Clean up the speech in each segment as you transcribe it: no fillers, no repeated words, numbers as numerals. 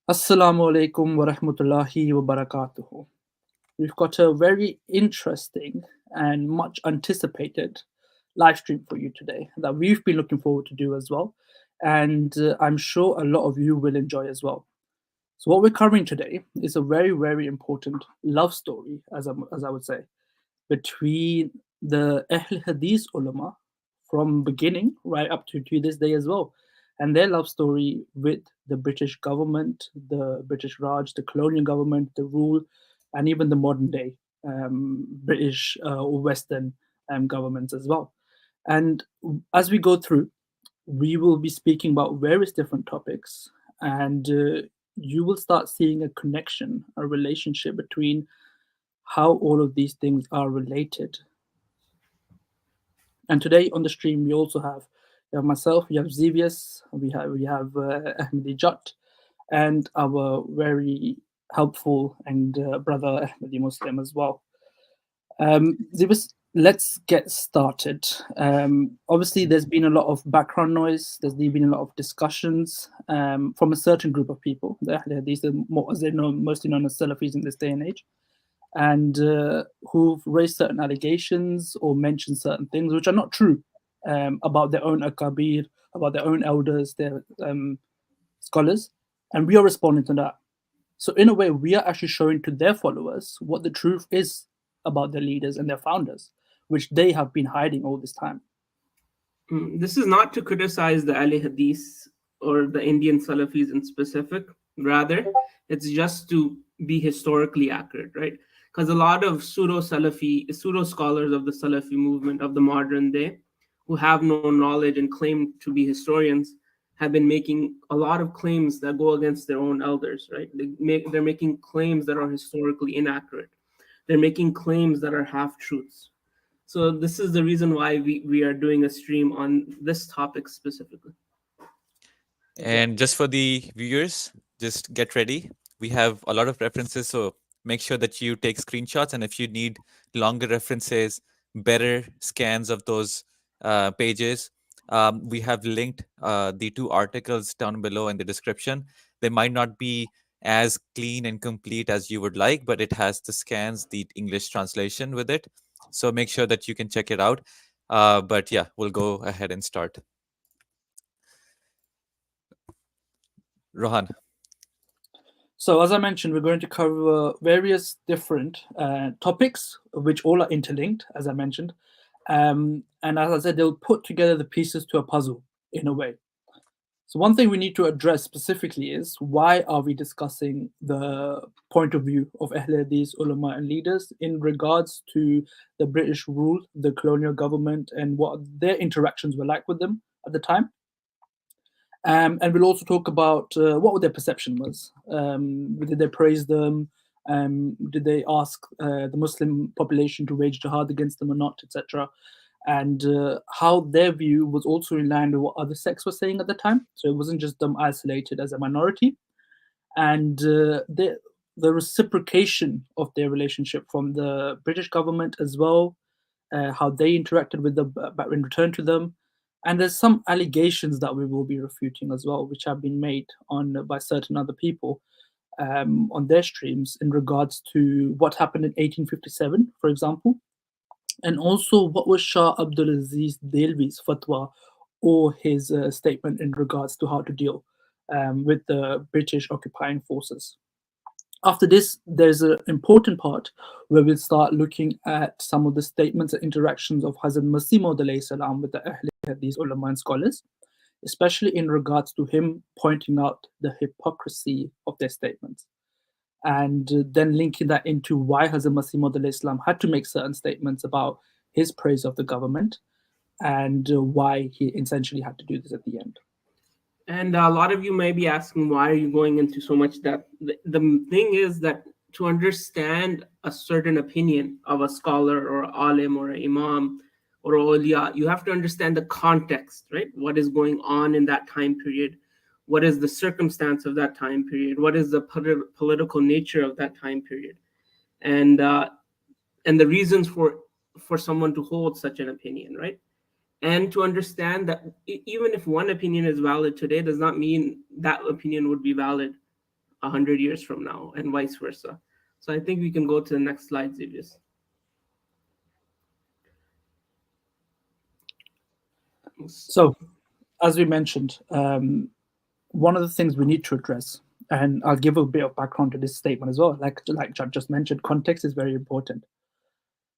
Assalamu alaikum wa rahmatullahi wa barakatuhu. We've got a very interesting and much anticipated live stream for you today that we've been looking forward to do as well. And I'm sure a lot of you will enjoy as well. So, what we're covering today is a very, very important love story, as I would say, between the Ahle Hadith ulama from beginning right up to this day as well, and their love story with the British government, the British Raj, the colonial government, the rule, and even the modern day British or Western governments as well. And as we go through, we will be speaking about various different topics, and you will start seeing a connection, a relationship between how all of these things are related. And today on the stream, we have myself, we have Xevious, we have Ahmadi Jat, and our very helpful and brother Ahmadi Muslim as well. Xevious, let's get started. Obviously, there's been a lot of background noise. There's been a lot of discussions from a certain group of people. These are more, as they know, mostly known as Salafis in this day and age, and who've raised certain allegations or mentioned certain things which are not true about their own akabir, about their own elders, their scholars, and we are responding to that. So in a way, we are actually showing to their followers what the truth is about their leaders and their founders, which they have been hiding all this time. This is not to criticize the Ahle Hadith or the Indian Salafis in specific. Rather, it's just to be historically accurate, right? Because a lot of pseudo scholars of the Salafi movement of the modern day, who have no knowledge and claim to be historians, have been making a lot of claims that go against their own elders, right? They're making claims that are historically inaccurate. They're making claims that are half truths. So this is the reason why we are doing a stream on this topic specifically. And just for the viewers, just get ready. We have a lot of references, so make sure that you take screenshots. And if you need longer references, better scans of those pages, we have linked the two articles down below in the description. They might not be as clean and complete as you would like, but it has the scans, the English translation with it. So make sure that you can check it out. But yeah, we'll go ahead and start. Rohan. So, as I mentioned, we're going to cover various different topics, which all are interlinked, as I mentioned. And as I said, they'll put together the pieces to a puzzle in a way. So, one thing we need to address specifically is why are we discussing the point of view of Ahle Hadith, ulama, and leaders in regards to the British rule, the colonial government, and what their interactions were like with them at the time. And we'll also talk about what their perception was. Did they praise them? Did they ask the Muslim population to wage jihad against them or not, etc.? And how their view was also in line with what other sects were saying at the time. So it wasn't just them isolated as a minority. And the reciprocation of their relationship from the British government as well, how they interacted with them in return to them. And there's some allegations that we will be refuting as well, which have been made on by certain other people on their streams in regards to what happened in 1857, for example, and also what was Shah Abdul Aziz Delvi's fatwa or his statement in regards to how to deal with the British occupying forces. After this, there's an important part where we'll start looking at some of the statements and interactions of Hazrat Masih Maud salam with the Ahle Hadith ulama and scholars, especially in regards to him pointing out the hypocrisy of their statements. And then linking that into why Hazrat Masih Maud salam had to make certain statements about his praise of the government and why he essentially had to do this at the end. And a lot of you may be asking, why are you going into so much depth? The thing is that to understand a certain opinion of a scholar or alim or an imam or awliya, you have to understand the context, right? What is going on in that time period? What is the circumstance of that time period? What is the political nature of that time period? And the reasons for someone to hold such an opinion, right? And to understand that even if one opinion is valid today, does not mean that opinion would be valid 100 years from now, and vice versa. So I think we can go to the next slide, Zivius. So, as we mentioned, one of the things we need to address, and I'll give a bit of background to this statement as well, like Chad just mentioned, context is very important.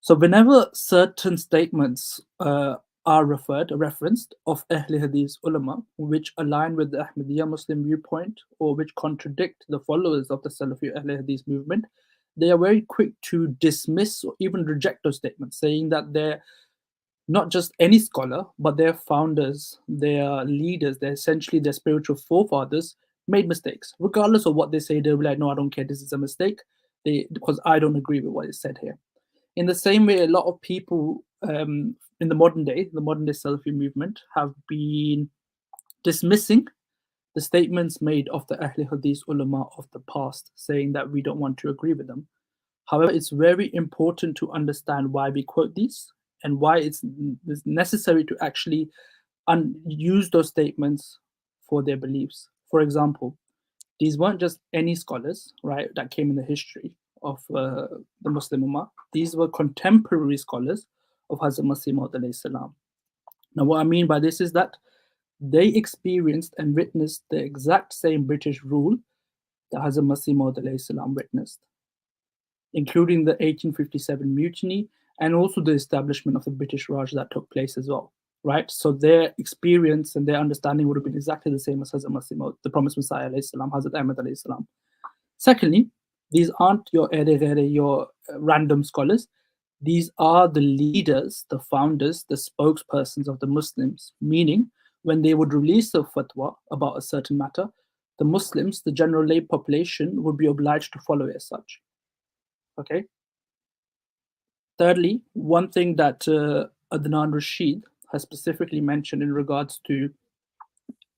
So whenever certain statements are referenced of Ahle Hadith ulema, which align with the Ahmadiyya Muslim viewpoint or which contradict the followers of the Salafi Ahle Hadith movement, they are very quick to dismiss or even reject those statements, saying that they're not just any scholar, but their founders, their leaders, they're essentially their spiritual forefathers made mistakes. Regardless of what they say, they'll be like, no, I don't care, this is a mistake, because I don't agree with what is said here. In the same way, a lot of people in the modern day Salafi movement have been dismissing the statements made of the Ahle Hadith ulama of the past, saying that we don't want to agree with them. However, it's very important to understand why we quote these and why it's necessary to actually use those statements for their beliefs. For example, these weren't just any scholars, right, that came in the history of the Muslim Ummah. These were contemporary scholars of Hazrat Masih Maud alayhi salam. Now, what I mean by this is that they experienced and witnessed the exact same British rule that Hazrat Masih Maud alayhi salam witnessed, including the 1857 mutiny and also the establishment of the British Raj that took place as well, right? So their experience and their understanding would have been exactly the same as Hazrat Masih Maud, the promised Messiah alayhi salam, Hazrat Ahmad alayhi salam. Secondly, these aren't your random scholars. These are the leaders, the founders, the spokespersons of the Muslims, meaning when they would release a fatwa about a certain matter, the Muslims, the general lay population, would be obliged to follow it as such. Okay. Thirdly, one thing that Adnan Rashid has specifically mentioned in regards to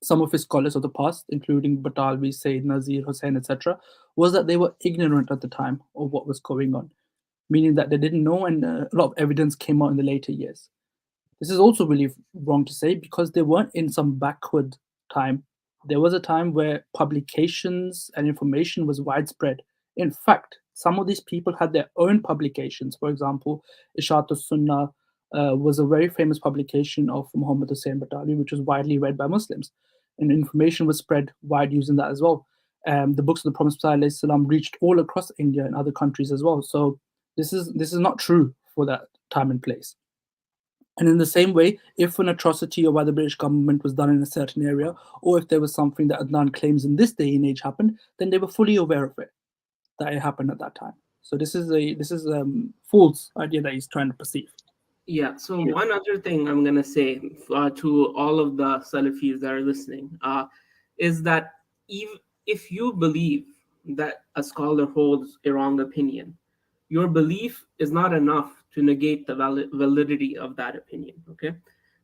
some of his scholars of the past, including Brutality, Sayyid Nazir, Hussain, etc., was that they were ignorant at the time of what was going on, meaning that they didn't know, and a lot of evidence came out in the later years. This is also really wrong to say because they weren't in some backward time. There was a time where publications and information was widespread. In fact, some of these people had their own publications. For example, Ishat al-Sunnah was a very famous publication of Muhammad Hussain Batali, which was widely read by Muslims. And information was spread wide using that as well. The books of the Prophet ﷺ reached all across India and other countries as well. So this is not true for that time and place. And in the same way, if an atrocity or by the British government was done in a certain area, or if there was something that Adnan claims in this day and age happened, then they were fully aware of it, that it happened at that time. So this is a false idea that he's trying to perceive. Yeah, so one other thing I'm going to say to all of the Salafis that are listening is that if you believe that a scholar holds a wrong opinion, your belief is not enough to negate the validity of that opinion, okay?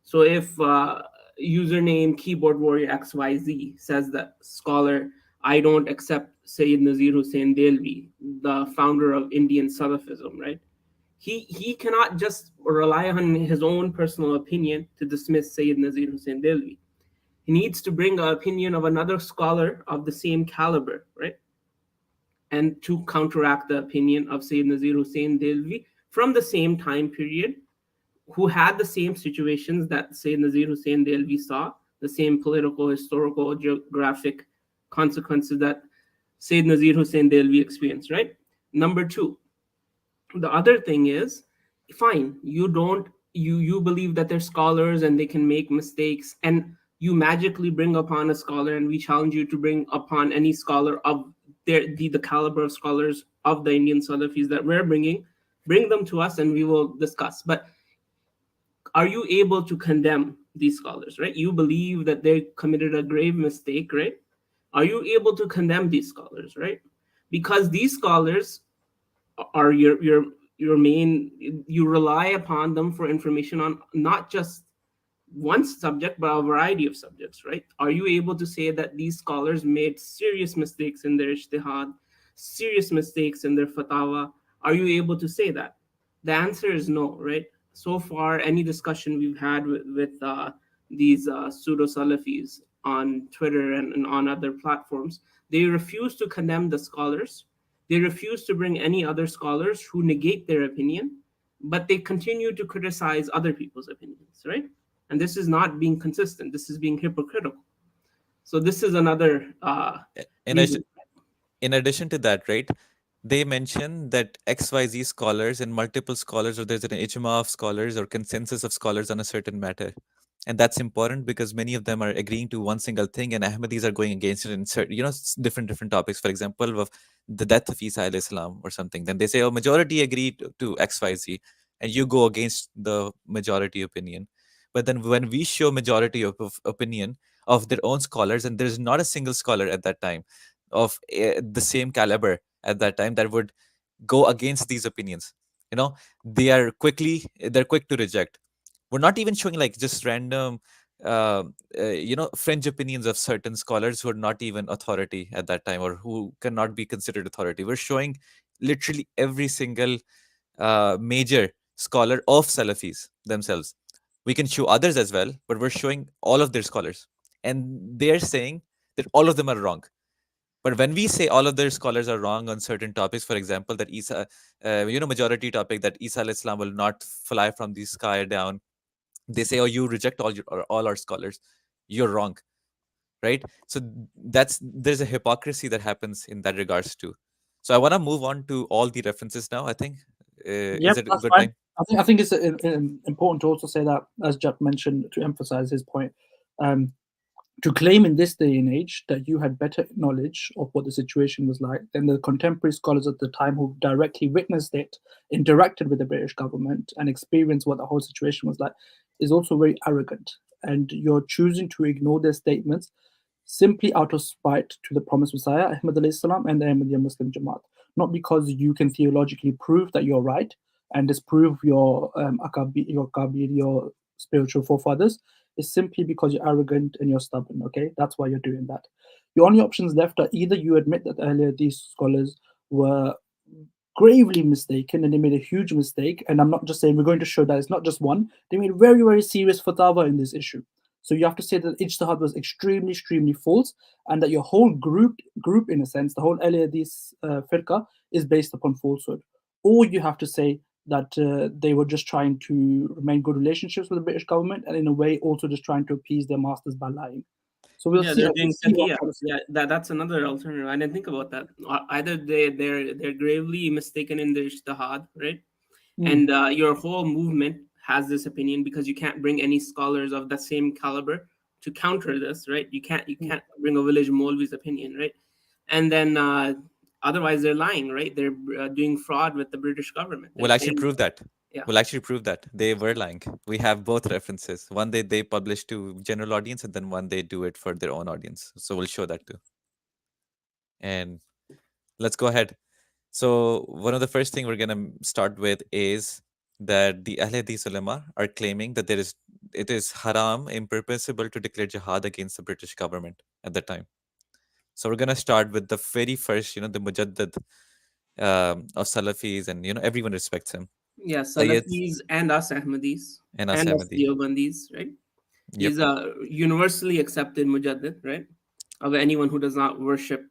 So if username keyboard warrior XYZ says that scholar, I don't accept Sayyid Nazir Hussain Delvi, the founder of Indian Salafism, right? He cannot just rely on his own personal opinion to dismiss Sayyid Nazir Hussain Delvi. He needs to bring an opinion of another scholar of the same caliber, right? And to counteract the opinion of Sayyid Nazir Hussain Delvi from the same time period, who had the same situations that Sayyid Nazir Hussain Delvi saw, the same political, historical, geographic consequences that Sayyid Nazir Hussain Delvi experienced, right? Number two, the other thing is, fine, you believe that they're scholars and they can make mistakes, and you magically bring upon a scholar, and we challenge you to bring upon any scholar of the caliber of scholars of the Indian Salafis that we're bring them to us and we will discuss. But are you able to condemn these scholars, right? You believe that they committed a grave mistake, right? Are you able to condemn these scholars, right? Because these scholars are your main, you rely upon them for information on not just one subject, but a variety of subjects, right? Are you able to say that these scholars made serious mistakes in their ijtihad, serious mistakes in their fatawa? Are you able to say that? The answer is no, right? So far, any discussion we've had with these pseudo-Salafis on Twitter and on other platforms, they refuse to condemn the scholars. They refuse to bring any other scholars who negate their opinion, but they continue to criticize other people's opinions, right? And this is not being consistent. This is being hypocritical. So this is another In, reason. in addition to that, right, they mention that XYZ scholars and multiple scholars, or there's an ijma of scholars or consensus of scholars on a certain matter. And that's important because many of them are agreeing to one single thing, and Ahmadis are going against it in certain, different topics. For example, of the death of Isa alayhi salam or something. Then they say, oh, majority agree to XYZ, and you go against the majority opinion. But then when we show majority of opinion of their own scholars, and there's not a single scholar at that time of the same caliber at that time that would go against these opinions, you know they're quick to reject. We're not even showing like just random fringe opinions of certain scholars who are not even authority at that time or who cannot be considered authority. We're showing literally every single major scholar of Salafis themselves. We can show others as well, but we're showing all of their scholars, and they're saying that all of them are wrong. But when we say all of their scholars are wrong on certain topics, for example, that Isa, majority topic that Isa alayhi salam will not fly from the sky down, they say, oh, you reject all our scholars. You're wrong, right? So there's a hypocrisy that happens in that regards too. So I want to move on to all the references now. I think is Yep, it a that's good fine. time? I think it's important to also say that, as Jack mentioned, to emphasize his point, um, to claim in this day and age that you had better knowledge of what the situation was like than the contemporary scholars at the time who directly witnessed it, interacted with the British government, and experienced what the whole situation was like, is also very arrogant. And you're choosing to ignore their statements simply out of spite to the promised Messiah, Ahmad alayhi salam, and the Ahmadiyya Muslim Jamaat, not because you can theologically prove that you're right and disprove your your spiritual forefathers. It's simply because you're arrogant and you're stubborn. Okay, that's why you're doing that. Your only options left are either you admit that earlier these scholars were gravely mistaken and they made a huge mistake. And I'm not just saying, we're going to show that it's not just one. They made very, very serious fatwa in this issue. So you have to say that ijtihad was extremely, extremely false, and that your whole group in a sense, the whole Ahle Hadith firqa is based upon falsehood. Or you have to say that they were just trying to remain good relationships with the British government, and in a way also just trying to appease their masters by lying. So we'll Yeah, see. they're We'll doing see what taqiyya. policy. Yeah, that's another alternative. I didn't think about that. Either they're gravely mistaken in their ijtihad, right? Mm. And your whole movement has this opinion because you can't bring any scholars of the same caliber to counter this, right? You can't bring a village Molvi's opinion, right? And then otherwise they're lying, right? They're doing fraud with the British government. We'll And actually prove that. yeah, We'll actually prove that they were lying. We have both references. One they publish to general audience, and then one they do it for their own audience. So we'll show that too. And let's go ahead. So one of the first thing we're gonna start with is that the Ahle Hadith ulema are claiming that it is haram, impermissible to declare jihad against the British government at that time. So we're gonna start with the very first, the Mujaddid of Salafis, and everyone respects him. yeah, Sayyid Salafis and us Ahmadis and and us Ahmadi. Deobandis, right? Yep. He's a universally accepted mujaddid, right? Of anyone who does not worship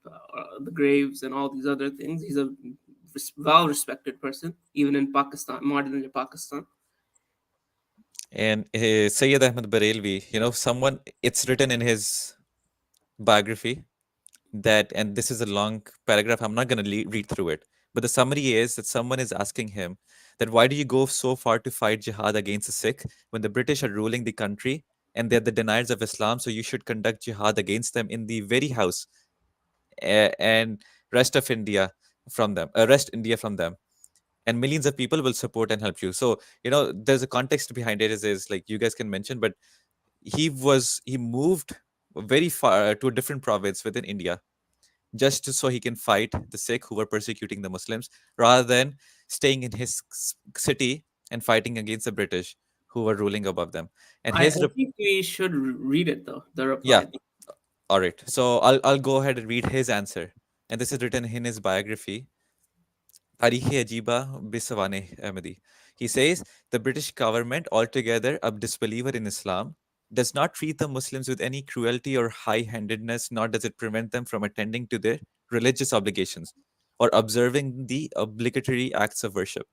the graves and all these other things. He's a well-respected person, even in Pakistan, modern day Pakistan. And Syed Ahmad Barelvi, it's written in his biography that, and this is a long paragraph, I'm not going to read through it, but the summary is that someone is asking him that why do you go so far to fight jihad against the Sikh when the British are ruling the country and they're the deniers of Islam, so you should conduct jihad against them in the very house, and rest of India rest India from them, and millions of people will support and help you. So there's a context behind it, is like you guys can mention, but he moved very far to a different province within India just so he can fight the Sikh who were persecuting the Muslims, rather than staying in his city and fighting against the British who were ruling above them. And I his think we should read it though, the yeah, reply. all right. So I'll go ahead and read his answer, and this is written in his biography, Tarihi Ajiba Bisawane Ahmadi. He says the British government altogether a disbeliever in Islam. does not treat the Muslims with any cruelty or high-handedness, nor does it prevent them from attending to their religious obligations or observing the obligatory acts of worship.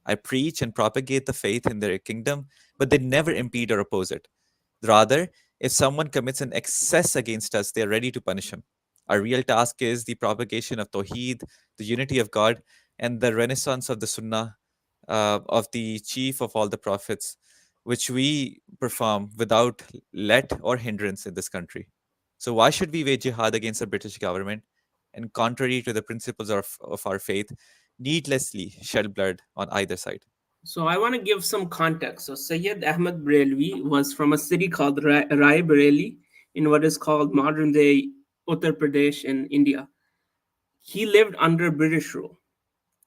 I preach and propagate the faith in their kingdom, but they never impede or oppose it. Rather, if someone commits an excess against us, they are ready to punish him. Our real task is the propagation of Tawheed, the unity of God, and the renaissance of the Sunnah of the chief of all the prophets, which we perform without let or hindrance in this country. So, why should we wage jihad against the British government and, contrary to the principles of our faith, needlessly shed blood on either side? So I want to give some context. So Syed Ahmad Barelvi was from a city called Rai Bareli in what is called modern day Uttar Pradesh in India. He lived under British rule.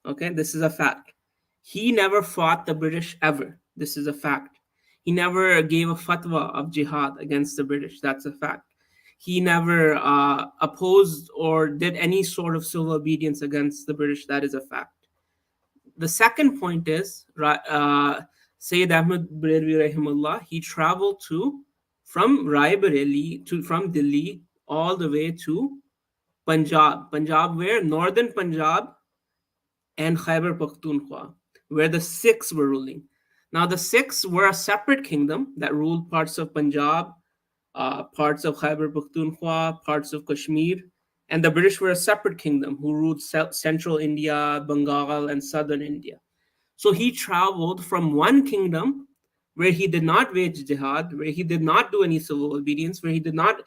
Okay, this is a fact. He never fought the British ever. This is a fact. He never gave a fatwa of jihad against the British. That's a fact. He never opposed or did any sort of civil obedience against the British. That is a fact. The second point is Syed Ahmad Barelvi rahimullah, he traveled from Rai Bareli from Delhi all the way to Punjab, where northern Punjab and Khyber Pakhtunkhwa, where the Sikhs were ruling. Now the Sikhs were a separate kingdom that ruled parts of Punjab, parts of Khyber Pakhtunkhwa, parts of Kashmir, and the British were a separate kingdom who ruled central India, Bengal, and southern India. So he traveled from one kingdom where he did not wage jihad, where he did not do any civil obedience, where he did not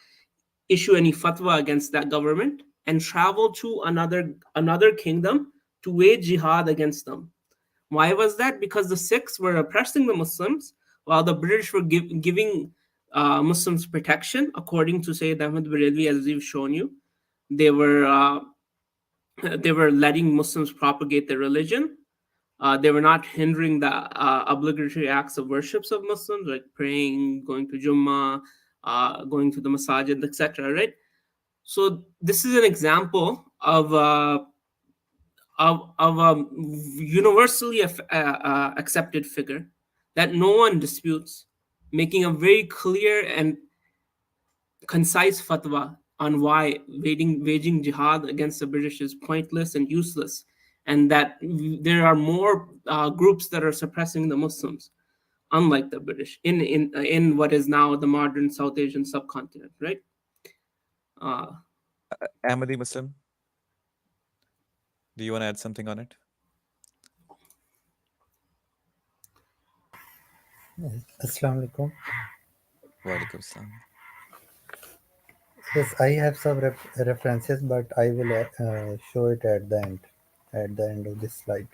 issue any fatwa against that government, and traveled to another kingdom to wage jihad against them. Why was that? Because the Sikhs were oppressing the Muslims while the British were giving Muslims protection, according to Syed Ahmad Barelvi, as we've shown you. They were letting Muslims propagate their religion. They were not hindering the obligatory acts of worships of Muslims, like praying, going to Jummah, going to the masajid, etc. Right? So this is an example of a universally accepted figure that no one disputes, making a very clear and concise fatwa on why waging jihad against the British is pointless and useless, and that there are more groups that are suppressing the Muslims, unlike the British, in what is now the modern South Asian subcontinent, right? Ahmadi Muslim, do you want to add something on it? Assalamu alaikum. Walaikum salam. Yes, I have some references, but I will show it at the end of this slide.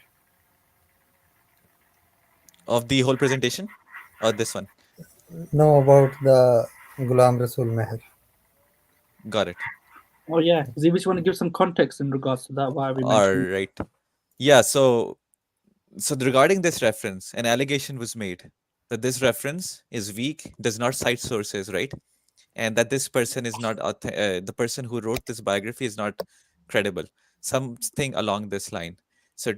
Of the whole presentation or this one? No, about the Ghulam Rasul Meher. Got it. Oh yeah, because you just want to give some context in regards to that. Why we All mentioned. right. Yeah. So regarding this reference, an allegation was made that this reference is weak, does not cite sources, right? And that this person is not the person who wrote this biography is not credible. Something along this line. So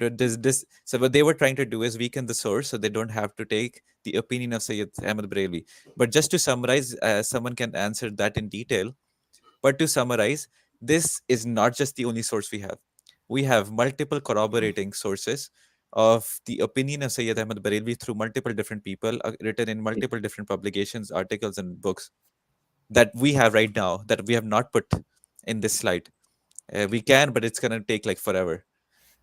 so what they were trying to do is weaken the source so they don't have to take the opinion of Syed Ahmad Barelvi. But just to summarize, someone can answer that in detail. But to summarize, this is not just the only source we have. We have multiple corroborating sources of the opinion of Syed Ahmad Barelvi through multiple different people, written in multiple different publications, articles, and books that we have right now that we have not put in this slide. We can, but it's going to take like forever.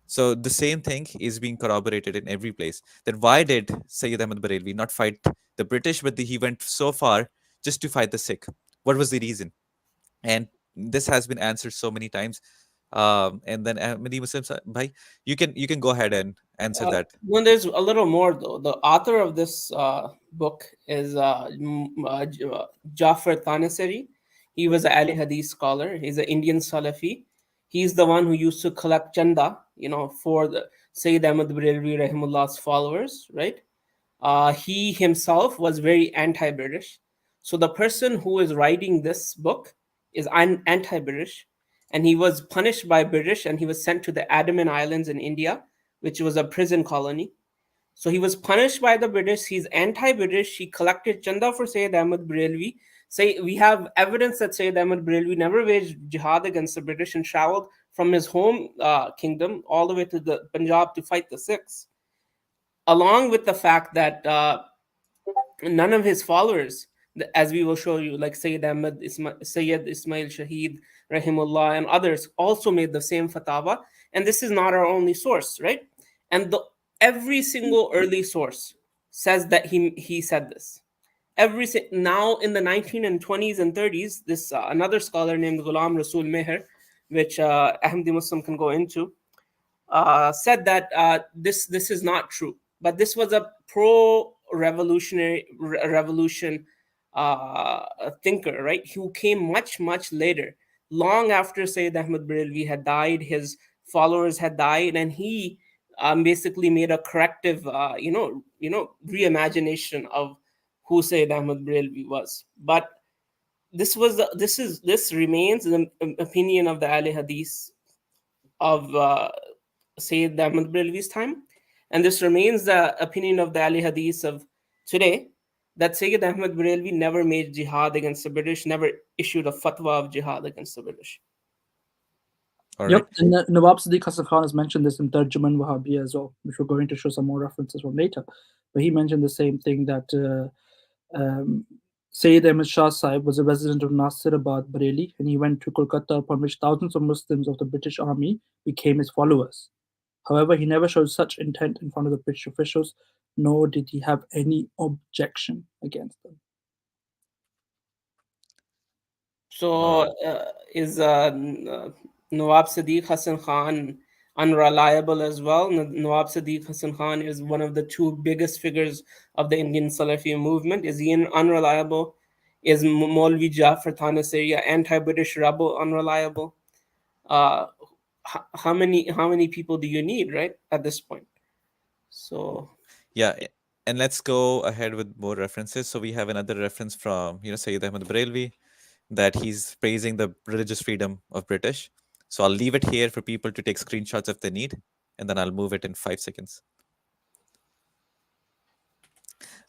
So the same thing is being corroborated in every place. That why did Syed Ahmad Barelvi not fight the British, but he went so far just to fight the Sikh? What was the reason? And this has been answered so many times. And then Ahmadi Muslim bhai, you can go ahead and answer that. Well, there's a little more though. The author of this book is Jafar Tanasari. He was an Ahle Hadith scholar. He's an Indian Salafi. He's the one who used to collect chanda, for the Syed Ahmad Barelvi rahimullah's followers, right? He himself was very anti-British. So the person who is writing this book is anti-British, and he was punished by British, and he was sent to the Andaman Islands in India, which was a prison colony. So he was punished by the British. He's anti-British. He collected chanda for Syed Ahmad Barelvi. We have evidence that Syed Ahmad Barelvi never waged jihad against the British and traveled from his home kingdom all the way to the Punjab to fight the Sikhs. Along with the fact that none of his followers, as we will show you, like Syed Ismail Shaheed, Rahimullah, and others, also made the same fatwa. And this is not our only source, right? And every single early source says that he said this. Now in the 1920s and 30s, this another scholar named Ghulam Rasul Meher, which Ahmadi Muslim can go into, said that this is not true. But this was a revolution thinker, right? Who came much later, long after Syed Ahmad Barelvi had died, his followers had died, and he basically made a corrective, reimagination of who Syed Ahmad Barelvi was. But this remains the opinion of the Ahle Hadith of Syed Ahmad Barelvi's time, and this remains the opinion of the Ahle Hadith of today, that Syed Ahmad Barelvi never made jihad against the British, never issued a fatwa of jihad against the British. Yep, and Nawab Siddiq Hasan Khan has mentioned this in Tarjuman Wahabbi as well, which we're going to show some more references from later. But he mentioned the same thing, that Syed Ahmad Shah Sahib was a resident of Nasirabad, Bareilly, and he went to Kolkata, upon which thousands of Muslims of the British Army became his followers. However, he never showed such intent in front of the British officials, nor did he have any objection against them. So, is Nawab Siddiq Hasan Khan unreliable as well? Nawab Siddiq Hasan Khan is one of the two biggest figures of the Indian Salafi movement. Is he unreliable? Is Maulvi Jafar Thanasari, anti-British rebel, unreliable? How many people do you need, right, at this point? So yeah, and let's go ahead with more references. So we have another reference from Syed Ahmad Barelvi, that he's praising the religious freedom of British. So I'll leave it here for people to take screenshots if they need, and then I'll move it in 5 seconds.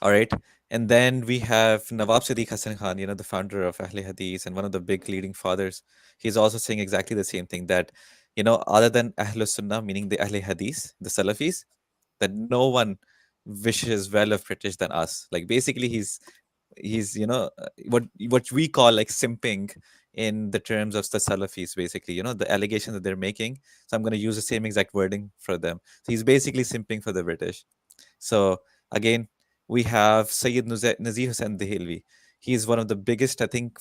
All right. And then we have Nawab Siddiq Hasan Khan, the founder of Ahle Hadith and one of the big leading fathers. He's also saying exactly the same thing, that, other than Ahlul Sunnah, meaning the Ahle Hadith, the Salafis, that no one wishes well of British than us. Like, basically, he's what we call like simping in the terms of the Salafis, basically, the allegation that they're making. So I'm going to use the same exact wording for them. So he's basically simping for the British. So again, we have Sayyid Nazir Hussain Dehelvi. He is one of the biggest, I think,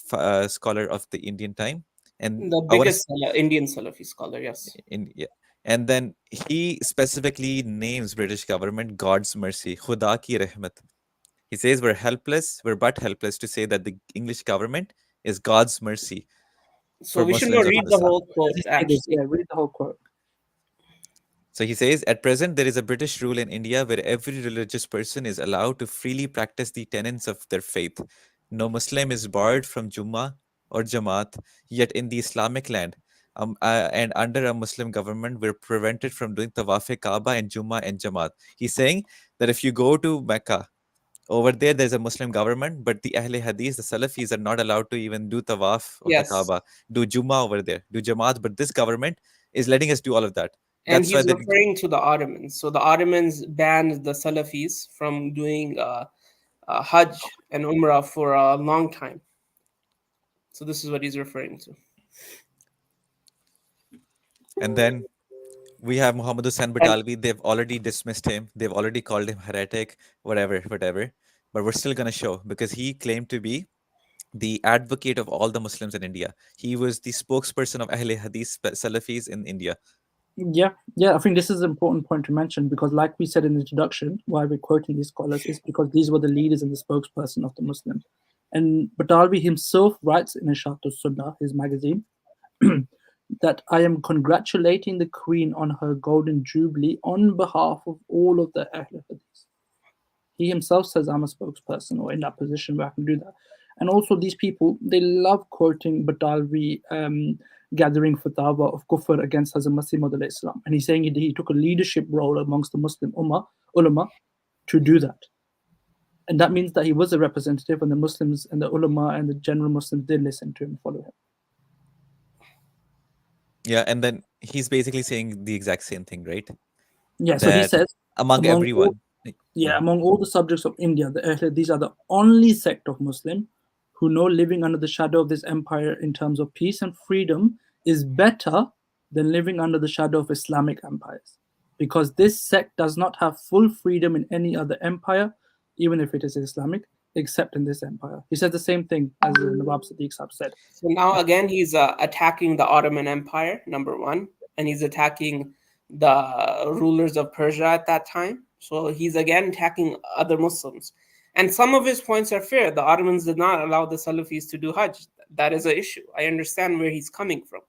scholar of the Indian time. And the biggest Indian Salafi scholar, yes. Yeah. And then he specifically names British government God's mercy, Khuda ki rahmat. He says we're but helpless to say that the English government is God's mercy. So we should not read the whole quote, actually. Yeah, read the whole quote. So he says, at present, there is a British rule in India where every religious person is allowed to freely practice the tenets of their faith. No Muslim is barred from Jummah or Jamaat, yet in the Islamic land, and under a Muslim government, we're prevented from doing Tawaf-e-Kaaba and Jummah and Jamaat. He's saying that if you go to Mecca, over there's a Muslim government, but the Ahle Hadith, the Salafis, are not allowed to even do Tawaf of the Kaaba, do Jummah over there, do Jamaat, but this government is letting us do all of that. And he's referring to the Ottomans. So the Ottomans banned the Salafis from doing Hajj and Umrah for a long time. So this is what he's referring to. And then we have Muhammad Hussain Batalvi. They've already dismissed him. They've already called him heretic, whatever. But we're still going to show, because he claimed to be the advocate of all the Muslims in India. He was the spokesperson of Ahle Hadith Salafis in India. Yeah, I think this is an important point to mention, because like we said in the introduction, why we're quoting these scholars is because these were the leaders and the spokesperson of the Muslims. And Batalvi himself writes in Ishaq Sunnah, his magazine, that I am congratulating the Queen on her golden jubilee on behalf of all of the Ahle Hadith. He himself says, I'm a spokesperson, or in that position where I can do that. And also these people, they love quoting Batalvi gathering fatwa of kufr against Hazrat Masih Maud alayhi salam. And he's saying he took a leadership role amongst the Muslim ulama to do that. And that means that he was a representative, and the Muslims and the ulama and the general Muslims did listen to him, follow him. Yeah, and then he's basically saying the exact same thing, right? Yeah, so he That says, among among all, everyone. yeah, among all the subjects of India, the Ahle, these are the only sect of Muslim who know living under the shadow of this empire in terms of peace and freedom is better than living under the shadow of Islamic empires. Because this sect does not have full freedom in any other empire, even if it is Islamic, except in this empire. He says the same thing as Nawab Siddiq Saab said. So now again, he's attacking the Ottoman Empire, number one, and he's attacking the rulers of Persia at that time. So he's again attacking other Muslims. And some of his points are fair. The Ottomans did not allow the Salafis to do Hajj. That is an issue. I understand where he's coming from.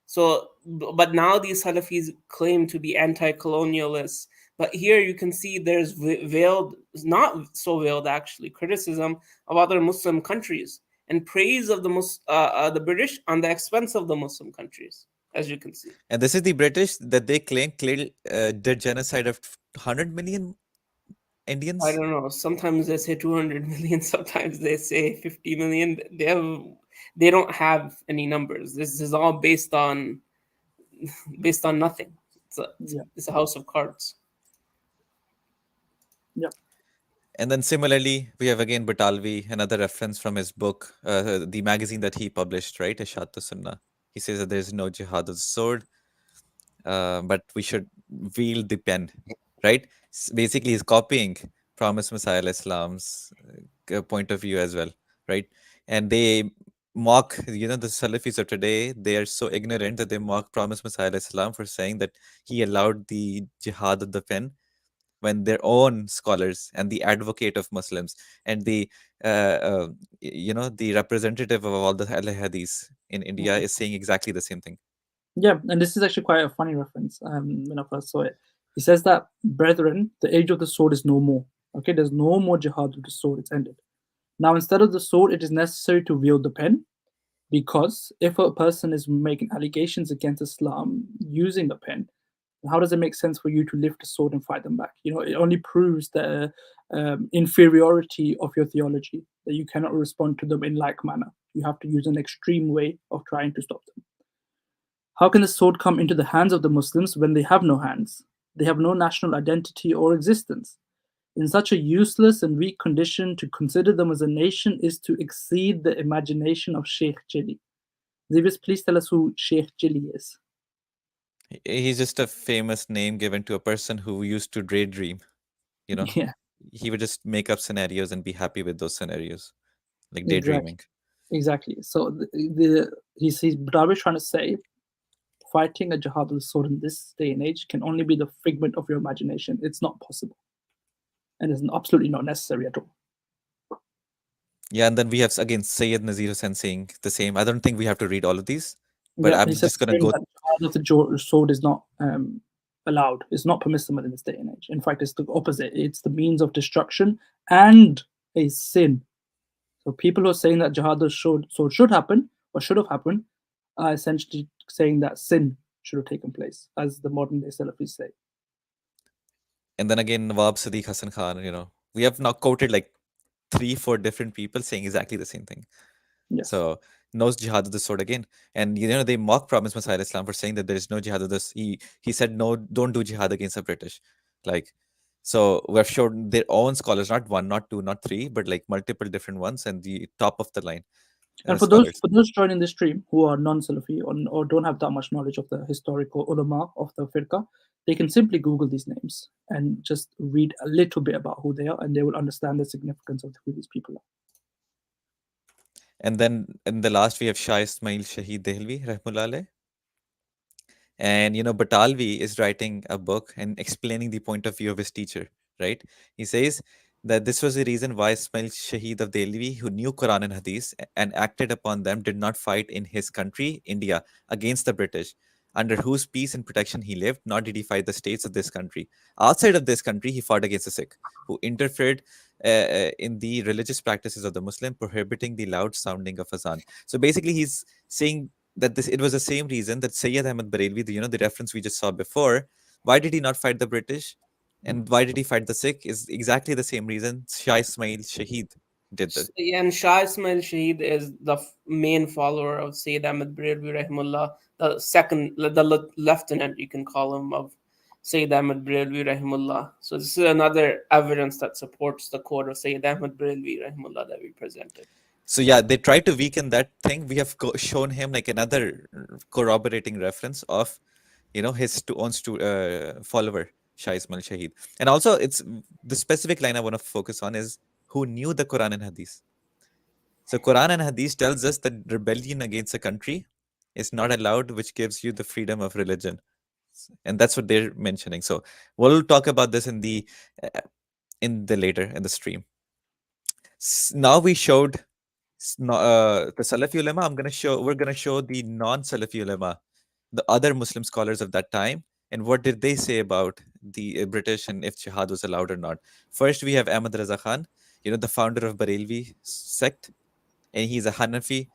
So, but now these Salafis claim to be anti-colonialists. But here you can see there's veiled, not so veiled actually, criticism of other Muslim countries and praise of the British on the expense of the Muslim countries, as you can see. And this is the British that they claim did genocide of 100 million Indians. I don't know. Sometimes they say 200 million. Sometimes they say 50 million. They don't have any numbers. This is all based on nothing. It's a house of cards. Yeah. And then similarly, we have again Brutality, another reference from his book, the magazine that he published, right? Ashad to Sunnah. He says that there's no jihad of the sword, but we should wield the pen, right? Basically, he's copying Promised Messiah Islam's point of view as well, right? And they mock, the Salafis of today, they are so ignorant that they mock Promised Messiah Islam for saying that he allowed the jihad of the pen, when their own scholars and the advocate of Muslims and the the representative of all the Ahle Hadith in India is saying exactly the same thing. Yeah, and this is actually quite a funny reference when I first saw it. He says that, brethren, the age of the sword is no more. Okay, there's no more jihad with the sword, it's ended. Now, instead of the sword, it is necessary to wield the pen, because if a person is making allegations against Islam using a pen, how does it make sense for you to lift a sword and fight them back? It only proves the inferiority of your theology, that you cannot respond to them in like manner. You have to use an extreme way of trying to stop them. How can the sword come into the hands of the Muslims when they have no hands? They have no national identity or existence. In such a useless and weak condition, to consider them as a nation is to exceed the imagination of Sheikh Jili. Zivis, please tell us who Sheikh Jili is. He's just a famous name given to a person who used to daydream. Yeah. He would just make up scenarios and be happy with those scenarios, like daydreaming. Exactly. So he's Bravish trying to say, fighting a jihad with sword in this day and age can only be the figment of your imagination. It's not possible, and it's absolutely not necessary at all. Yeah, and then we have again Sayyid Nazir Hussain saying the same. I don't think we have to read all of these, but I'm just going to go. That the sword is not allowed. It's not permissible in this day and age. In fact, it's the opposite. It's the means of destruction and a sin. So people who are saying that jihad sword should happen or should have happened are essentially saying that sin should have taken place, as the modern day Salafis say. And then again, Nawab Sadiq Hassan Khan, we have now quoted like 3-4 different people saying exactly the same thing. Yes. So no jihad of the sword again. And they mock Promised Messiah Islam for saying that there is no jihad of this. He said, no, don't do jihad against the British. So we've shown their own scholars, not one, not two, not three, but like multiple different ones, and the top of the line. And for those joining the stream who are non-Salafi or don't have that much knowledge of the historical ulama of the firqa, they can simply Google these names and just read a little bit about who they are, and they will understand the significance of who these people are. And then in the last, we have Shah Ismail Shahid Dehlvi, Rahmullah alayh. And, Batalvi is writing a book and explaining the point of view of his teacher, right? He says that this was the reason why Ismail Shahid of Dehlvi, who knew Quran and Hadith and acted upon them, did not fight in his country, India, against the British, under whose peace and protection he lived, nor did he fight the states of this country. Outside of this country, he fought against the Sikh, who interfered in the religious practices of the Muslim, prohibiting the loud sounding of azan. So basically, he's saying that it was the same reason that Syed Ahmad Barelvi, the reference we just saw before, why did he not fight the British? And why did he fight the Sikh? Is exactly the same reason Shah Ismail Shaheed did that. And Shah Ismail Shaheed is the main follower of Syed Ahmad Barelvi Rahimullah, the second, the lieutenant, you can call him, of Syed Ahmad Barelvi Rahimullah. So this is another evidence that supports the quote of Syed Ahmad Barelvi Rahimullah that we presented. So yeah, they tried to weaken that thing. We have shown him like another corroborating reference of, his own follower, Shah Ismail Shaheed. And also, it's the specific line I want to focus on is who knew the Quran and Hadith. So Quran and Hadith tells us that rebellion against a country is not allowed, which gives you the freedom of religion. And that's what they're mentioning. So we'll talk about this in the later in the stream. Now we showed the Salafi ulema. We're gonna show the non-Salafi ulema, the other Muslim scholars of that time, and what did they say about the British and if jihad was allowed or not. First, we have Ahmad Raza Khan, the founder of Barelvi sect, and he's a Hanafi.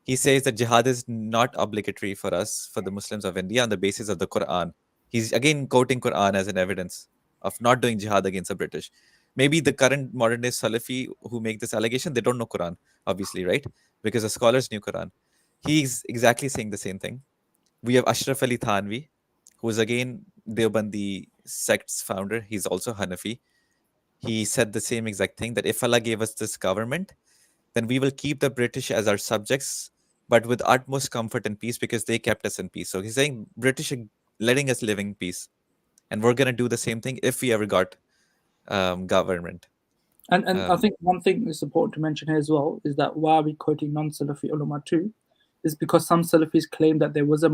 He says that jihad is not obligatory for us, for the Muslims of India, on the basis of the Quran. He's again quoting Quran as an evidence of not doing jihad against the British. Maybe the current modern day Salafi who make this allegation, they don't know Quran, obviously, right? Because the scholars knew Quran. He's exactly saying the same thing. We have Ashraf Ali Thanvi, who is again Deobandi sect's founder. He's also Hanafi. He said the same exact thing, that if Allah gave us this government, then we will keep the British as our subjects, but with utmost comfort and peace, because they kept us in peace. So he's saying British are letting us live in peace, and we're going to do the same thing if we ever got government. And I think one thing is important to mention here as well is that why are we quoting non-Salafi ulama too, is because some Salafis claim that there was a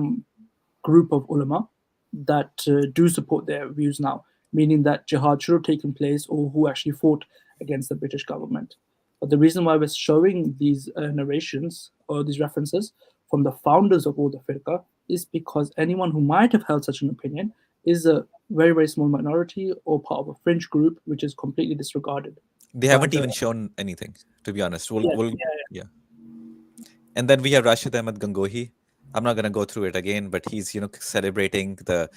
group of ulama that do support their views now, meaning that jihad should have taken place, or who actually fought against the British government. But the reason why we're showing these narrations or these references from the founders of all the firqa is because anyone who might have held such an opinion is a very, very small minority or part of a fringe group which is completely disregarded. They haven't even shown anything, to be honest. Yeah. And then we have Rashid Ahmad Gangohi. I'm not going to go through it again, but he's, celebrating the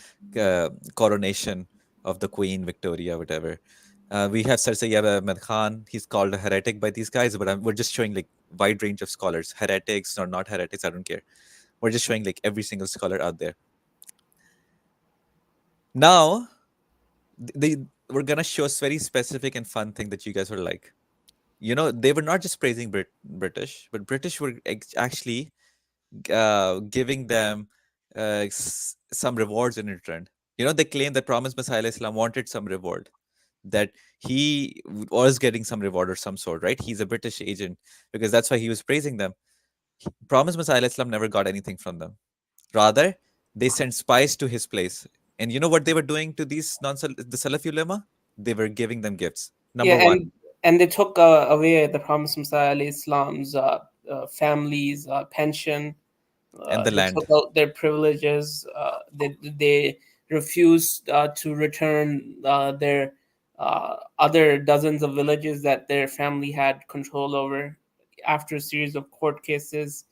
coronation of the Queen Victoria, whatever. We have Sir Syed Ahmad Khan. He's called a heretic by these guys, but we're just showing like wide range of scholars, heretics or not heretics. I don't care. We're just showing like every single scholar out there. Now, we're gonna show a very specific and fun thing that you guys were like. They were not just praising British, but British were actually giving them some rewards in return. They claim that Promised Messiah Islam wanted some reward, that he was getting some reward or some sort, right? He's a British agent, because that's why he was praising them. Promised Messiah Islam never got anything from them. Rather, they sent spies to his place. And you know what they were doing to these the Salafi ulema? They were giving them gifts. Number one. And they took away the Promised Messiah Islam's families, pension, and the land. They took out their privileges. They refused to return their other dozens of villages that their family had control over after a series of court cases.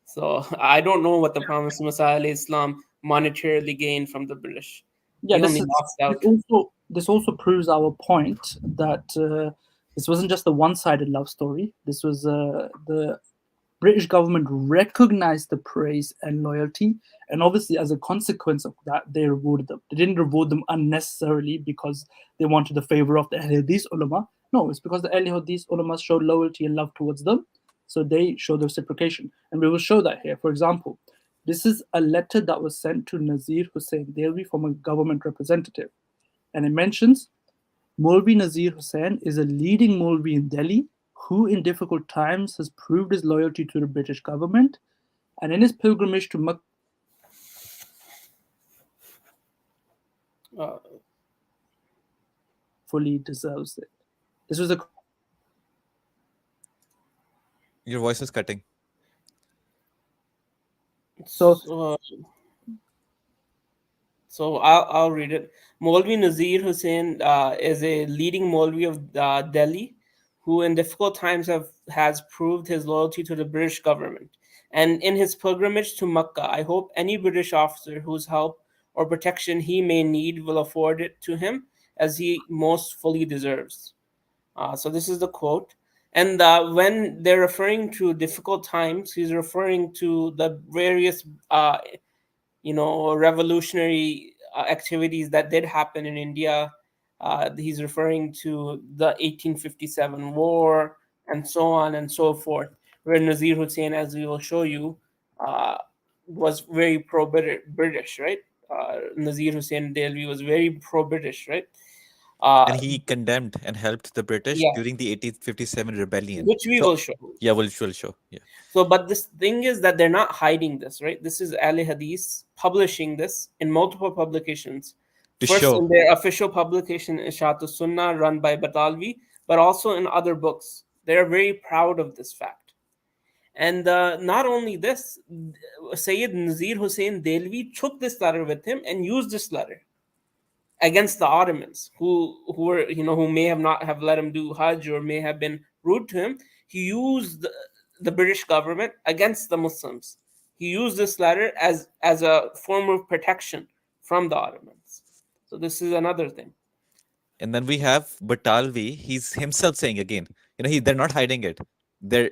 So I don't know what the Promised Messiah Islam monetarily gained from the British. Yeah, this also proves our point that this wasn't just a one-sided love story. This was the British government recognized the praise and loyalty, and obviously as a consequence of that, they rewarded them. They didn't reward them unnecessarily because they wanted the favor of the Ahle Hadith ulama. No, it's because the Ahle Hadith ulama showed loyalty and love towards them, so they showed the reciprocation. And we will show that here. For example, this is a letter that was sent to Nazir Hussain Deelvi from a government representative. And it mentions, Maulvi Nazir Hussain is a leading Maulvi in Delhi who in difficult times has proved his loyalty to the British government, and in his pilgrimage to Makkah fully deserves it. This was Your voice is cutting. So I'll read it. Maulvi Nazir Hussain is a leading Maulvi of Delhi who in difficult times has proved his loyalty to the British government. And in his pilgrimage to Makkah, I hope any British officer whose help or protection he may need will afford it to him, as he most fully deserves. So this is the quote. And when they're referring to difficult times, he's referring to the various, revolutionary activities that did happen in India. He's referring to the 1857 war and so on and so forth, where Nazir Hussain, as we will show you, was very pro-British, right? Nazir Hussain Delvi was very pro-British, right? And he condemned and helped the British Yeah, during the 1857 rebellion. which we will show. Yeah, we'll show. Yeah. So, but this thing is that they're not hiding this, right? This is Ahle Hadith publishing this in multiple publications. To First, show. in their official publication, Ishaat Sunnah, run by Batalvi, but also in other books. They're very proud of this fact. And not only this, Sayyid Nazir Hussain Delvi took this letter with him and used this letter against the Ottomans, who were, who may have not have let him do Hajj or may have been rude to him. He used the British government against the Muslims. He used this letter as a form of protection from the Ottomans. So this is another thing. And then we have Batalvi. He's himself saying again, they're not hiding it. They're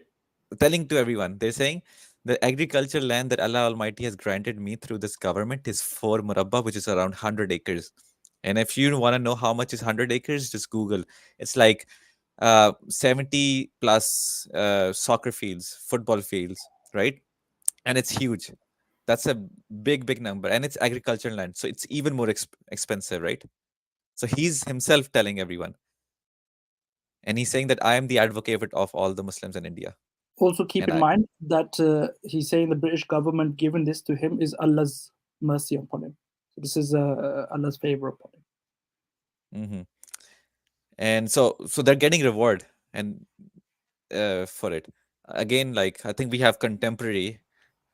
telling to everyone. They're saying the agricultural land that Allah Almighty has granted me through this government is 4 murabba, which is around 100 acres. And if you want to know how much is 100 acres, just Google. It's like 70 plus soccer fields, football fields, right? And it's huge. That's a big number. And it's agricultural land. So it's even more expensive, right? So he's himself telling everyone. And he's saying that I am the advocate of all the Muslims in India. Also keep in mind that he's saying the British government giving this to him is Allah's mercy upon him. So this is Allah's favor upon him. Mm-hmm. And so they're getting reward and for it. Again, like I think we have contemporary.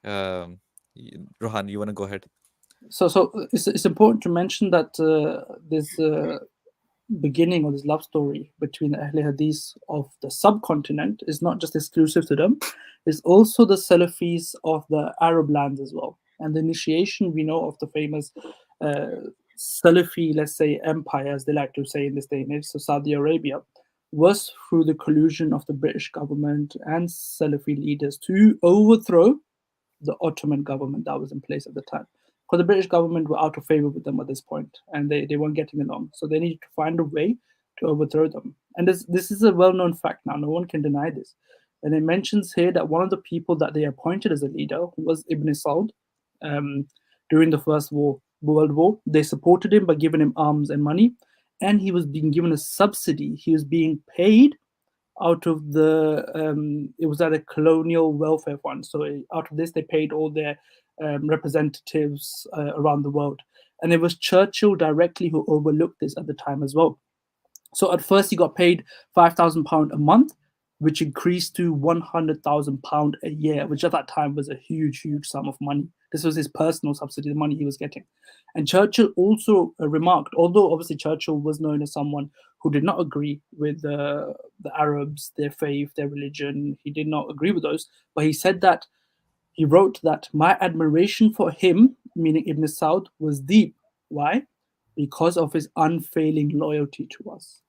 Rohan, you want to go ahead? So it's important to mention that this beginning of this love story between the Ahle Hadith of the subcontinent is not just exclusive to them. It's also the Salafis of the Arab lands as well. And the initiation, we know, of the famous Salafi, let's say, empire, as they like to say in this day and age, so Saudi Arabia, was through the collusion of the British government and Salafi leaders to overthrow the Ottoman government that was in place at the time. Because the British government were out of favor with them at this point, and they weren't getting along. So they needed to find a way to overthrow them. And this is a well-known fact now. No one can deny this. And it mentions here that one of the people that they appointed as a leader was Ibn Saud. During the First World War, they supported him by giving him arms and money, and he was being given a subsidy. He was being paid out of the it was at a colonial welfare fund. So out of this, they paid all their representatives around the world, and it was Churchill directly who overlooked this at the time as well. So at first, he got paid £5,000 a month, which increased to £100,000 a year, which at that time was a huge sum of money. This was his personal subsidy, the money he was getting. And Churchill also remarked, although obviously Churchill was known as someone who did not agree with the Arabs, their faith, their religion, he did not agree with those, but he said that, he wrote that my admiration for him, meaning Ibn Saud, was deep. Why? Because of his unfailing loyalty to us.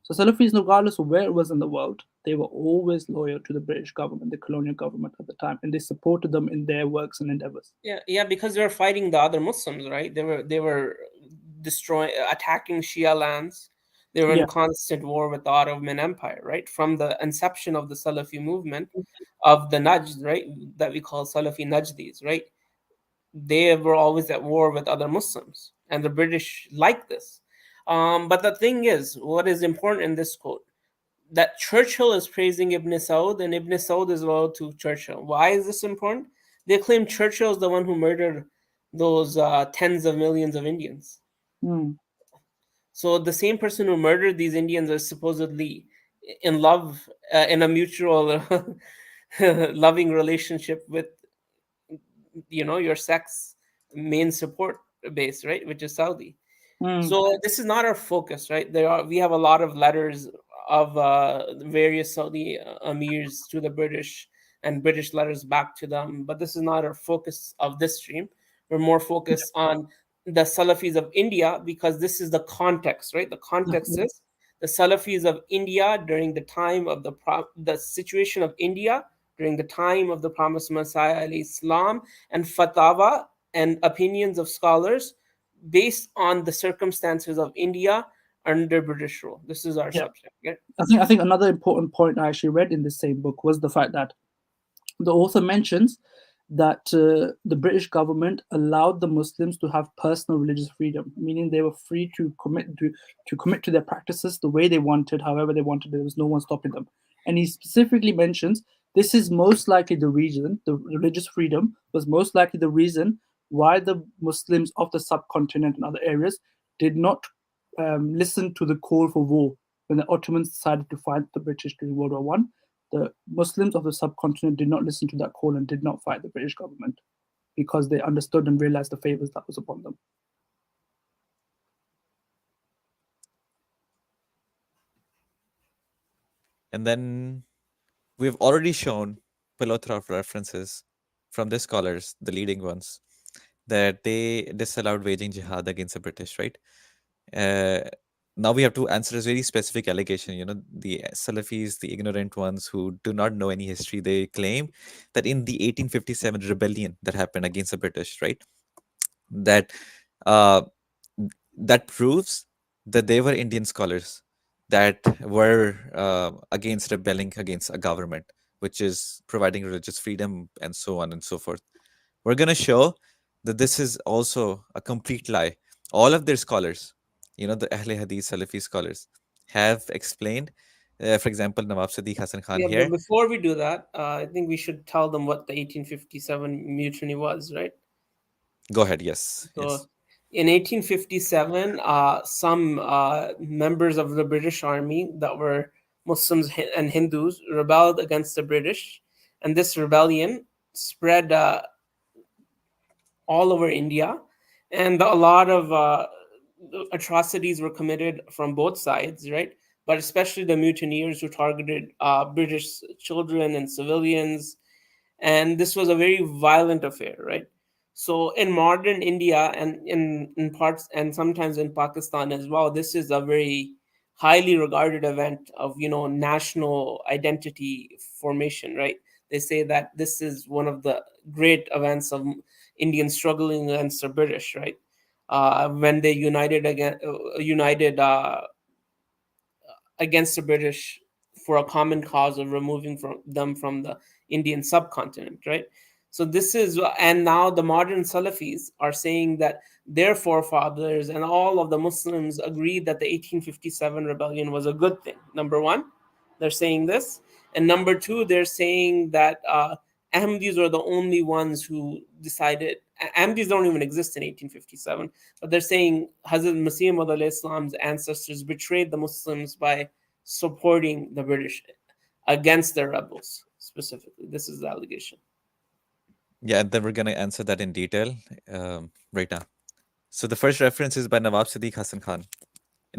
So Salafis, regardless of where it was in the world, they were always loyal to the British government, the colonial government at the time, and they supported them in their works and endeavors. Yeah, because they were fighting the other Muslims, right? They were attacking Shia lands. They were in constant war with the Ottoman Empire, right? From the inception of the Salafi movement, of the Najd, right, that we call Salafi Najdis, right? They were always at war with other Muslims, and the British liked this. But the thing is, what is important in this quote, that Churchill is praising Ibn Saud and Ibn Saud is loyal to Churchill. Why is this important? They claim Churchill is the one who murdered those tens of millions of Indians. So the same person who murdered these Indians is supposedly in love, in a mutual loving relationship with, your sex main support base, right, which is Saudi. So this is not our focus, right? We have a lot of letters of various Saudi emirs to the British and British letters back to them, but this is not our focus of this stream. We're more focused on the Salafis of India, because this is the context, right? The context is the Salafis of India during the time of the situation of India during the time of the promised Messiah alayhi salam, and fatwa and opinions of scholars based on the circumstances of India under British rule. This is our Yeah. subject. Yeah? I think another important point I actually read in this same book was the fact that the author mentions that the British government allowed the Muslims to have personal religious freedom, meaning they were free to commit to their practices the way they wanted, however they wanted. There was no one stopping them. And he specifically mentions this is most likely the reason, the religious freedom was most likely the reason why the Muslims of the subcontinent and other areas did not listen to the call for war when the Ottomans decided to fight the British during World War One. The Muslims of the subcontinent did not listen to that call and did not fight the British government because they understood and realized the favors that was upon them. And then we've already shown plethora of references from the scholars, the leading ones, that they disallowed waging jihad against the British, right? Now we have to answer a very specific allegation. You know, the Salafis, the ignorant ones who do not know any history, they claim that in the 1857 rebellion that happened against the British, right, that uh, that proves that they were Indian scholars that were against rebelling against a government which is providing religious freedom and so on and so forth. We're going to show that this is also a complete lie. All of their scholars, you know, the Ahle Hadith Salafi scholars, have explained. For example, Nawab Sadiq Hasan Khan Yeah, here. but before we do that, I think we should tell them what the 1857 mutiny was, right? Go ahead. Yes. So Yes. in 1857, some members of the British Army that were Muslims and Hindus rebelled against the British, and this rebellion spread all over India, and a lot of atrocities were committed from both sides, right? But especially the mutineers who targeted British children and civilians, and this was a very violent affair, right? So in modern India and in parts and sometimes in Pakistan as well, this is a very highly regarded event of national identity formation, right? They say that this is one of the great events of Indians struggling against the British, right? When they united against the British for a common cause of removing them from the Indian subcontinent, right? So this is, and now the modern Salafis are saying that their forefathers and all of the Muslims agreed that the 1857 rebellion was a good thing. Number one, they're saying this. And number two, they're saying that Ahmadis are the only ones who decided. Ahmadis don't even exist in 1857, but they're saying Hazrat Masih Maud Islam's ancestors betrayed the Muslims by supporting the British against the rebels specifically. This is the allegation. Yeah, and then we're going to answer that in detail right now. So the first reference is by Nawab Sadiq Hasan Khan.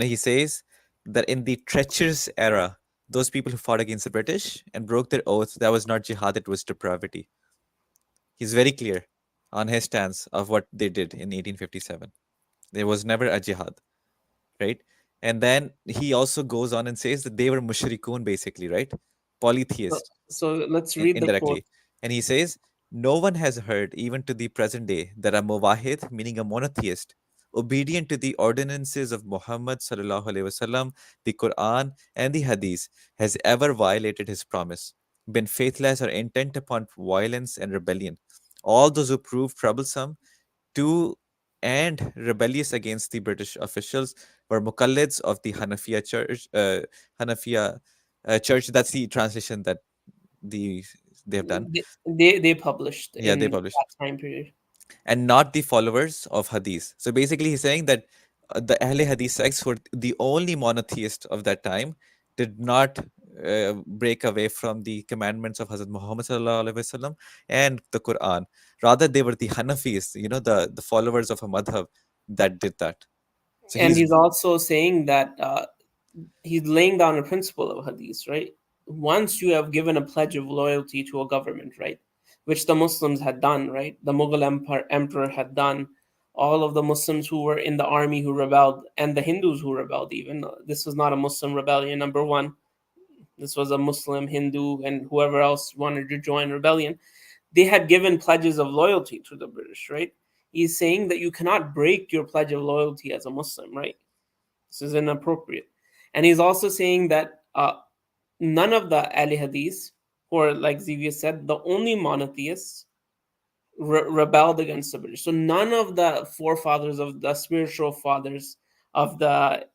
He says that in the treacherous era, those people who fought against the British and broke their oath, that was not jihad, it was depravity. He's very clear on his stance of what they did in 1857. There was never a jihad, right? And then he also goes on and says that they were mushrikun, basically, right? Polytheists. So let's read the quote. Indirectly. And he says, no one has heard, even to the present day, that a muwahid, meaning a monotheist, obedient to the ordinances of Muhammad sallallahu alaihi wasallam, the Quran and the Hadith, has ever violated his promise, been faithless or intent upon violence and rebellion. All those who prove troublesome to and rebellious against the British officials were muqallids of the Hanafiya church. Church. That's the translation that they've done. They published Yeah, in they published. that time period. And not the followers of Hadith. So basically, he's saying that the Ahle Hadith sects were the only monotheist of that time, did not break away from the commandments of Hazrat Muhammad sallallahu alaihi wasallam and the Quran. Rather, they were the Hanafis, the followers of a madhab that did that. So And he's also saying that he's laying down a principle of Hadith, right? Once you have given a pledge of loyalty to a government, right, which the Muslims had done, right, the Mughal emperor had done, all of the Muslims who were in the army who rebelled, and the Hindus who rebelled. Even this was not a Muslim rebellion. Number one, this was a Muslim, Hindu, and whoever else wanted to join rebellion. They had given pledges of loyalty to the British, right? He's saying that you cannot break your pledge of loyalty as a Muslim, right? This is inappropriate. And he's also saying that none of the Ahle Hadith, who are, like Xavier said, the only monotheists, rebelled against the British. So none of the forefathers of the spiritual fathers of the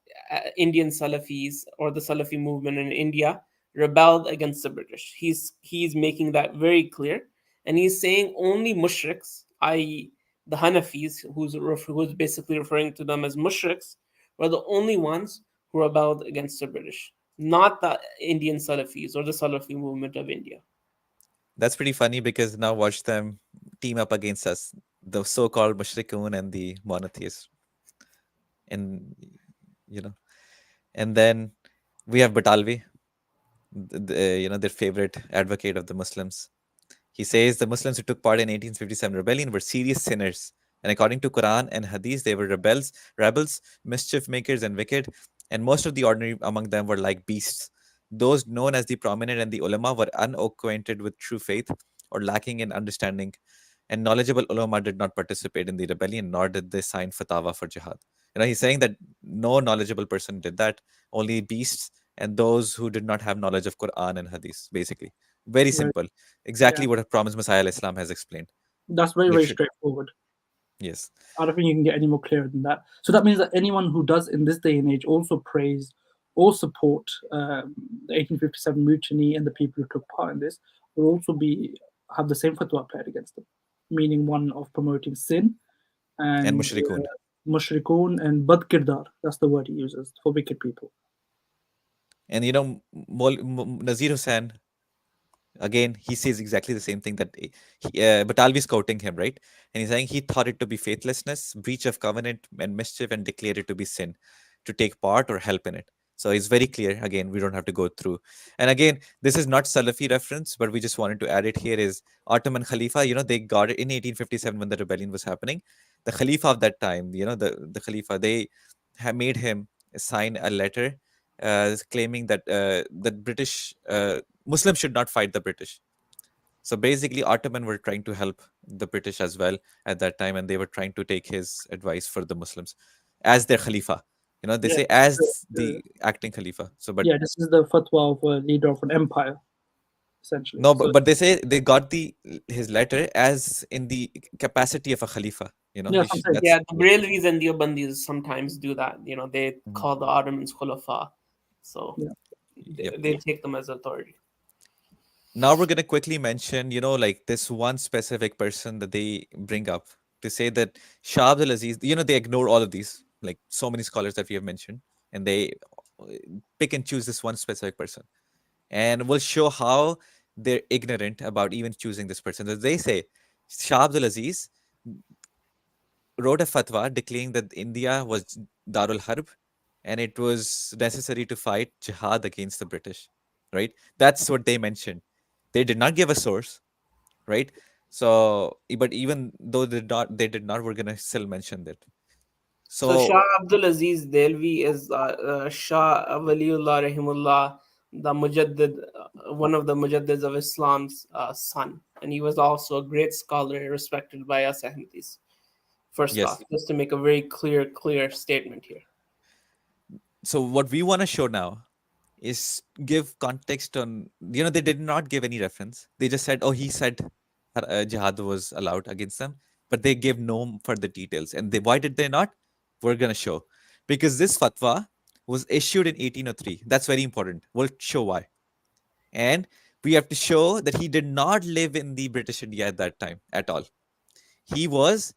Indian Salafis or the Salafi movement in India rebelled against the British. He's making that very clear, and he's saying only mushriks, i.e., the Hanafis, who's basically referring to them as mushriks, were the only ones who rebelled against the British, not the Indian Salafis or the Salafi movement of India. That's pretty funny because now watch them team up against us, the so-called mushrikun and the monotheists. And, you know, and then we have Batalvi, their favorite advocate of the Muslims. He says the Muslims who took part in 1857 rebellion were serious sinners. And according to Quran and Hadith, they were rebels, mischief makers, and wicked. And most of the ordinary among them were like beasts. Those known as the prominent and the ulema were unacquainted with true faith or lacking in understanding. And knowledgeable ulema did not participate in the rebellion, nor did they sign fatwa for jihad. He's saying that no knowledgeable person did that, only beasts and those who did not have knowledge of Quran and Hadith, basically. Very simple. Exactly what a promised Messiah al-Islam has explained. That's very straightforward. Yes. I don't think you can get any more clearer than that. So that means that anyone who does in this day and age also praise or support the 1857 mutiny and the people who took part in this will also have the same fatwa applied against them, meaning one of promoting sin and mushrikun. Mushrikun and badkirdar. That's the word he uses for wicked people. And Nazir Hussain, again, he says exactly the same thing that Batalvi is quoting him, right? And he's saying he thought it to be faithlessness, breach of covenant, and mischief, and declared it to be sin, to take part or help in it. So it's very clear. Again, we don't have to go through. And again, this is not Salafi reference, but we just wanted to add it here is Ottoman Khalifa. They got it in 1857 when the rebellion was happening. The Khalifa of that time, the Khalifa, they made him sign a letter claiming that that British Muslims should not fight the British. So basically, Ottoman were trying to help the British as well at that time, and they were trying to take his advice for the Muslims as their Khalifa. They say as the acting Khalifa. So, but this is the fatwa of a leader of an empire, essentially. No, but they say they got his letter as in the capacity of a Khalifa. The Barelvis and the Bandis sometimes do that. They call the Ottomans Khulafa. So they take them as authority. Now we're going to quickly mention, like this one specific person that they bring up to say that Shah Abdul Aziz, they ignore all of these, like so many scholars that we have mentioned, and they pick and choose this one specific person. And we'll show how they're ignorant about even choosing this person. As they say, Shah Abdul Aziz wrote a fatwa declaring that India was Darul Harb and it was necessary to fight jihad against the British, right? That's what they mentioned. They did not give a source, right? So, but even though they did not, we're going to still mention that. So Shah Abdul Aziz Delvi is Shah Waliullah Rahimullah, the Mujaddid, one of the Mujaddids of Islam's son. And he was also a great scholar, respected by us Ahmadis. First off, just to make a very clear statement here. So what we want to show now is give context on, they did not give any reference. They just said, oh, he said jihad was allowed against them, but they gave no further details. And why did they not? We're going to show. Because this fatwa was issued in 1803. That's very important. We'll show why. And we have to show that he did not live in the British India at that time at all. He was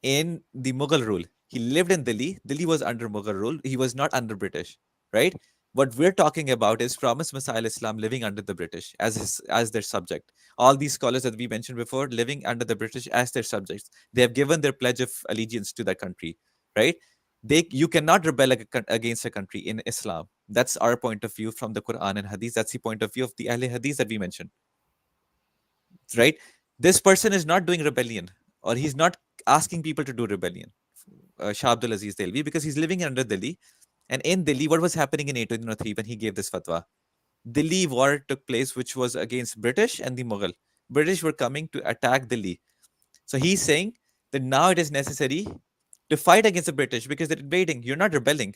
in the Mughal rule. He lived in Delhi. Delhi was under Mughal rule. He was not under British, right? What we're talking about is promised Messiah Islam living under the British as their subject. All these scholars that we mentioned before living under the British as their subjects. They have given their pledge of allegiance to that country, right? You cannot rebel against a country in Islam. That's our point of view from the Quran and Hadith. That's the point of view of the Ahle Hadith that we mentioned, right? This person is not doing rebellion, or he's not asking people to do rebellion. Shah Abdul Aziz Delhi, because he's living under Delhi. And in Delhi, what was happening in 1803 when he gave this fatwa? Delhi war took place, which was against British and the Mughal. British were coming to attack Delhi. So he's saying that now it is necessary to fight against the British because they're invading. You're not rebelling.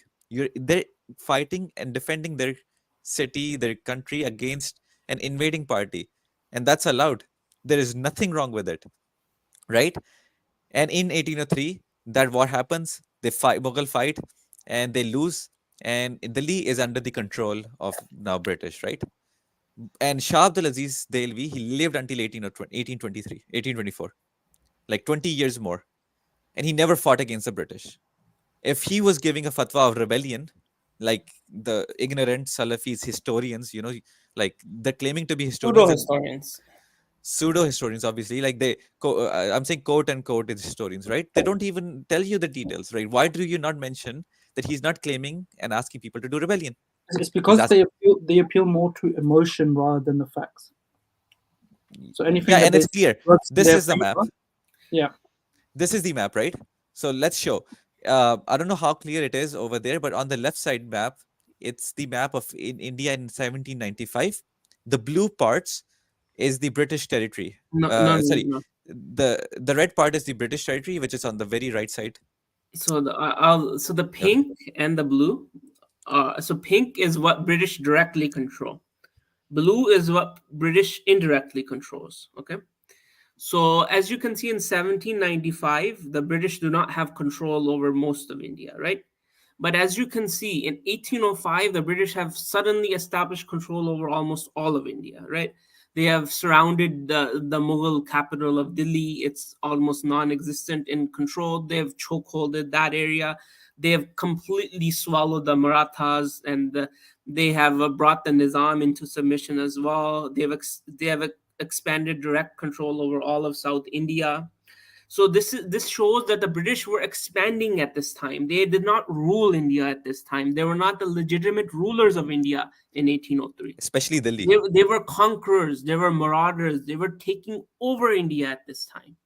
They're fighting and defending their city, their country against an invading party. And that's allowed. There is nothing wrong with it. Right? And in 1803, that war happens. They fight, Mughal fight, and they lose. And Delhi is under the control of now British, right? And Shah Abdul Aziz Delhi, he lived until 1823, 1824, like 20 years more. And he never fought against the British. If he was giving a fatwa of rebellion, like the ignorant Salafis, historians, like they're claiming to be historians. Pseudo historians, obviously, like I'm saying quote unquote is historians, right? They don't even tell you the details, right? Why do you not mention that he's not claiming and asking people to do rebellion? It's because they appeal more to emotion rather than the facts. So anything, and it's clear. This is the map. Yeah, this is the map, right? So let's show. I don't know how clear it is over there, but on the left side map, it's the map of India in 1795. The blue parts is the British territory. No. The red part is the British territory, which is on the very right side. So the pink and the blue. So pink is what British directly control. Blue is what British indirectly controls. Okay. So as you can see in 1795, the British do not have control over most of India, right? But as you can see, in 1805, the British have suddenly established control over almost all of India, right? They have surrounded the Mughal capital of Delhi. It's almost non-existent in control. They have chokeholded that area. They have completely swallowed the Marathas, and they have brought the Nizam into submission as well. They have expanded direct control over all of South India. So this shows that the British were expanding at this time. They did not rule India at this time. They were not the legitimate rulers of India in 1803. Especially Delhi. They were conquerors. They were marauders. They were taking over India at this time.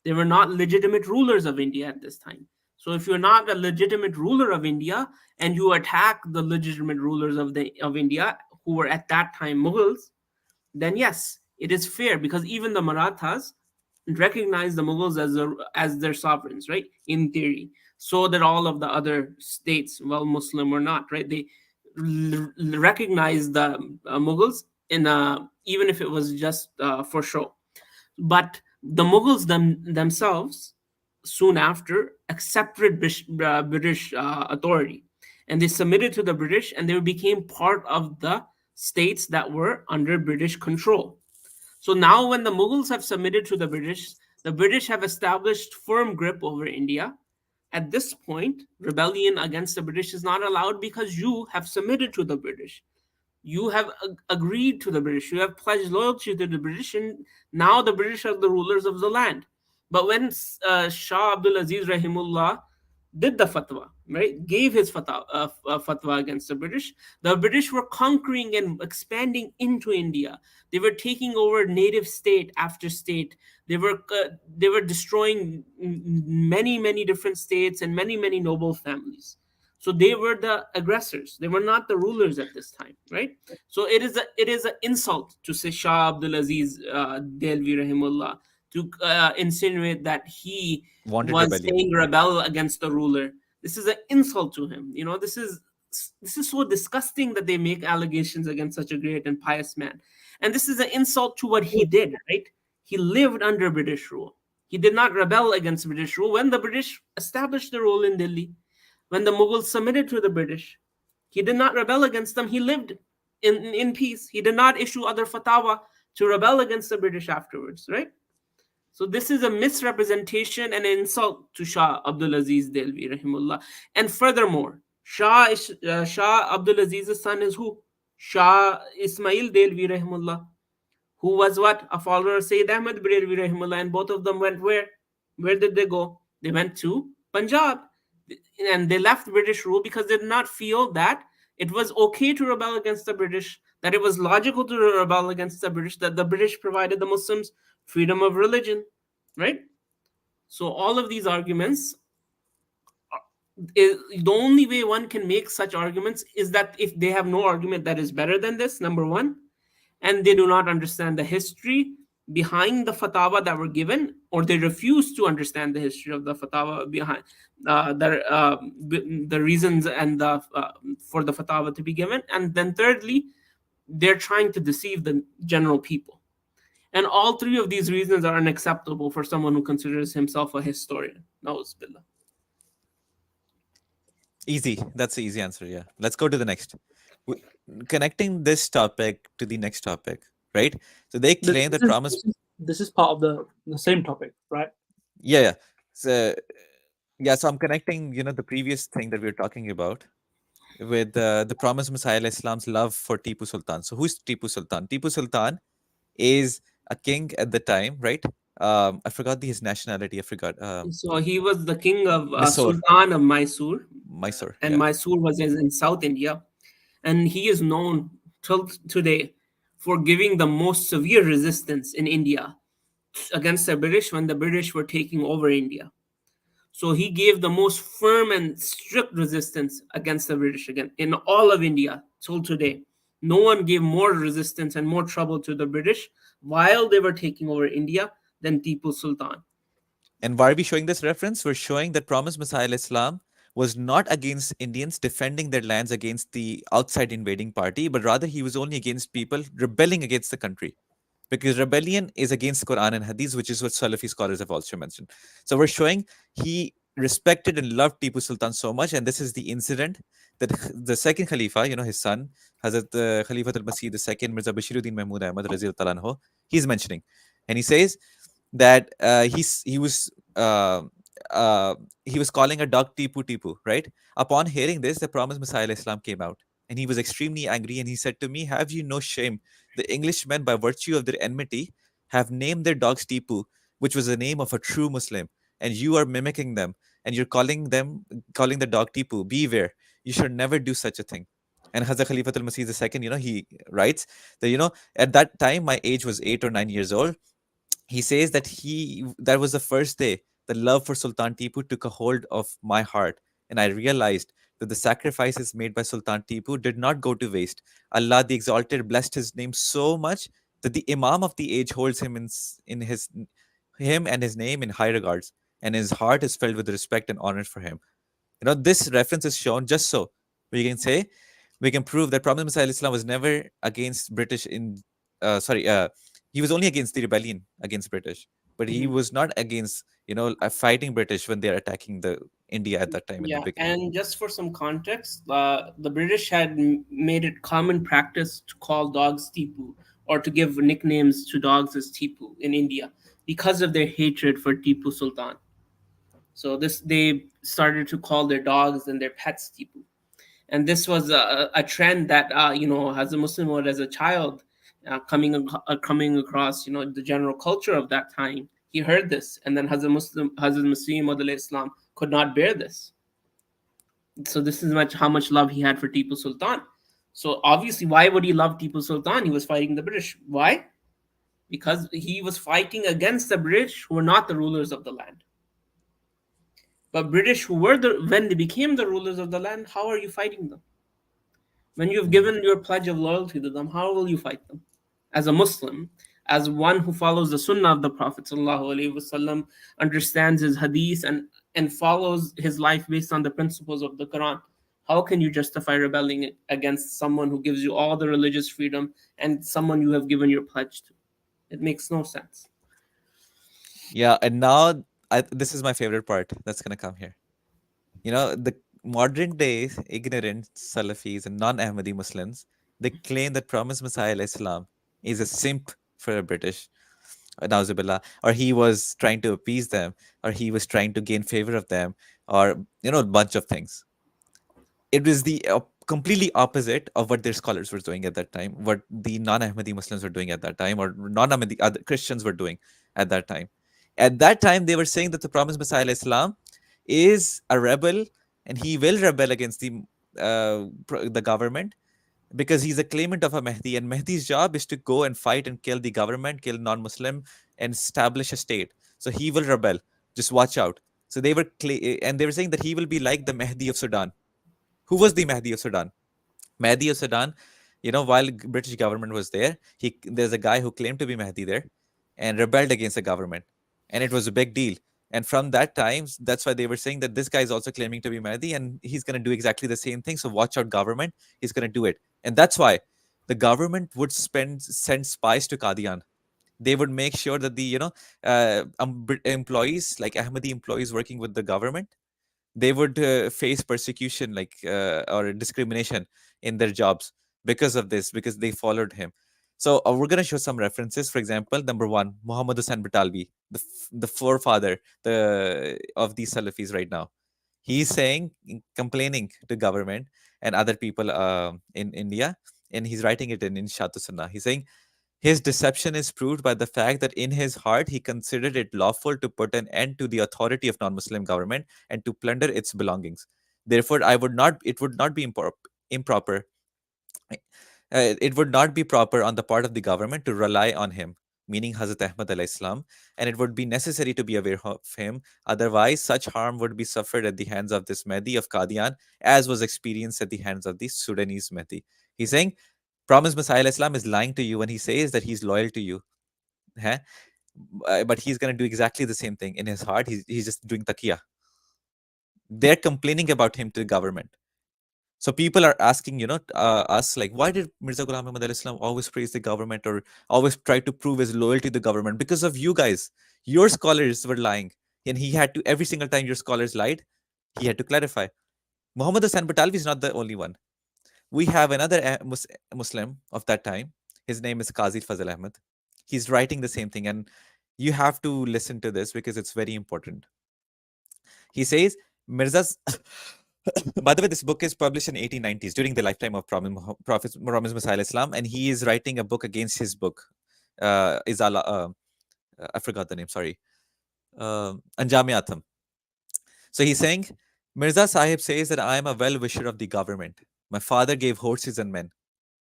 They were not legitimate rulers of India at this time. So if you're not a legitimate ruler of India and you attack the legitimate rulers of India, who were at that time Mughals, then yes, it is fair, because even the Marathas recognize the Mughals as their sovereigns, right? In theory, so that all of the other states, well, Muslim or not, right, they recognize the Mughals even if it was just for show. But the Mughals themselves soon after accepted British authority, and they submitted to the British, and they became part of the states that were under British control. So now when the Mughals have submitted to the British have established firm grip over India. At this point, rebellion against the British is not allowed, because you have submitted to the British. You have agreed to the British. You have pledged loyalty to the British, and now the British are the rulers of the land. But when Shah Abdul Aziz Rahimullah did the fatwa, right, gave his fatwa against the British were conquering and expanding into India. They were taking over native state after state. They were destroying many different states and many noble families. So they were the aggressors. They were not the rulers at this time, right? So it is an insult to say Shah Abdul Aziz Delhi Rahimullah to insinuate that he was saying rebel against the ruler. This is an insult to him. This is so disgusting that they make allegations against such a great and pious man. And this is an insult to what he did, right? He lived under British rule. He did not rebel against British rule. When the British established the rule in Delhi, when the Mughals submitted to the British, he did not rebel against them. He lived in peace. He did not issue other fatwa to rebel against the British afterwards, right? So this is a misrepresentation and an insult to Shah Abdul Aziz Delhi Rahimullah. And furthermore, Shah Abdul Aziz's son is who? Shah Ismail Delhi Rahimullah, who was what? A follower of Syed Ahmad Barelvi Rahimullah. And both of them went where? Where did they go? They went to Punjab. And they left British rule because they did not feel that it was okay to rebel against the British, that it was logical to rebel against the British, that the British provided the Muslims freedom of religion, right? So all of these arguments the only way one can make such arguments is that if they have no argument that is better than this, number one, and they do not understand the history behind the fatwa that were given, or they refuse to understand the history of the fatwa behind the reasons and the for the fatwa to be given. And then thirdly, they're trying to deceive the general people. And all three of these reasons are unacceptable for someone who considers himself a historian. Na'uz billah. Easy. That's the easy answer. Yeah. Let's go to the next. Connecting this topic to the next topic, right? So they claim that promise. This is part of the same topic, right? Yeah. So so I'm connecting, the previous thing that we were talking about with the promised Messiah Islam's love for Tipu Sultan. So who's Tipu Sultan? Tipu Sultan is a king at the time, right? I forgot his nationality. I forgot. So he was the king of Mysore. Sultan of Mysore. Mysore. And yeah. Mysore was in South India. And he is known till today for giving the most severe resistance in India against the British when the British were taking over India. So he gave the most firm and strict resistance against the British again in all of India till today. No one gave more resistance and more trouble to the British while they were taking over India than Tipu Sultan. And why are we showing this reference? We're showing that promised Messiah Islam was not against Indians defending their lands against the outside invading party, but rather he was only against people rebelling against the country. Because rebellion is against Quran and Hadith, which is what Salafi scholars have also mentioned. So we're showing he respected and loved Tipu Sultan so much, and this is the incident that the second Khalifa, his son, Hazrat Khalifa al-Masih II, Mirza Bashiruddin Mahmud Ahmad, he's mentioning. And he says that he was calling a dog Tipu Tipu, right? Upon hearing this, the promised Messiah Islam came out. And he was extremely angry, and he said to me, "Have you no shame? The Englishmen, by virtue of their enmity, have named their dogs Tipu, which was the name of a true Muslim, and you are mimicking them, and you're calling the dog Tipu. Beware, you should never do such a thing." And Hazrat Khalifa al-Masih II, he writes that, at that time, my age was 8 or 9 years old. He says that that was the first day the love for Sultan Tipu took a hold of my heart, and I realized that the sacrifices made by Sultan Tipu did not go to waste. Allah the Exalted blessed his name so much that the Imam of the age holds him in him and his name in high regards, and his heart is filled with respect and honor for him. This reference is shown just so we can prove that Prophet Messiah Islam was never against British he was only against the rebellion against British, but he was not against fighting British when they're attacking the India at that time in the beginning. And just for some context, the British had made it common practice to call dogs Tipu or to give nicknames to dogs as Tipu in India because of their hatred for Tipu Sultan. So they started to call their dogs and their pets Tipu. And this was a trend that, as a Muslim or as a child, coming across, the general culture of that time, he heard this, and then Hazrat Masih Maud Islam could not bear this. So this is how much love he had for Tipu Sultan. So obviously, why would he love Tipu Sultan? He was fighting the British. Why? Because he was fighting against the British, who were not the rulers of the land. But British, who were when they became the rulers of the land, how are you fighting them? When you've given your pledge of loyalty to them, how will you fight them? As a Muslim, as one who follows the Sunnah of the Prophet ﷺ, understands his Hadith and follows his life based on the principles of the Quran, how can you justify rebelling against someone who gives you all the religious freedom and someone you have given your pledge to? It makes no sense. Yeah, and now this is my favorite part that's going to come here. The modern day ignorant Salafis and non-Ahmadi Muslims, they claim that promised Messiah Islam is a simp for the British, or he was trying to appease them, or he was trying to gain favor of them, or a bunch of things. It was the completely opposite of what their scholars were doing at that time, what the non-Ahmadi Muslims were doing at that time, or non-Ahmadi other Christians were doing at that time. At that time, they were saying that the promised Messiah Islam is a rebel, and he will rebel against the government because he's a claimant of a Mahdi, and Mahdi's job is to go and fight and kill the government, kill non-Muslim, and establish a state. So he will rebel. Just watch out. So they were and they were saying that he will be like the Mahdi of Sudan. Who was the Mahdi of Sudan? Mahdi of Sudan, while British government was there's a guy who claimed to be Mahdi there and rebelled against the government. And it was a big deal. And from that time, that's why they were saying that this guy is also claiming to be Mahdi and he's going to do exactly the same thing. So watch out, government. He's going to do it. And that's why the government would send spies to Qadian. They would make sure that the, employees, like Ahmadi employees working with the government, they would face persecution or discrimination in their jobs because of this, because they followed him. So we're going to show some references. For example, number one, Muhammad Hussain Batalvi, the forefather of these Salafis right now. He's saying, complaining to government and other people in India, and he's writing it in Shatu Sunnah. He's saying, his deception is proved by the fact that in his heart he considered it lawful to put an end to the authority of non-Muslim government and to plunder its belongings. Therefore, it would not be improper. It would not be proper on the part of the government to rely on him, meaning Hazrat Ahmad alayhi salam, and it would be necessary to be aware of him. Otherwise, such harm would be suffered at the hands of this Mahdi of Qadian, as was experienced at the hands of the Sudanese Mahdi. He's saying, Promised Messiah Islam is lying to you when he says that he's loyal to you. Huh? But he's going to do exactly the same thing in his heart. He's just doing taqiyya. They're complaining about him to the government. So people are asking, us, like, why did Mirza Ghulam Ahmad Islam always praise the government or always try to prove his loyalty to the government? Because of you guys. Your scholars were lying. And he had to, every single time your scholars lied, he had to clarify. Muhammad Hassan Batalvi is not the only one. We have another Muslim of that time. His name is Qazi Fazl Ahmad. He's writing the same thing. And you have to listen to this because it's very important. He says, Mirza's... By the way, this book is published in 1890s during the lifetime of Prophet Muhammad Messiah Islam. And he is writing a book against his book. I forgot the name, sorry. Anjami-Atham. So he's saying, Mirza Sahib says that I am a well-wisher of the government. My father gave horses and men.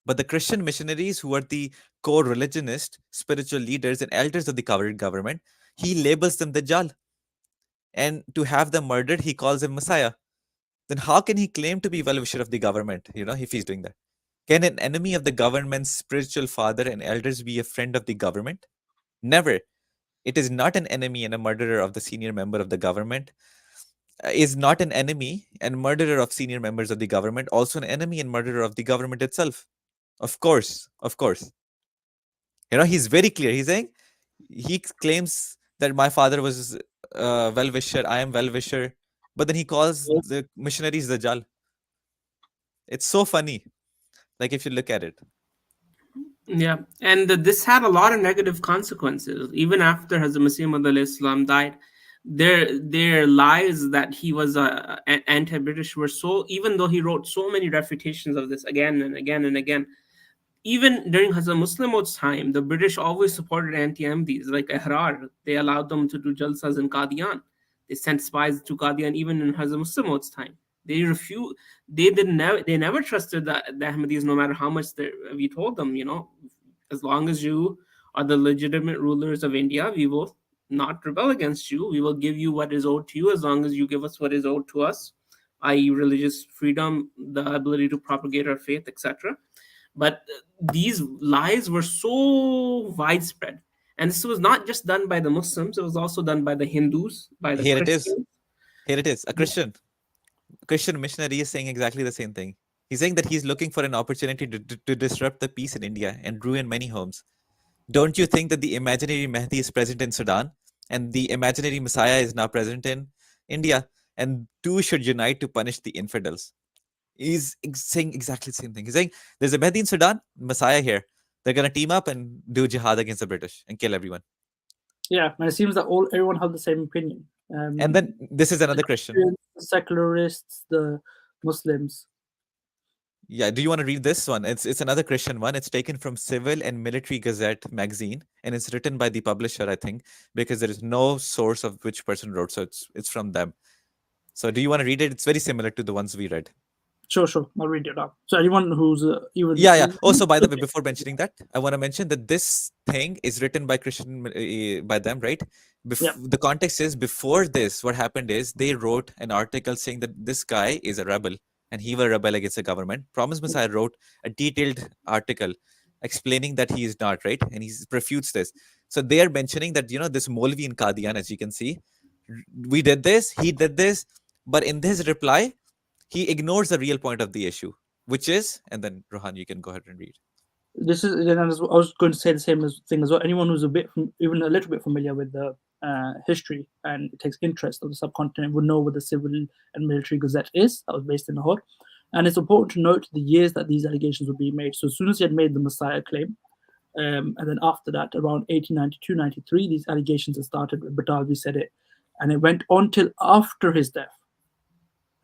But the Christian missionaries who are the core religionists, spiritual leaders and elders of the government, he labels them Dajjal. And to have them murdered, he calls them Messiah. Then how can he claim to be well-wisher of the government, if he's doing that? Can an enemy of the government's spiritual father and elders be a friend of the government? Never. It is not an enemy and a murderer of the senior member of the government. Is not an enemy and murderer of senior members of the government, also an enemy and murderer of the government itself. Of course. He's very clear. He's saying, he claims that my father was well-wisher, I am well-wisher, but then he calls the missionaries Dajjal. It's so funny, like if you look at it. Yeah, and this had a lot of negative consequences. Even after Hazrat Masih Maud Islam died, their lies that he was anti-British were so, even though he wrote so many refutations of this again and again and again, even during Hazrat Muslim Maud's time, the British always supported anti-Ahmadis like Ihrar. They allowed them to do jalsas in Qadian. They sent spies to Qadian even in Hazrat Muslim Maud's time. They never trusted the Ahmadis, no matter how much we told them, as long as you are the legitimate rulers of India, we will not rebel against you. We will give you what is owed to you as long as you give us what is owed to us, i.e. religious freedom, the ability to propagate our faith, etc. But these lies were so widespread. And this was not just done by the Muslims, it was also done by the Hindus, by the Christians. Here it is. A Christian missionary is saying exactly the same thing. He's saying that he's looking for an opportunity to disrupt the peace in India and ruin many homes. Don't you think that the imaginary Mahdi is present in Sudan and the imaginary Messiah is now present in India, and two should unite to punish the infidels? He's saying exactly the same thing. He's saying there's a Mahdi in Sudan, Messiah here. They're going to team up and do jihad against the British and kill everyone. Yeah, and it seems that everyone has the same opinion. And then this is another Christian. The secularists, the Muslims. Yeah, do you want to read this one? It's another Christian one. It's taken from Civil and Military Gazette magazine, and it's written by the publisher, I think, because there is no source of which person wrote, so it's from them. So do you want to read it? It's very similar to the ones we read. Sure. I'll read it out. So anyone who's even... Yeah. Also, by the way, before mentioning that, I want to mention that this thing is written by by them, right? The context is, before this, what happened is they wrote an article saying that this guy is a rebel and he will rebel against the government. Promised Messiah wrote a detailed article explaining that he is not, right? And he refutes this. So they are mentioning that, this Molvi in Qadian, as you can see, we did this, he did this, but in his reply, he ignores the real point of the issue, which is, and then Rohan, you can go ahead and read. This is, and I was going to say the same thing as well. Anyone who's even a little bit familiar with the history and takes interest of the subcontinent would know what the Civil and Military Gazette is. That was based in Lahore. And it's important to note the years that these allegations were being made. So as soon as he had made the Messiah claim, and then after that, around 1892-93, these allegations had started. Barelvi said it, and it went on till after his death.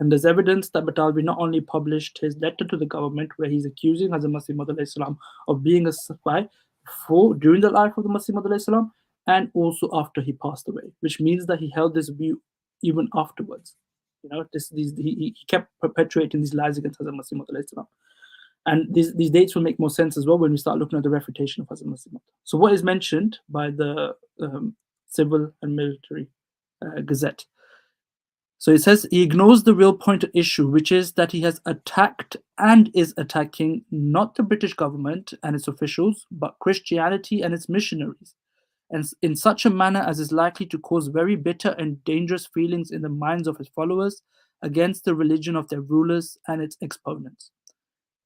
And there's evidence that Barelvi not only published his letter to the government where he's accusing Hazrat Masih Maud of being a spy during the life of the Masih Maud and also after he passed away, which means that he held this view even afterwards. He kept perpetuating these lies against Hazrat Masih Maud. And these dates will make more sense as well when we start looking at the refutation of Hazrat Masih Maud. So what is mentioned by the Civil and Military Gazette? So it says he ignores the real point of issue, which is that he has attacked and is attacking not the British government and its officials, but Christianity and its missionaries, and in such a manner as is likely to cause very bitter and dangerous feelings in the minds of his followers against the religion of their rulers and its exponents.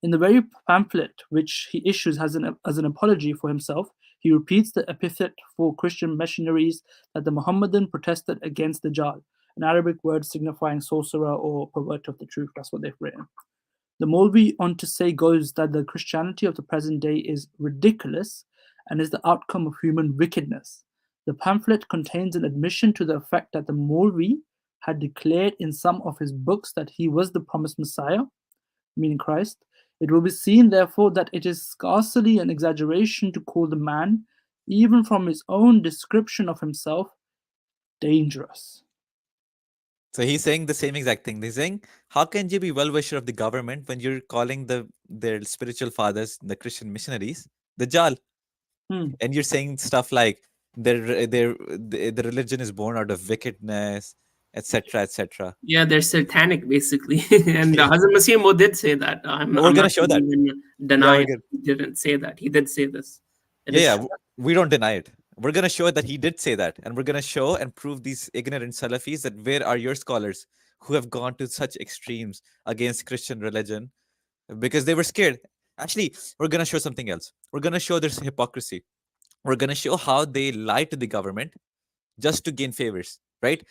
In the very pamphlet which he issues as an apology for himself, he repeats the epithet for Christian missionaries that the Muhammadan protested against the Dajjal, an Arabic word signifying sorcerer or pervert of the truth. That's what they've written. The Molvi on to say goes that the Christianity of the present day is ridiculous and is the outcome of human wickedness. The pamphlet contains an admission to the effect that the Molvi had declared in some of his books that he was the promised Messiah, meaning Christ. It will be seen, therefore, that it is scarcely an exaggeration to call the man, even from his own description of himself, dangerous. So he's saying the same exact thing. He's saying, how can you be well-wisher of the government when you're calling their spiritual fathers, the Christian missionaries, the Dajjal? And you're saying stuff like the religion is born out of wickedness, etc., etc. Yeah, they're satanic, basically. And Hazrat Masih Maud did say that. We're going to show that. Deny he didn't say that. He did say this. We don't deny it. We're going to show that he did say that. And we're going to show and prove these ignorant Salafis that where are your scholars who have gone to such extremes against Christian religion because they were scared. Actually, we're going to show something else. We're going to show there's hypocrisy. We're going to show how they lie to the government just to gain favors, right?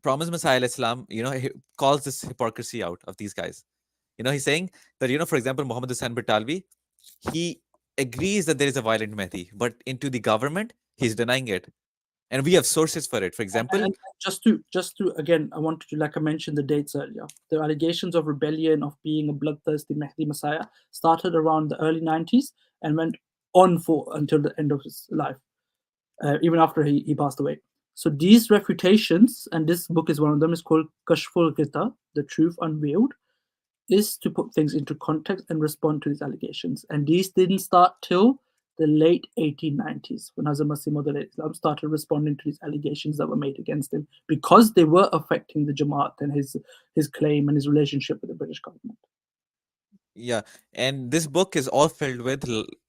Promised Messiah Islam, he calls this hypocrisy out of these guys. He's saying that, for example, Muhammad Hussain Barelvi, he agrees that there is a violent Mahdi, but into the government, he's denying it. And we have sources for it. For example, and just to again, I wanted to, like I mentioned the dates earlier, the allegations of rebellion, of being a bloodthirsty Mahdi Messiah started around the early 90s and went on until the end of his life, even after he passed away. So these refutations, and this book is one of them, is called Kashful Ghita, The Truth Unveiled, is to put things into context and respond to these allegations. And these didn't start till the late 1890s, when Hazrat Masih Maud started responding to these allegations that were made against him, because they were affecting the Jamaat and his claim and his relationship with the British government. Yeah, and this book is all filled with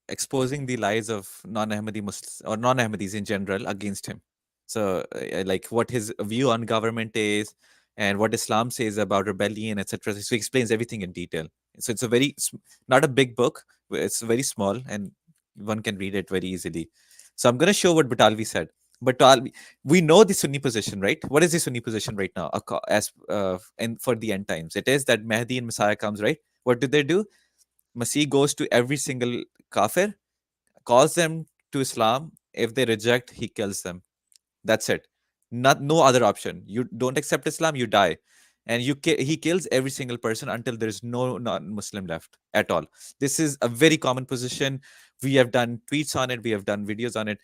exposing the lies of non-Ahmadi Muslims or non-Ahmadis in general against him. So, like what his view on government is, and what Islam says about rebellion, etc. So he explains everything in detail. So it's not a big book. It's very small, and one can read it very easily. So I'm going to show what Barelvi said. But we know the Sunni position, right? What is the Sunni position right now and for the end times? It is that Mahdi and Messiah comes, right? What do they do? Masih goes to every single kafir, calls them to Islam. If they reject, he kills them. That's it. No other option. You don't accept Islam, you die. And he kills every single person until there is no non-Muslim left at all. This is a very common position. We have done tweets on it. We have done videos on it.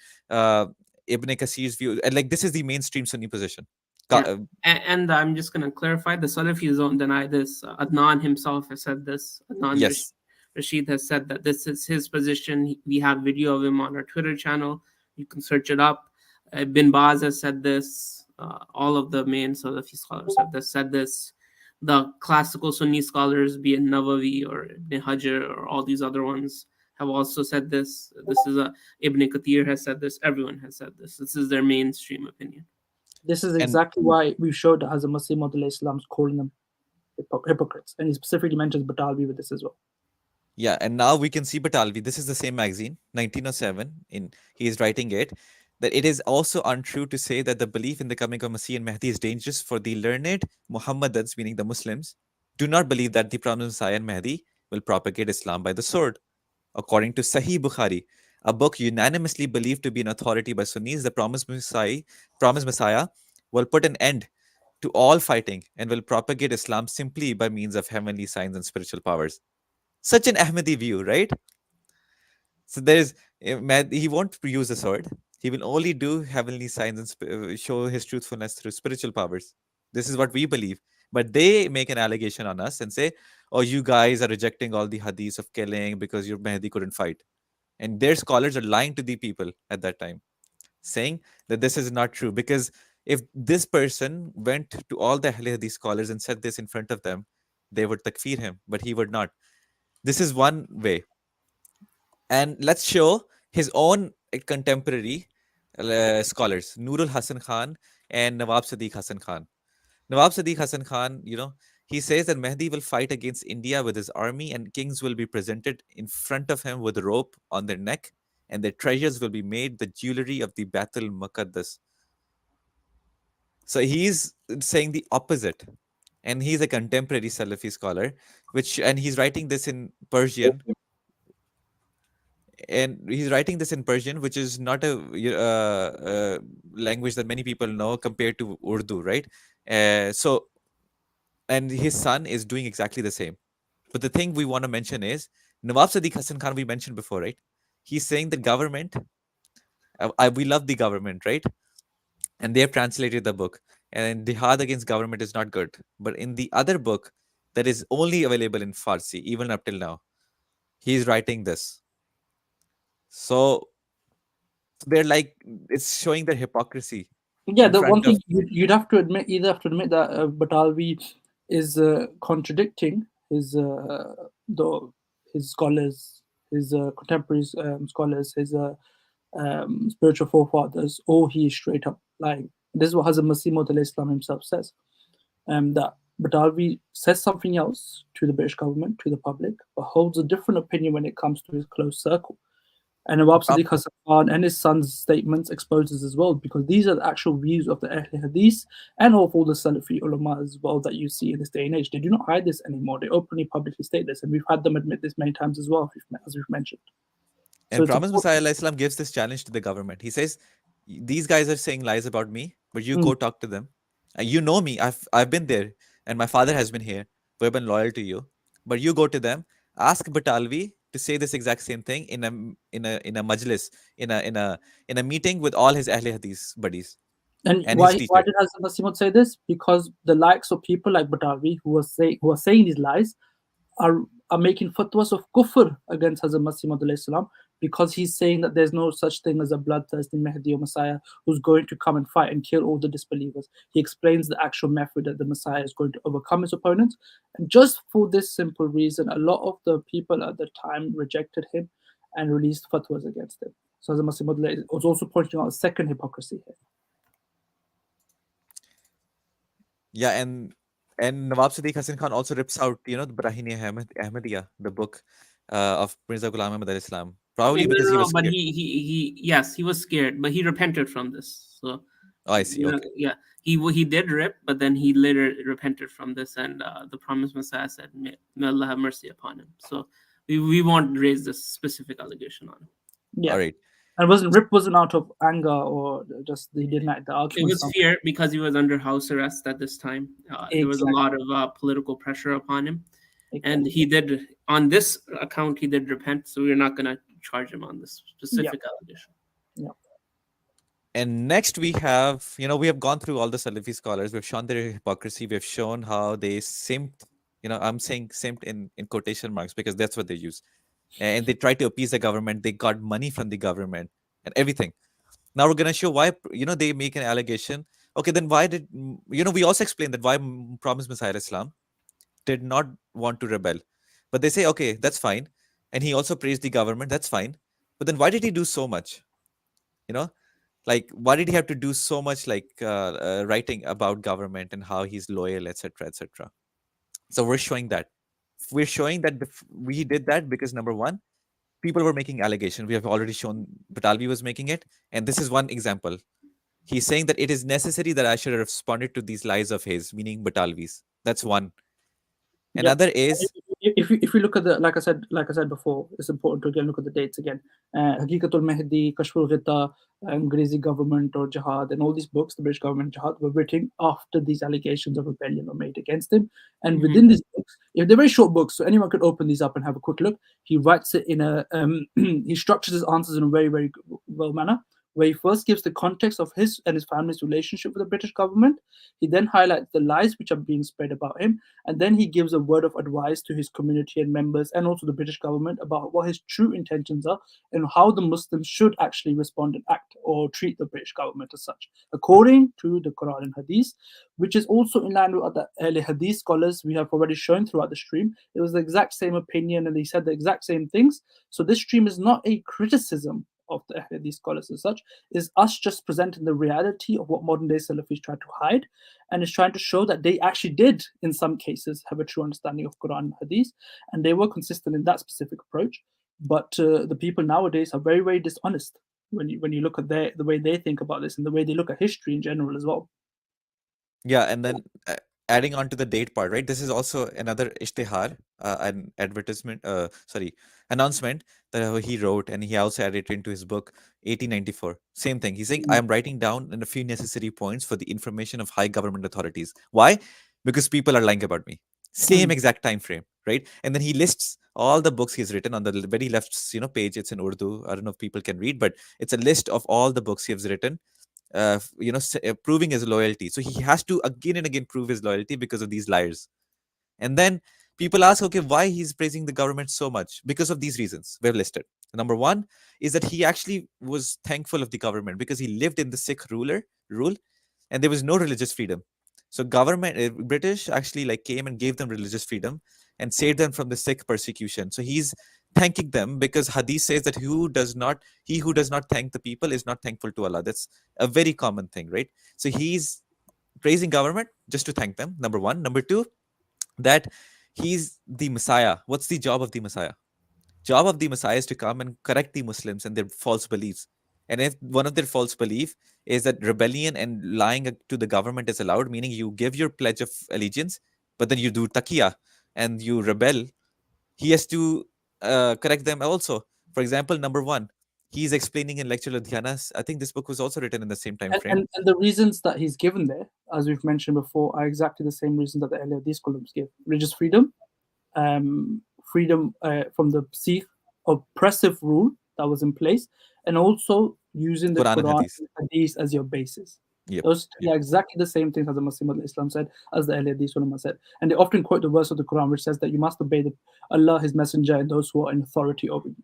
Ibn Kathir's view, and like this is the mainstream Sunni position. Yeah. And I'm just going to clarify, the Salafis don't deny this. Adnan himself has said this. Adnan Rashid has said that this is his position. We have video of him on our Twitter channel. You can search it up. Ibn Baz has said this. All of the main Salafi scholars have said this. The classical Sunni scholars, be it Nawawi or Ibn Hajar or all these other ones, have also said this. This is a Ibn Kathir has said this. Everyone has said this. This is their mainstream opinion. This is And exactly why we showed that Hazrat Masih Maud Islam's calling them hypocrites, and he specifically mentions Batalvi with this as well. yeah, and now we can see Batalvi. This is the same magazine, 1907. He is writing it that it is also untrue to say that the belief in the coming of Masih and Mahdi is dangerous for the learned Muhammadans, meaning the Muslims, do not believe that the promised Messiah and Mahdi will propagate Islam by the sword. According to Sahih Bukhari, a book unanimously believed to be an authority by Sunnis, the promised Messiah will put an end to all fighting and will propagate Islam simply by means of heavenly signs and spiritual powers. Such an Ahmadi view, right? So he won't use the sword. He will only do heavenly signs and show his truthfulness through spiritual powers. This is what we believe. But they make an allegation on us and say, oh, you guys are rejecting all the hadiths of killing because your Mahdi couldn't fight. And their scholars are lying to the people at that time, saying that this is not true. Because if this person went to all the Ahle Hadith scholars and said this in front of them, they would takfir him, but he would not. This is one way. And let's show his own contemporary scholars, Nurul Hasan Khan and Nawab Sadiq Hasan Khan. Nawab Sadiq Hasan Khan, he says that Mahdi will fight against India with his army and kings will be presented in front of him with a rope on their neck and their treasures will be made the jewelry of the Baitul Muqaddas. So he's saying the opposite. And he's a contemporary Salafi scholar, and he's writing this in Persian. And he's writing this in Persian, which is not a language that many people know compared to Urdu, right? And his son is doing exactly the same. But the thing we want to mention is Nawab Sadiq Hasan Khan, we mentioned before, right? He's saying the government, we love the government, right? And they have translated the book. And Jihad against government is not good. But in the other book that is only available in Farsi, even up till now, he's writing this. So they're like, it's showing their hypocrisy. Yeah, the one thing you'd have to admit, that Batalvi is contradicting his scholars, his contemporary scholars, his spiritual forefathers, or he is straight up lying. This is what Hazrat Masih Maud Islam himself says, that Batalvi says something else to the British government, to the public, but holds a different opinion when it comes to his close circle. And Nawab Sadiq Hasan Khan and his son's statements exposes as well, because these are the actual views of the Ahle Hadith and of all the Salafi ulema as well that you see in this day and age. They do not hide this anymore. They openly, publicly state this, and we've had them admit this many times as well, as we've mentioned. And Promised Messiah Islam gives this challenge to the government. He says, these guys are saying lies about me, but you go talk to them. You know me. I've been there, and my father has been here. We've been loyal to you. But you go to them, ask Batalvi to say this exact same thing in a majlis, in a meeting with all his Ahle Hadith buddies. And why did Hazrat Masih Maud say this? Because the likes of people like Batalvi who are saying these lies are making fatwas of kufr against Hazrat Masih Maud Islam, because he's saying that there's no such thing as a bloodthirsty Mahdi or Messiah who's going to come and fight and kill all the disbelievers. He explains the actual method that the Messiah is going to overcome his opponents. And just for this simple reason, a lot of the people at the time rejected him and released fatwas against him. So Hazrat Masih Maud was also pointing out a second hypocrisy here. Yeah, and Nawab Sadiq Hasan Khan also rips out, the Brahini Ahmadiyya, the book of Mirza Ghulam Ahmad Islam. Probably because he was scared. But he was scared, but he repented from this. So I see. Okay. Yeah, he did rip, but then he later repented from this, and the promised Messiah said, "May Allah have mercy upon him." So we won't raise this specific allegation on him. Yeah. All right. And wasn't out of anger or just he didn't like the argument. It was fear, because he was under house arrest at this time. There was a lot of political pressure upon him. And he did, on this account, he did repent. So we're not going to charge him on this specific allegation. Yeah. And next we have, we have gone through all the Salafi scholars. We've shown their hypocrisy. We've shown how they simped, I'm saying simped in quotation marks because that's what they use. And they tried to appease the government. They got money from the government and everything. Now we're gonna show why they make an allegation. Okay, then why did we also explain that why Promised Messiah Islam did not want to rebel, but they say okay, that's fine, and he also praised the government. That's fine, but then why did he do so much? You know, like why did he have to do so much, like writing about government and how he's loyal, etc., etc. So we're showing that we did that because number one, people were making allegations. We have already shown Batalvi was making it, and this is one example. He's saying that it is necessary that I should have responded to these lies of his, meaning Batalvi's. That's one. Yep. Another is If you look at the like I said before, it's important to again look at the dates again. Hakikatul Mahdi, Kashful Ghita, Angrezi government or Jihad, and all these books, the British government Jihad, were written after these allegations of rebellion were made against him. And within these books, if they're very short books, so anyone could open these up and have a quick look. He writes it in a he structures his answers in a very, very well manner, where he first gives the context of his and his family's relationship with the British government. He then highlights the lies which are being spread about him, and then he gives a word of advice to his community and members and also the British government about what his true intentions are and how the Muslims should actually respond and act or treat the British government as such, according to the Quran and Hadith, which is also in line with other Ahle Hadith scholars we have already shown throughout the stream. It was the exact same opinion and they said the exact same things. So this stream is not a criticism of the Ahle Hadith scholars as such, is us just presenting the reality of what modern day Salafis try to hide, and is trying to show that they actually did, in some cases, have a true understanding of Quran and Hadith, and they were consistent in that specific approach. But the people nowadays are very, very dishonest when you look at the way they think about this and the way they look at history in general as well. yeah, and then adding on to the date part, right? This is also another ishtihar, an advertisement, announcement that he wrote, and he also added it into his book, 1894. Same thing. He's saying, I am writing down a few necessary points for the information of high government authorities. Why? Because people are lying about me. Same exact time frame, right? And then he lists all the books he's written on the very left, page. It's in Urdu. I don't know if people can read, but it's a list of all the books he has written, proving his loyalty. So he has to again and again prove his loyalty because of these liars. And then people ask, okay, why he's praising the government so much? Because of these reasons we've listed. Number one is that he actually was thankful of the government because he lived in the Sikh rule, and there was no religious freedom. So government, British actually like came and gave them religious freedom and saved them from the Sikh persecution. So he's thanking them because Hadith says that he who does not thank the people is not thankful to Allah. That's a very common thing, right? So he's praising government just to thank them. Number one. Number two, that he's the Messiah. What's the job of the Messiah? Job of the Messiah is to come and correct the Muslims and their false beliefs. And if one of their false belief is that rebellion and lying to the government is allowed, meaning you give your pledge of allegiance, but then you do taqiyya and you rebel, he has to correct them also. For example, number one, he's explaining in Lecture Ludhiana's, I think this book was also written in the same time frame. And the reasons that he's given there, as we've mentioned before, are exactly the same reasons that the Ahle Hadith scholars give: religious freedom, freedom from the Sikh oppressive rule that was in place, and also using the Quran and Hadith as your basis. Yep. Those are exactly the same things as the Muslim Islam said, as the Ahle Hadith ulema said. And they often quote the verse of the Quran which says that you must obey Allah, His Messenger, and those who are in authority over you.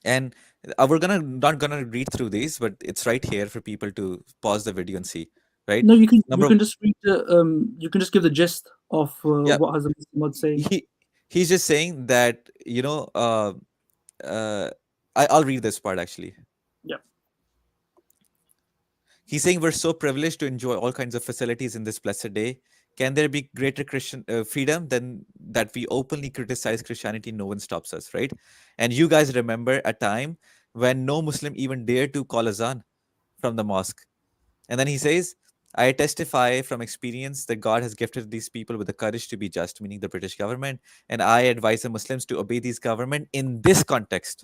And we're not gonna read through these, but it's right here for people to pause the video and see. Right? No, you can just read you can just give the gist of what Hazrat Muhammad saying. He's just saying that I'll read this part actually. Yeah. He's saying we're so privileged to enjoy all kinds of facilities in this blessed day. Can there be greater Christian freedom than that we openly criticize Christianity? No one stops us, right? And you guys remember a time when no Muslim even dared to call azan from the mosque. And then he says, I testify from experience that God has gifted these people with the courage to be just, meaning the British government. And I advise the Muslims to obey these government in this context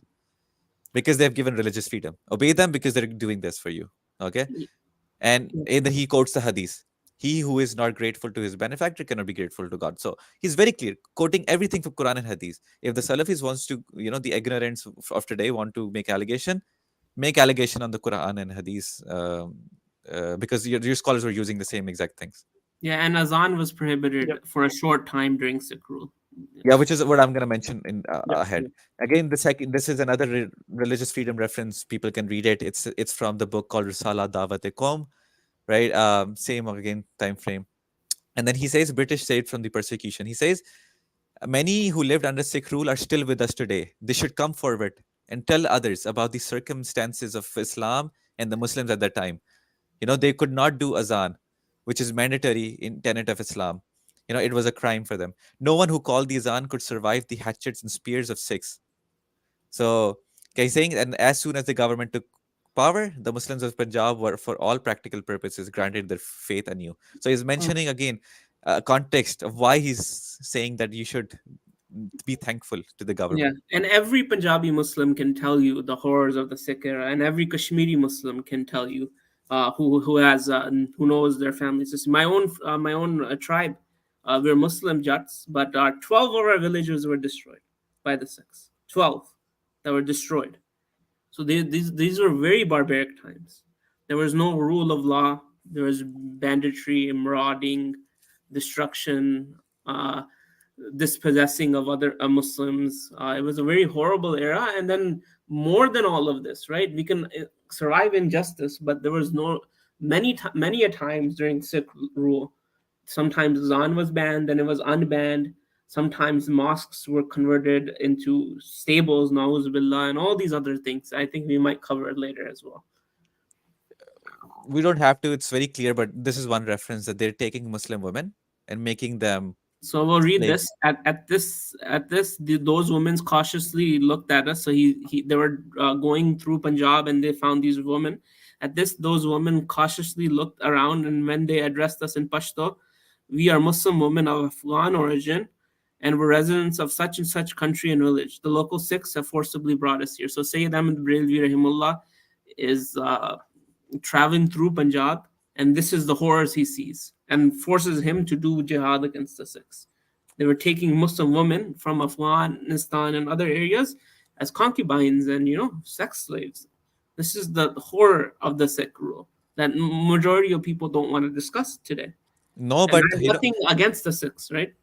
because they've given religious freedom. Obey them because they're doing this for you. Okay? And then he quotes the hadith. He who is not grateful to his benefactor cannot be grateful to God. So he's very clear, quoting everything from Quran and Hadith. If the Salafis wants to, the ignorance of today want to make allegation on the Quran and Hadith, because your scholars were using the same exact things. Yeah, and azan was prohibited for a short time during Sikh rule. Yeah, which is what I'm going to mention in Yeah, ahead. yeah. Again, the second, this is another religious freedom reference. People can read it. It's from the book called Risala Dawat e Qawm, right? Same again time frame. And then he says, British saved from the persecution. He says, many who lived under Sikh rule are still with us today. They should come forward and tell others about the circumstances of Islam and the Muslims at that time. They could not do azan, which is mandatory in tenet of Islam. It was a crime for them. No one who called the azan could survive the hatchets and spears of Sikhs. So, he's saying, and as soon as the government took power, the Muslims of Punjab were, for all practical purposes, granted their faith anew. So he's mentioning again context of why he's saying that you should be thankful to the Yeah, government. and every Punjabi Muslim can tell you the horrors of the Sikh era, and every Kashmiri Muslim can tell you who knows their family system. My own tribe, we're Muslim Jats, but 12 of our villages were destroyed by the Sikhs. 12 that were destroyed. So these were very barbaric times. There was no rule of law. There was banditry, marauding, destruction. Dispossessing of other Muslims. It was a very horrible era. And then more than all of this, right? We can survive injustice, but there was many a times during Sikh rule. Sometimes Zan was banned, then it was unbanned. Sometimes mosques were converted into stables, na'uz billah, and all these other things. I think we might cover it later as well. We don't have to, it's very clear, but this is one reference that they're taking Muslim women and making them So we'll read slaves. this. Those women cautiously looked at us. So they were going through Punjab and they found these women. Those women cautiously looked around, and when they addressed us in Pashto, we are Muslim women of Afghan origin, and we're residents of such and such country and village. The local Sikhs have forcibly brought us here. So Syed Ahmad Barelvi Rahimullah is traveling through Punjab, and this is the horrors he sees and forces him to do jihad against the Sikhs. They were taking Muslim women from Afghanistan and other areas as concubines and sex slaves. This is the horror of the Sikh rule that majority of people don't want to discuss today. No, And but I have nothing against the Sikhs, right?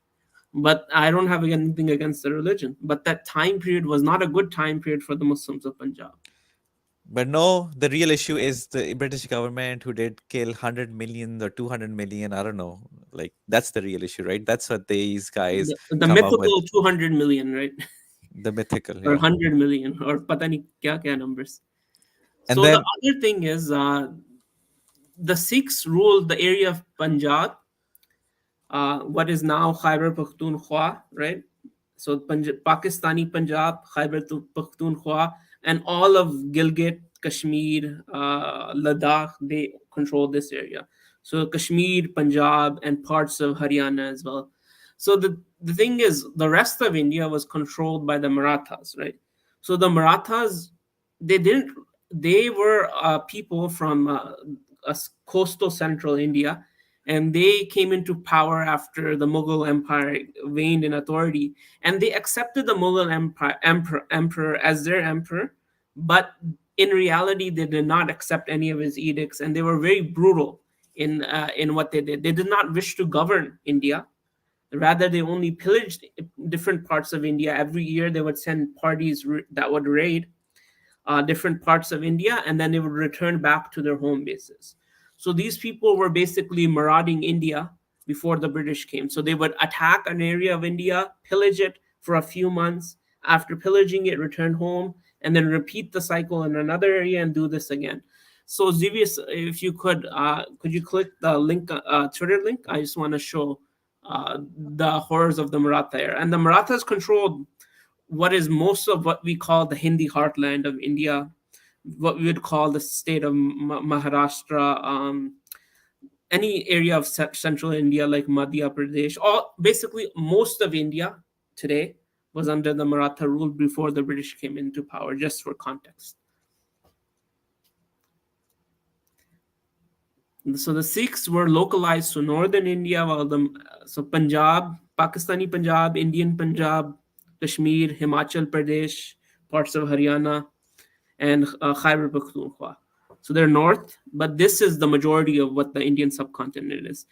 But I don't have anything against the religion. But that time period was not a good time period for the Muslims of Punjab. But no, the real issue is the British government who did kill 100 million or 200 million. I don't know. Like, that's the real issue, right? That's what these guys The come up with. mythical 200 million, right? The mythical, Or yeah. 100 million, or pata nahi kya numbers. And So then, the other thing is the Sikhs ruled the area of Punjab, what is now Khyber Pakhtunkhwa, right? So Pakistani Punjab, Khyber Pakhtunkhwa, and all of Gilgit, Kashmir, Ladakh, they control this area. So Kashmir, Punjab, and parts of Haryana as well. So the thing is, the rest of India was controlled by the Marathas, right? So the Marathas, they were people from coastal central India, and they came into power after the Mughal Empire waned in authority, and they accepted the Mughal emperor as their emperor, but in reality, they did not accept any of his edicts, and they were very brutal in what they did. They did not wish to govern India. Rather, they only pillaged different parts of India. Every year, they would send parties that would raid different parts of India, and then they would return back to their home bases. So these people were basically marauding India before the British came. So they would attack an area of India, pillage it for a few months. After pillaging it, return home, and then repeat the cycle in another area and do this again. So Zivius, if you could you click the link, Twitter link? I just want to show the horrors of the Maratha era. And the Marathas controlled what is most of what we call the Hindi heartland of India, what we would call the state of Maharashtra, any area of central India like Madhya Pradesh. Basically, most of India today was under the Maratha rule before the British came into power, just for context. So the Sikhs were localized to northern India, while Punjab, Pakistani Punjab, Indian Punjab, Kashmir, Himachal Pradesh, parts of Haryana, and Khyber Pakhtunkhwa. So they're north, but this is the majority of what the Indian subcontinent is.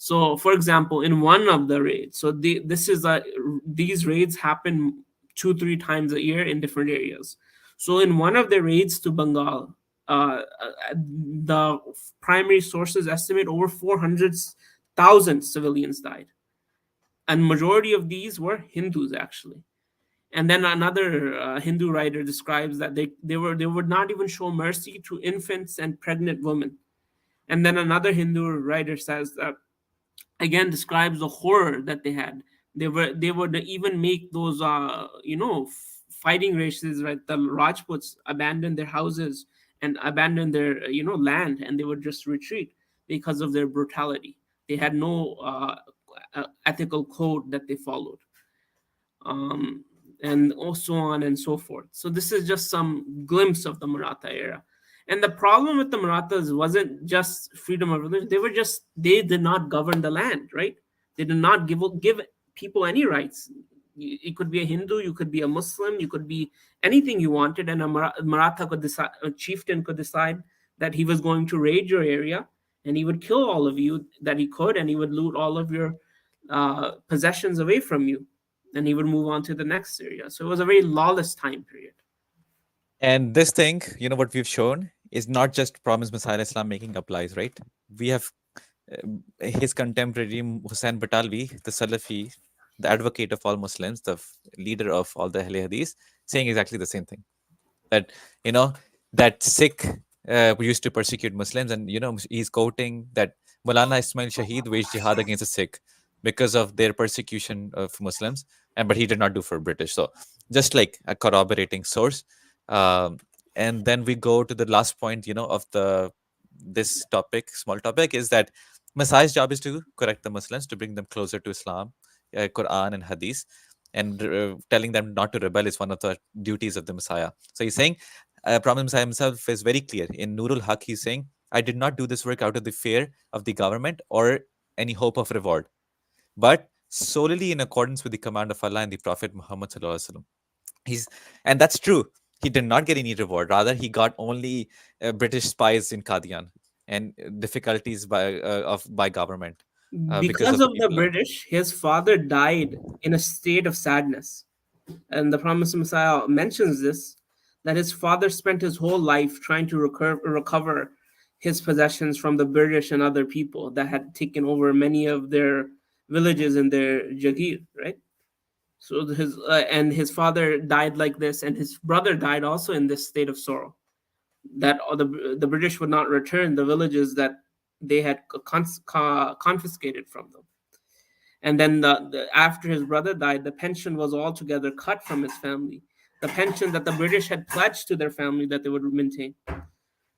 So, for example, in one of the raids, so these raids happen 2-3 times a year in different areas. So, in one of the raids to Bengal, the primary sources estimate over 400,000 civilians died, and majority of these were Hindus actually. And then another Hindu writer describes that they would not even show mercy to infants and pregnant women. And then another Hindu writer says that, again, describes the horror that they had. They would even make those fighting races, right? The Rajputs abandon their houses and abandon their land, and they would just retreat because of their brutality. They had no ethical code that they followed, and so on and so forth. So this is just some glimpse of the Maratha era. And the problem with the Marathas wasn't just freedom of religion. They did not govern the land, right? They did not give people any rights. You could be a Hindu, you could be a Muslim, you could be anything you wanted, and a Maratha could decide, a chieftain could decide that he was going to raid your area, and he would kill all of you that he could, and he would loot all of your possessions away from you, and he would move on to the next area. So it was a very lawless time period. And this thing, what we've shown is not just Promised Messiah Islam making up lies, right? We have his contemporary Hussain Batalvi, the Salafi, the advocate of all Muslims, the leader of all the Ahle Hadith, saying exactly the same thing. That, that Sikh used to persecute Muslims, and, he's quoting that Maulana Ismail Shaheed waged jihad against the Sikh because of their persecution of Muslims, but he did not do for British. So just like a corroborating source. And then we go to the last point, of this topic, small topic, is that Messiah's job is to correct the Muslims, to bring them closer to Islam, Quran and Hadith, and telling them not to rebel is one of the duties of the Messiah. So he's saying, Prophet Messiah himself is very clear. In Nurul Haq, he's saying, I did not do this work out of the fear of the government or any hope of reward, but solely in accordance with the command of Allah and the Prophet Muhammad Sallallahu Alaihi Wasallam. And that's true. He did not get any reward. Rather, he got only British spies in Qadian and difficulties by government. Because of the British, his father died in a state of sadness. And the Promised Messiah mentions this, that his father spent his whole life trying to recover his possessions from the British and other people that had taken over many of their villages and their jagir, right? So his father died like this, and his brother died also in this state of sorrow, that the British would not return the villages that they had confiscated from them. And then after his brother died, the pension was altogether cut from his family. The pension that the British had pledged to their family that they would maintain.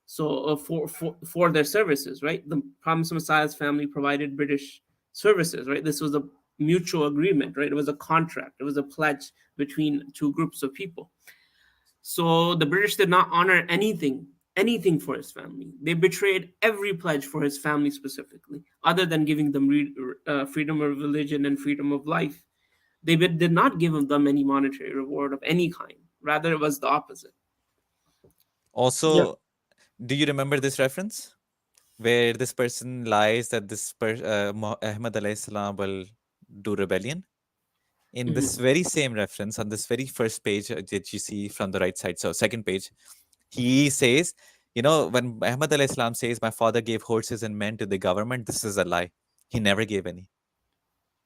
So for their services, right? The Promised Messiah's family provided British services, right? This was a mutual agreement, right? It was a contract. It was a pledge between two groups of people. So the British did not honor anything for his family. They betrayed every pledge for his family specifically, other than giving them freedom of religion and freedom of life. They did not give them any monetary reward of any kind. Rather, it was the opposite. Also, do you remember this reference where this person lies that this Ahmad alayhi salam will do rebellion? In this very same reference, on this very first page that you see from the right side, so second page, he says, when Ahmad alayhi salam says, my father gave horses and men to the government, this is a lie. He never gave any.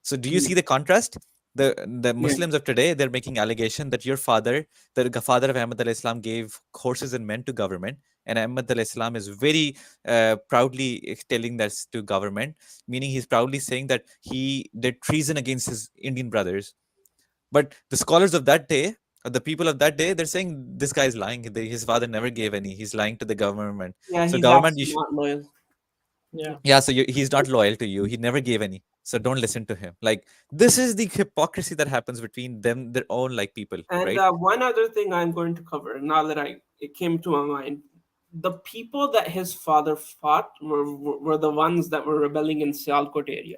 So do you see the contrast? The Muslims of today, they're making allegation that your father, the father of Ahmad alayhi salam, gave horses and men to government, and Ahmad alayhi salam is very proudly telling this to government, meaning he's proudly saying that he did treason against his Indian brothers. But the scholars of that day, or the people of that day, they're saying this guy is lying. His father never gave any. He's lying to the government. Yeah, so he's government, not loyal. Yeah, so he's not loyal to you. He never gave any. So don't listen to him. Like, this is the hypocrisy that happens between them, their own people. And right? One other thing I'm going to cover now that it came to my mind, the people that his father fought were the ones that were rebelling in Sialkot area.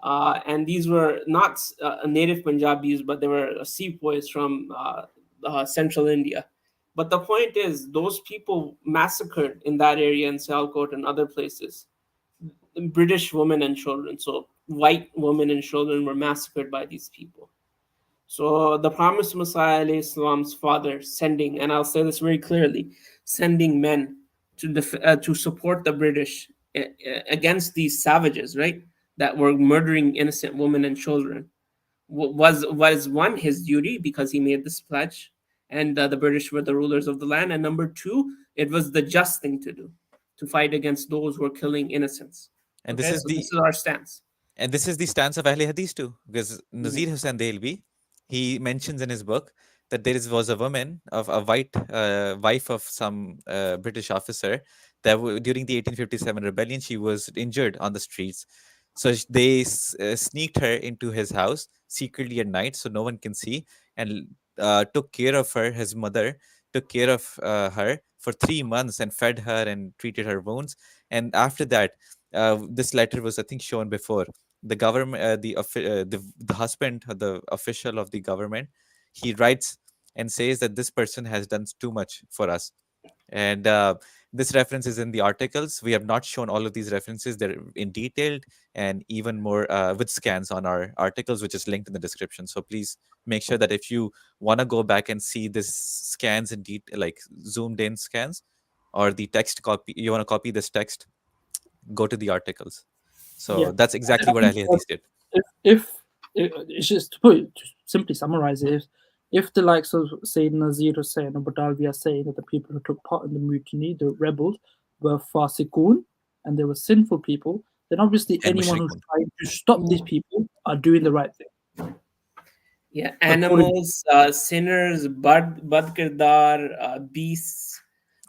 And these were not native Punjabis, but they were sepoys from central India. But the point is, those people massacred in that area in Sialkot and other places, British women and children. So white women and children were massacred by these people. So the promised Messiah, alayhi salam's father, sending, and I'll say this very clearly, sending men to support the British against these savages, right, that were murdering innocent women and children, was one, his duty because he made this pledge, and the British were the rulers of the land, and number two, it was the just thing to do, to fight against those who are killing innocents. And Okay, this this is our stance. is the stance of Ahle Hadith too, because Nazir Hussain Dehlvi, he mentions in his book that was a woman of a white wife of some British officer that during the 1857 rebellion she was injured on the streets. So they sneaked her into his house secretly at night, so no one can see, and took care of her. His mother took care of her for 3 months and fed her and treated her wounds. And after that, this letter was, I think, shown before. The government, the husband, the official of the government, he writes and says that this person has done too much for us. And this reference is in the articles. We have not shown all of these references. They're in detailed and even more with scans on our articles, which is linked in the description. So please make sure that if you want to go back and see this scans in detail, like zoomed in scans, or the text copy, you want to copy this text, go to the articles. So Yeah. that's exactly what Ahle Hadith did. If it's just to simply summarize it, if the likes of Sayyid Nazir Hussain or Brutality are saying that the people who took part in the mutiny, the rebels, were fasiqun and they were sinful people, then obviously And anyone who's mushrikun. trying to stop these people are doing the right thing. Yeah, animals, sinners, badkirdar, beasts,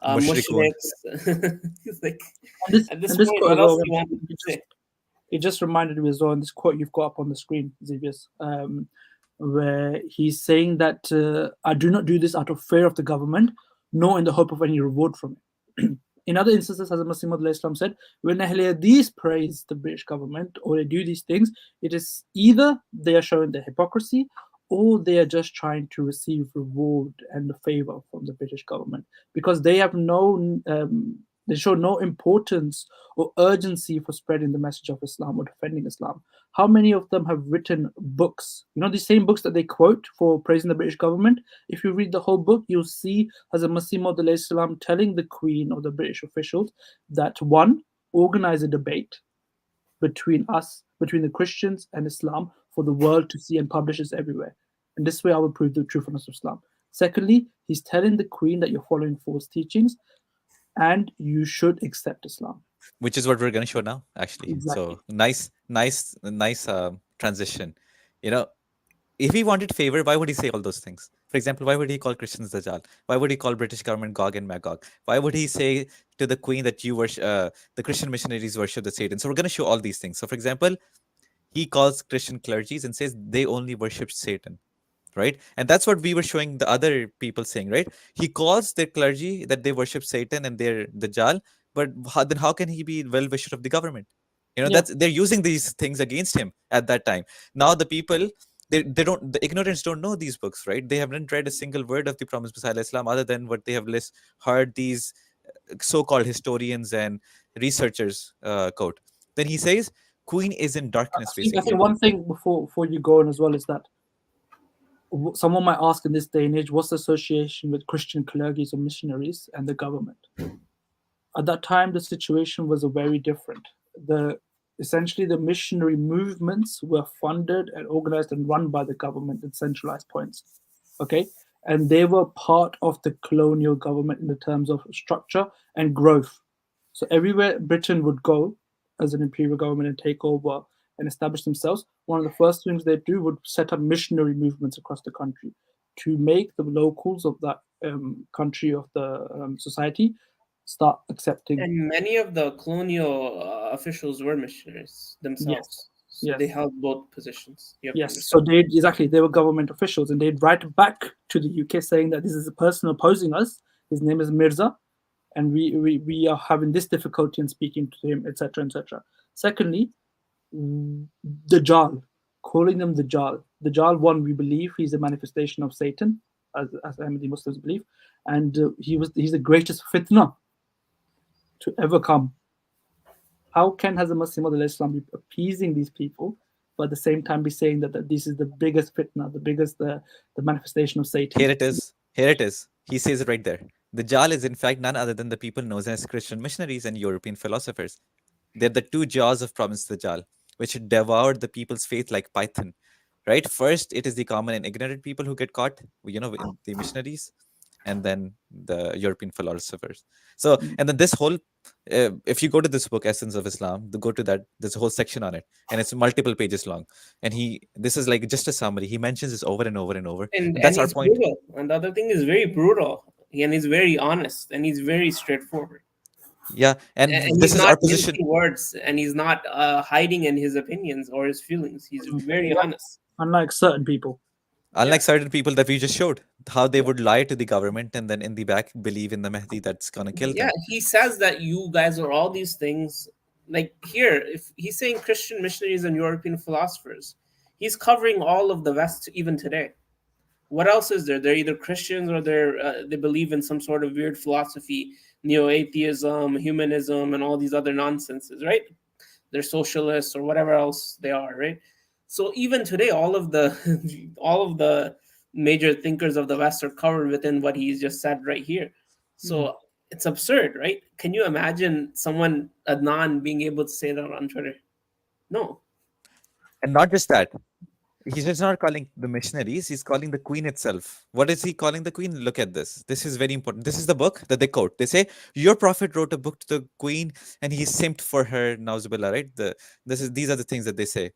Mushrikun. mushriks. Like, And at this this point, quote what as well, else do you want to say? it just reminded me as well in this quote you've got up on the screen, Xavius, where he's saying that I do not do this out of fear of the government, nor in the hope of any reward from it. In other instances, as Masih Maud Islam said, when Ahle Hadith praise the British government or they do these things, it is either they are showing their hypocrisy or they are just trying to receive reward and the favor from the British government, because they have they show no importance or urgency for spreading the message of Islam or defending Islam. How many of them have written books? You know, the same books that they quote for praising the British government. If you read the whole book, you'll see Hazrat Masih Maud Islam telling the Queen or the British officials that, one, organize a debate between the Christians and Islam for the world to see and publish this everywhere. And this way I will prove the truthfulness of Islam. Secondly, he's telling the Queen that you're following false teachings and you should accept Islam. Which is what we're going to show now, actually. Exactly. So nice transition. You know, if he wanted favor, why would he say all those things? For example, why would he call Christians Dajjal? Why would he call British government Gog and Magog? Why would he say to the Queen that you worship, the Christian missionaries worship the Satan? So we're going to show all these things. So, for example, he calls Christian clergies and says they only worship Satan, right? And that's what we were showing the other people saying, right? He calls their clergy that they worship Satan and they're Dajjal, but then how can he be well-wisher of the government? You know, they're using these things against him at that time. Now the people, the ignorants don't know these books, right? They haven't read a single word of the promised Messiah Islam other than what they have heard these so-called historians and researchers quote. Then he says, Queen is in darkness, I basically. think one thing before you go on as well is that someone might ask in this day and age, what's the association with Christian clergies or missionaries and the government? At that time, the situation was very different. Essentially, the missionary movements were funded and organized and run by the government in centralized points. Okay, and they were part of the colonial government in the terms of structure and growth. So everywhere Britain would go as an imperial government and take over and establish themselves, one of the first things they do would set up missionary movements across the country to make the locals of that country, of the society, start accepting. And many of the colonial officials were missionaries themselves. Yes. So Yes. they held both positions. Yes, so they were government officials, and they'd write back to the UK saying that this is a person opposing us. His name is Mirza, and we are having this difficulty in speaking to him, etc., etc. Secondly, Dajjal, calling them Dajjal. Dajjal, one, we believe he's a manifestation of Satan, as Ahmadi Muslims believe, and he's the greatest fitna to ever come. how can Hazrat Masih Maud Islam be appeasing these people, but at the same time be saying that this is the biggest fitna, the biggest the manifestation of Satan? Here it is. Here it is. He says it right there. The Jal is in fact none other than the people known as Christian missionaries and European philosophers. They're the two jaws of Province Dajjal, which devoured the people's faith like python. Right? First, it is the common and ignorant people who get caught, in the missionaries, and then the European philosophers. So, and then this whole, if you go to this book, Essence of Islam, go to that, there's a whole section on it, and it's multiple pages long. And this is like just a summary. He mentions this over and over and over. And that's our he's point. brutal. And the other thing is very brutal, and he's very honest, and he's very straightforward. Yeah, and this he's is not our position. mincing words, and he's not hiding in his opinions or his feelings. He's very honest. Unlike certain people. Unlike certain people that we just showed, how they would lie to the government and then in the back believe in the Mahdi that's gonna kill them. Yeah, he says that you guys are all these things. Like here, if he's saying Christian missionaries and European philosophers, he's covering all of the West even today. What else is there? They're either Christians or they believe in some sort of weird philosophy, neo-atheism, humanism, and all these other nonsenses, right? They're socialists or whatever else they are, right? So even today, all of the major thinkers of the West are covered within what he's just said right here. So it's absurd, right? Can you imagine someone, Adnan, being able to say that on Twitter? No. And not just that. He's just not calling the missionaries, he's calling the Queen itself. What is he calling the Queen? Look at this. This is very important. This is the book that they quote. They say, your prophet wrote a book to the Queen and he simped for her, Nauzubillah, right? These are the things that they say.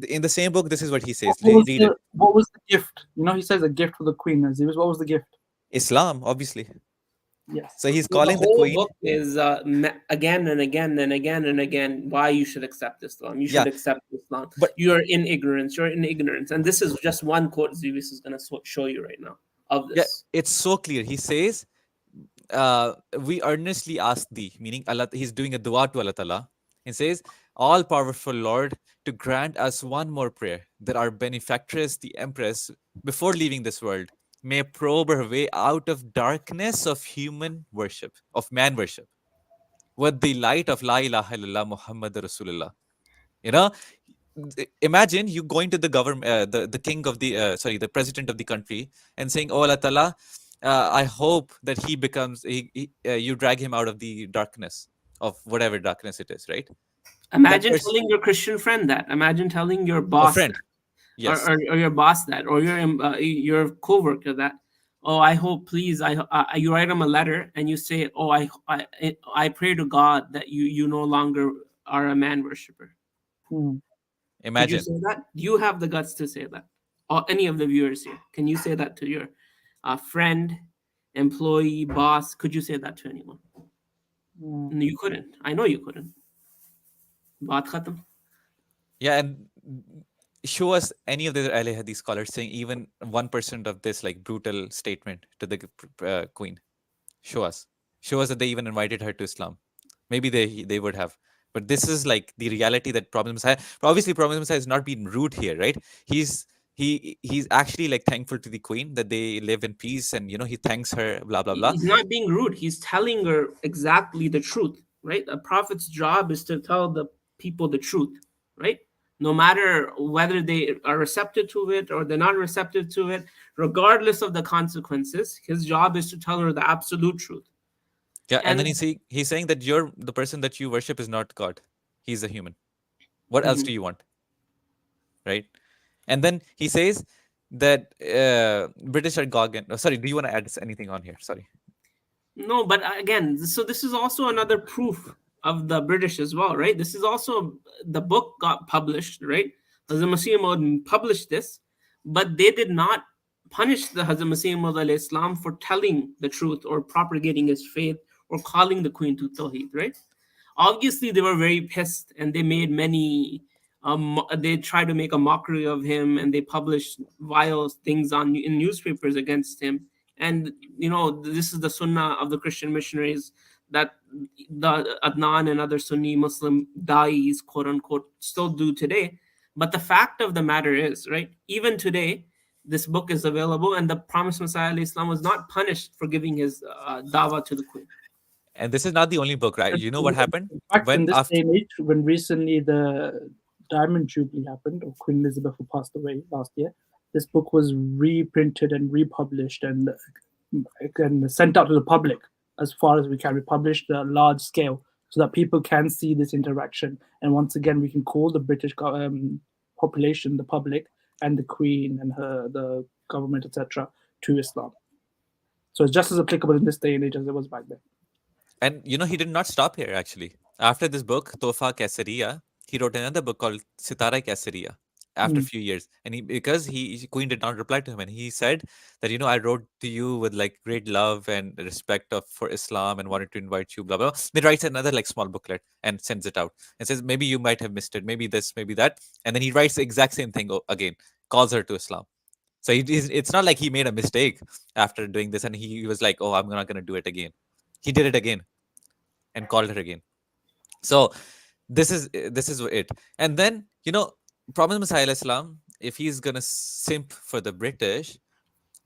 In the same book, this is what he says. What was the gift? He says a gift for the Queen. What was the gift? Islam, obviously. Yes. So he's calling the Queen. The whole book is again and again and again and again why you should accept Islam. You should accept Islam. But you're in ignorance. You're in ignorance. And this is just one quote Zivis is going to show you right now of this. Yeah, it's so clear. He says, we earnestly ask thee, meaning Allah. He's doing a dua to Allah Ta'ala. He says, all powerful Lord, to grant us one more prayer, that our benefactress, the Empress, before leaving this world, may probe her way out of darkness of human worship, of man worship, with the light of La ilaha illallah Muhammad Rasulullah. Imagine you going to the government, the king of the president of the country, and saying, "Oh Allah Ta'ala, I hope that he becomes, you drag him out of the darkness of whatever darkness it is," right? Imagine telling your Christian friend that. Imagine telling your boss, friend. Yes. or your boss that, or your coworker that. Oh, I hope, please, you write him a letter and you say, "Oh, I pray to God that you no longer are a man worshiper." Imagine. Could you say that? Do you have the guts to say that? Or any of the viewers here, can you say that to your friend, employee, boss? Could you say that to anyone? No, you couldn't. I know you couldn't. Baat khatam. Yeah, and show us any of the Ahle Hadith scholars saying even 1% of this like brutal statement to the Queen. Show us that they even invited her to Islam. Maybe they would have. But this is like the reality that Prophet Messiah. Obviously, Prophet Messiah is not being rude here, right? He's actually like thankful to the Queen that they live in peace, and he thanks her. Blah blah blah. He's not being rude. He's telling her exactly the truth, right? A prophet's job is to tell the people the truth, right? No matter whether they are receptive to it or they're not receptive to it, regardless of the consequences, his job is to tell her the absolute truth. Yeah, and then he's saying that the person that you worship is not God. He's a human. What else do you want? Right? And then he says that British are Gog. Sorry, do you want to add anything on here? Sorry. No, but again, so this is also another proof of the British as well, right? This is also, the book got published, right? Hazrat Masih Maud published this, but they did not punish the Hazrat Masih Maud alayhi Islam for telling the truth or propagating his faith or calling the Queen to Tawheed, right? Obviously, they were very pissed and they made many, they tried to make a mockery of him and they published vile things in newspapers against him. And, this is the sunnah of the Christian missionaries that the Adnan and other Sunni Muslim da'is, quote unquote, still do today. But the fact of the matter is, right, even today, this book is available and the promised Messiah alayhi Islam was not punished for giving his dawah to the Queen. And this is not the only book, right? You know what happened? In fact, When in this after day and age, when recently the Diamond Jubilee happened, or Queen Elizabeth who passed away last year, this book was reprinted and republished and sent out to the public as far as we can. We published a large scale so that people can see this interaction. And once again, we can call the British population, the public, and the Queen and the government, etc., to Islam. So it's just as applicable in this day and age as it was back then. And he did not stop here actually. After this book, Tofa Kaisariya, he wrote another book called Sitara Kaisariya after a few years. And because Queen did not reply to him, and he said that, I wrote to you with like great love and respect for Islam and wanted to invite you, blah, blah, blah. Then writes another like small booklet and sends it out and says, maybe you might have missed it, maybe this, maybe that. And then he writes the exact same thing again, calls her to Islam. So it's not like he made a mistake after doing this and he was like, oh, I'm not going to do it again. He did it again and called her again. So this is it. And then, Prophet Messiah Islam, if he's going to simp for the British,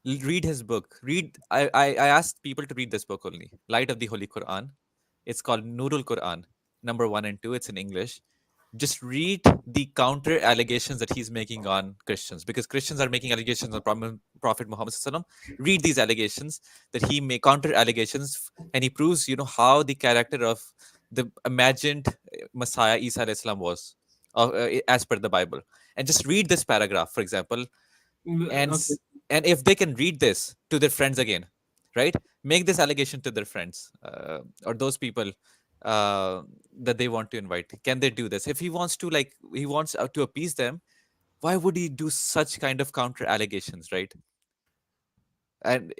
read his book. I asked people to read this book only, Light of the Holy Quran. It's called Nurul Quran, number 1 and 2. It's in English. Just read the counter allegations that he's making on Christians, because Christians are making allegations on Prophet Muhammad Sallallahu Alaihi Wasallam. Read these allegations that he make counter allegations, and he proves, how the character of the imagined Messiah Isa Alayhi Salam was, as per the Bible. And just read this paragraph, for example, and Okay. and if they can read this to their friends again, right? Make this allegation to their friends or those people that they want to invite. Can they do this? If he wants to, to appease them, why would he do such kind of counter allegations, right? And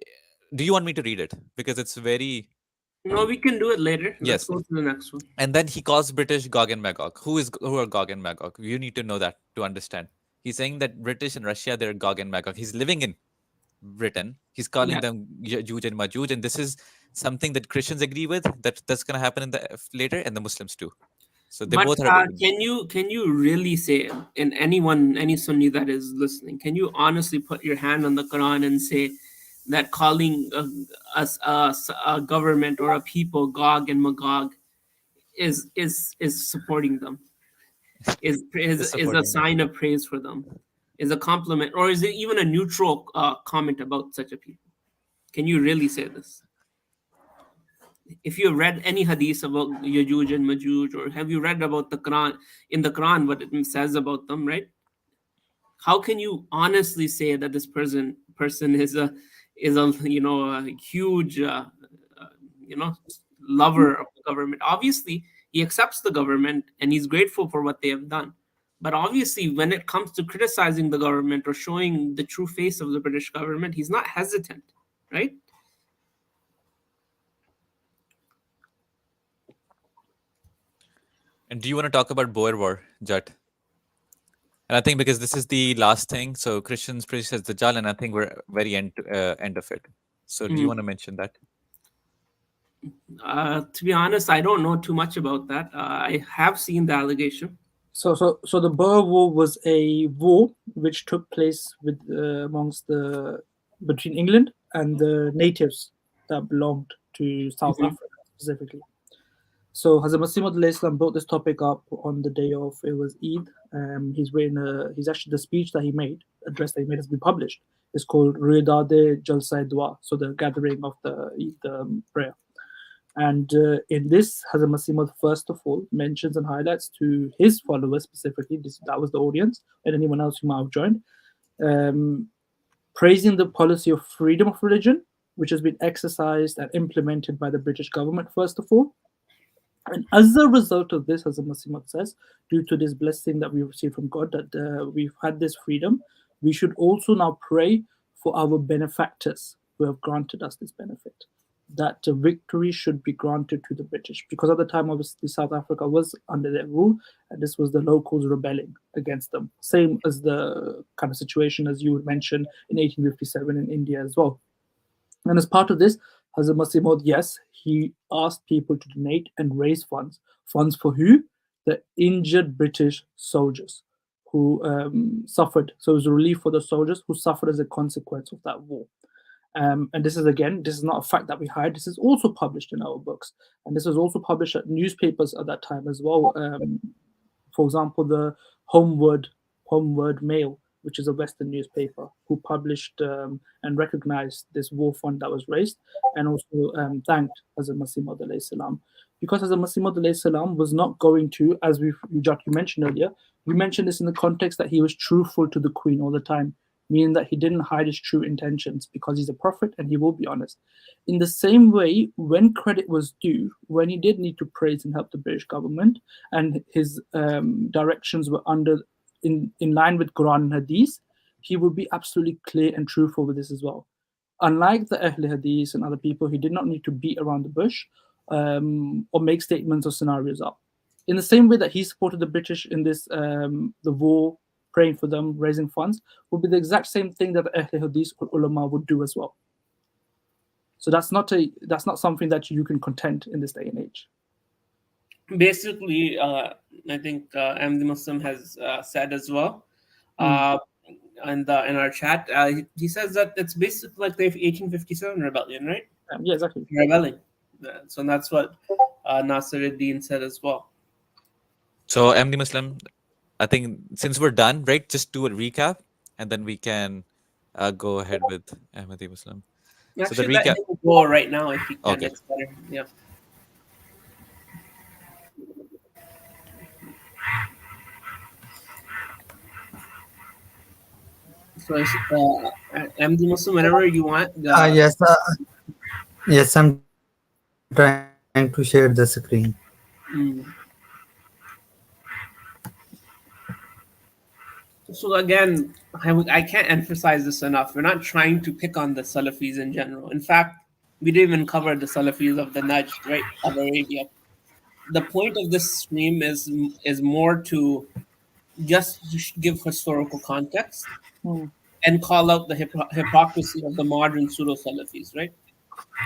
do you want me to read it? Because it's very... No, we can do it later. Let's Yes. go to the next one. And then he calls British Gog and Magog. Who are Gog and Magog? You need to know that to understand. He's saying that British and Russia, they're Gog and Magog. He's living in Britain. He's calling them Yajuj and Majuj, and this is something that Christians agree with. That's going to happen in the later, and the Muslims too. So they both are. Can you really say, and any Sunni that is listening, can you honestly put your hand on the Quran and say that calling a government or a people Gog and Magog is supporting them, is a sign of praise for them, is a compliment, or is it even a neutral comment about such a people? Can you really say this? If you have read any hadith about Yajuj and Majuj, or have you read about the Quran, in the Quran what it says about them, right? How can you honestly say that this person is a a huge lover of the government? Obviously, he accepts the government and he's grateful for what they have done. But obviously, when it comes to criticizing the government or showing the true face of the British government, he's not hesitant, right? And do you want to talk about Boer War, Jat? And I think because this is the last thing, so Christians preach as Dajjal, and I think we're very end of it. So do you want to mention that? To be honest, I don't know too much about that. I have seen the allegation. So the Boer War was a war which took place between England and the natives that belonged to South Africa specifically. So Hazrat Masih Maud Islam brought this topic up on the day of, it was Eid. He's actually, the speech that he made, address that he made, has been published. It's called Ridade Jalsa Dua, so the gathering of the Eid prayer. And in this, Hazrat Masih Maud first of all mentions and highlights to his followers specifically, that was the audience, and anyone else who might have joined, praising the policy of freedom of religion, which has been exercised and implemented by the British government first of all. And as a result of this, as Masih Maud says, due to this blessing that we received from God, that we've had this freedom, we should also now pray for our benefactors who have granted us this benefit, that victory should be granted to the British. Because at the time, obviously, South Africa was under their rule, and this was the locals rebelling against them. Same as the kind of situation as you would mention in 1857 in India as well. And as part of this, Hazrat Masih Maud, yes, he asked people to donate and raise funds. Funds for who? The injured British soldiers who suffered. So it was a relief for the soldiers who suffered as a consequence of that war. And this is not a fact that we hide. This is also published in our books, and this was also published at newspapers at that time as well. For example, the Homeward Mail, which is a Western newspaper, who published and recognized this war fund that was raised, and also thanked Hazrat Masih Maud alayhi salam. Because Hazrat Masih Maud alayhi salam was not going to, as you mentioned earlier, we mentioned this in the context that he was truthful to the Queen all the time, meaning that he didn't hide his true intentions because he's a prophet and he will be honest. In the same way, when credit was due, when he did need to praise and help the British government, and his directions were in line with Quran and Hadith, he would be absolutely clear and truthful with this as well. Unlike the Ahle Hadith and other people, he did not need to beat around the bush or make statements or scenarios up. In the same way that he supported the British in this the war, praying for them, raising funds, would be the exact same thing that the Ahle Hadith or ulema would do as well. So that's not something that you can contend in this day and age. Basically, I think Ahmadi Muslim has said as well, in our chat, he says that it's basically like the 1857 rebellion, right? Yeah, exactly. Rebelling. So that's what Nasiruddin said as well. So Ahmadi Muslim, I think since we're done, right, just do a recap and then we can go ahead with Ahmadi Muslim. Actually, so the let recap. him go right now if he can. Okay. It's better. Yeah. So, Ahmadi Muslim, whenever you want. Yes, I'm trying to share the screen. So again, I can't emphasize this enough. We're not trying to pick on the Salafis in general. In fact, we didn't even cover the Salafis of the Najd, right, of Arabia. The point of this stream is more to just give historical context and call out the hypocrisy of the modern pseudo-Salafis, right?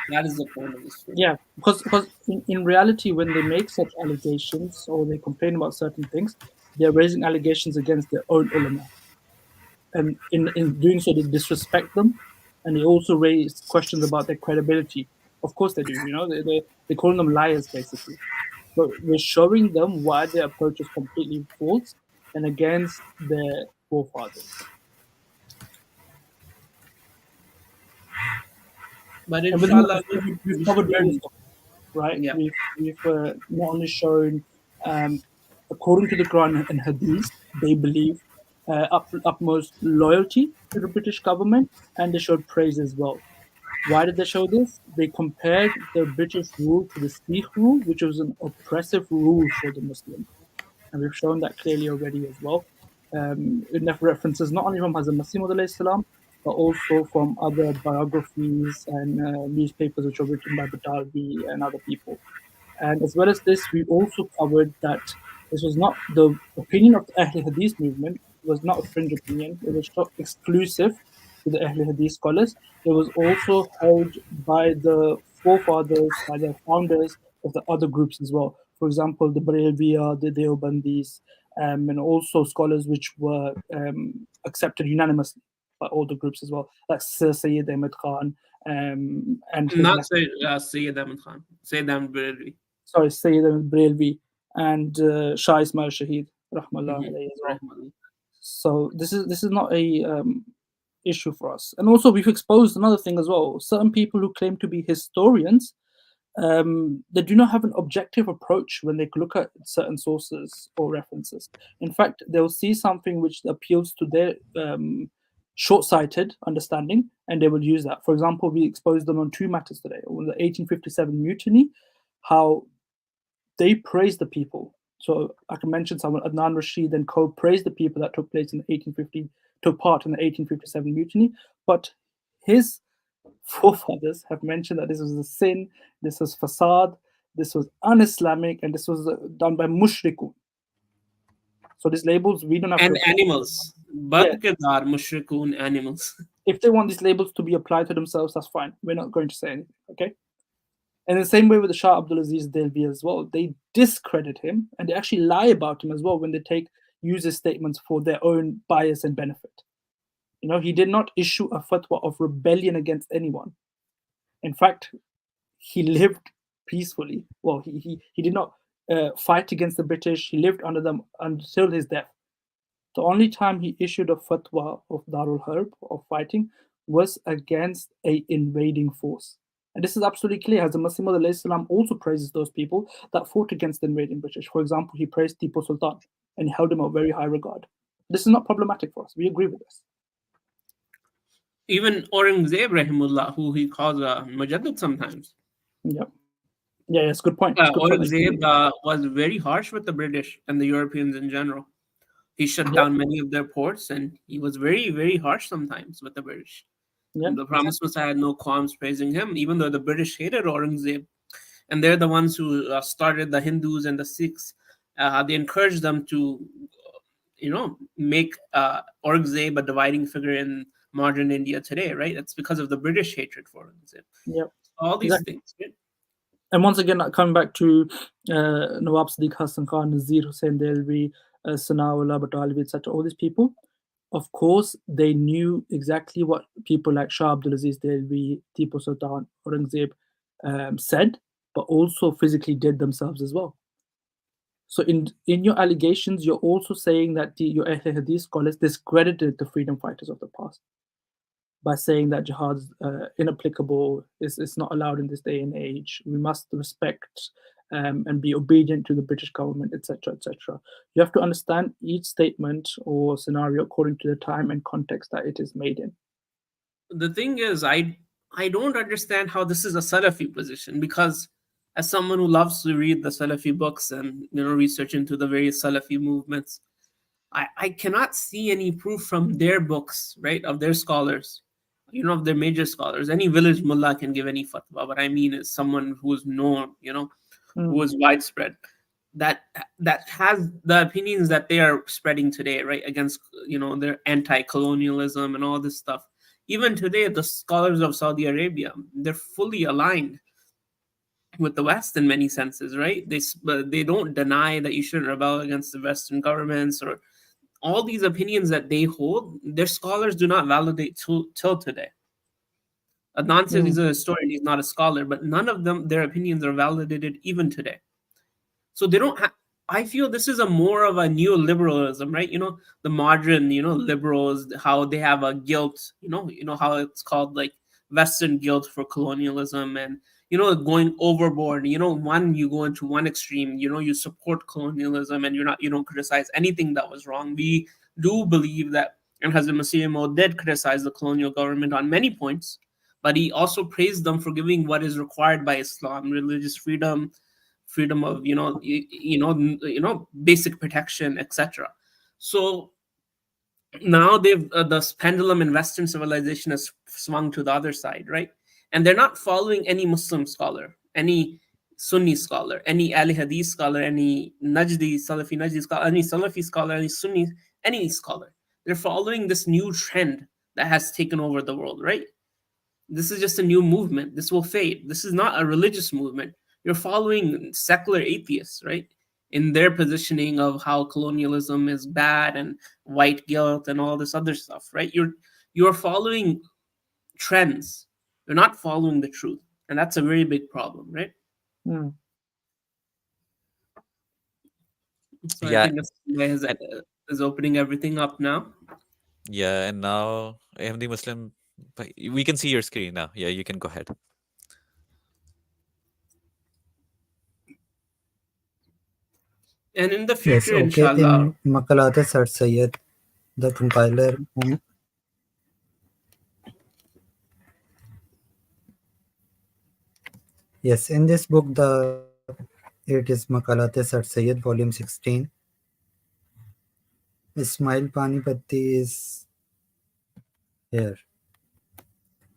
That is the point of this stream. Yeah, because in reality, when they make such allegations or they complain about certain things, they're raising allegations against their own ulema. And in doing so, they disrespect them, and they also raise questions about their credibility. Of course they do, they're calling them liars, basically. But we're showing them why their approach is completely false and against their forefathers. But inshallah, we've covered various topics, right? Yeah. We've not only shown, according to the Quran and Hadith, they believe utmost loyalty to the British government, and they showed praise as well. Why did they show this? They compared the British rule to the Sikh rule, which was an oppressive rule for the Muslims. And we've shown that clearly already as well. Enough references not only from Hazrat Masih Maud alayhi salam, but also from other biographies and newspapers which were written by Brutality and other people. And as well as this, we also covered that this was not the opinion of the Ahle Hadith movement, was not a fringe opinion. It was not exclusive to the Ahle Hadith scholars. It was also held by the forefathers, by the founders of the other groups as well. For example, the Barelvi, the Deobandis, and also scholars which were accepted unanimously by all the groups as well, like Syed Ahmad Khan and not Syed Ahmad Khan, Syed Ahmad Barelvi. Sorry, Syed Ahmad Barelvi and Shah Ismail Shahid, rahmallah alayhi as well. So this is not a issue for us. And also we've exposed another thing as well. Certain people who claim to be historians, they do not have an objective approach when they look at certain sources or references. In fact, they'll see something which appeals to their short-sighted understanding, and they will use that. For example, we exposed them on two matters today. On the 1857 mutiny, how they praised the people. So I can mention someone, Adnan Rashid and co praised the people that took part in the 1857 mutiny, but his forefathers have mentioned that this was a sin, this was fasad, this was un-Islamic, and this was done by mushrikun. So these labels we don't have and to animals. Badkadar, mushrikun, animals. If they want these labels to be applied to themselves, that's fine. We're not going to say anything, okay? And the same way with the Shah Abdul Aziz Delvi as well. They discredit him and they actually lie about him as well when they use his statements for their own bias and benefit. He did not issue a fatwa of rebellion against anyone. In fact, he lived peacefully. Well, he did not fight against the British. He lived under them until his death. The only time he issued a fatwa of Darul Harb, of fighting, was against a invading force. And this is absolutely clear. Hazrat Masih Maud alayhi salam also praises those people that fought against the invading British. For example, he praised Tipu Sultan and held him of very high regard. This is not problematic for us. We agree with this. Even Aurangzeb, rahimullah, who he calls Mujaddid sometimes. Yeah. Yeah, it's a good point. Aurangzeb was very harsh with the British and the Europeans in general. He shut down many of their ports, and he was very, very harsh sometimes with the British. And the Promised Messiah had no qualms praising him, even though the British hated Aurangzeb. And they're the ones who started the Hindus and the Sikhs. They encouraged them to, make Aurangzeb a dividing figure in modern India today, right? It's because of the British hatred for Aurangzeb. Yeah. All these things. Right? And once again, coming back to Nawab Siddiq Hassan Khan, Nazir Hussain Delvi, Sanaullah Brutality, etc., all these people, of course, they knew exactly what people like Shah Abdul Aziz Delvi, Tipu Sultan, Aurangzeb said, but also physically did themselves as well. So in your allegations, you're also saying that your Ahle Hadith scholars discredited the freedom fighters of the past by saying that jihad is inapplicable, it's not allowed in this day and age. We must respect and be obedient to the British government, etc., etc. You have to understand each statement or scenario according to the time and context that it is made in. The thing is, I don't understand how this is a Salafi position, because as someone who loves to read the Salafi books and research into the various Salafi movements, I cannot see any proof from their books, right, of their scholars, of their major scholars. Any village mullah can give any fatwa. What I mean is someone who is known, who is widespread, that has the opinions that they are spreading today, right, against their anti-colonialism and all this stuff. Even today, the scholars of Saudi Arabia, they're fully aligned with the West in many senses, right? They don't deny that you shouldn't rebel against the Western governments, or all these opinions that they hold. Their scholars do not validate till today. Adnan says he's a historian, he's not a scholar, but none of them, their opinions are validated even today. So they don't I feel this is more of a neoliberalism, right? The modern, liberals, how they have a guilt, how it's called like Western guilt for colonialism, and, going overboard. You go into one extreme, you support colonialism and you don't criticize anything that was wrong. We do believe that, and Hazrat Masih Maud did criticize the colonial government on many points, but he also praised them for giving what is required by Islam: religious freedom of basic protection, etc. So now the pendulum in Western civilization has swung to the other side, right? And they're not following any Muslim scholar, any Sunni scholar, any Ahle Hadith scholar, any Salafi Najdi scholar, any Salafi scholar, any Sunni, any scholar. They're following this new trend that has taken over the world, right? This is just a new movement. This will fade. This is not a religious movement. You're following secular atheists, right? In their positioning of how colonialism is bad and white guilt and all this other stuff, right? You're following trends. You're not following the truth. And that's a very big problem, right? So Yeah. I think this is opening everything up now. Yeah, and now Ahmadi Muslim, we can see your screen now. Yeah, you can go ahead. And in the Yes, future, okay. inshallah. In Maqalat Sir Syed, the compiler. Yes, in this book, it is Maqalat Sir Syed, volume 16. Ismail Panipati is here.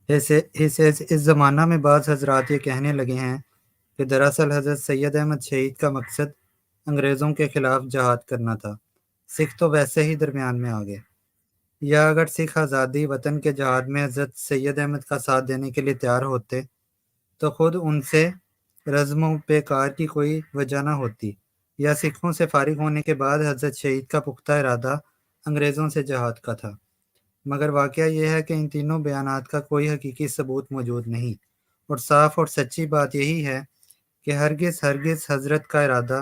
He says, इस ज़माना में बाज़ हजरात ये कहने लगे हैं कि दरअसल हज़रत सैयद अहमद शहीद का मकसद अंग्रेज़ों के ख़िलाफ़ जहाद करना था। सिख तो वैसे ही दरमियान में आ गए। या अगर सिख आज़ादी वतन के जहाद में हज़रत सैयद अहमद का साथ देने के लिए तैयार होते तो ख़ुद उनसे रज़्म बेकार की कोई वजह न होती, या सिखों से फारिग होने के बाद हज़रत शहीद का पुख्ता इरादा अंग्रेज़ों से जहाद का था। मगर वाक़या ये है कि इन तीनों बयानात का कोई हकीकी सबूत मौजूद नहीं, और साफ और सच्ची बात यही है कि हरगिज़ हज़रत का इरादा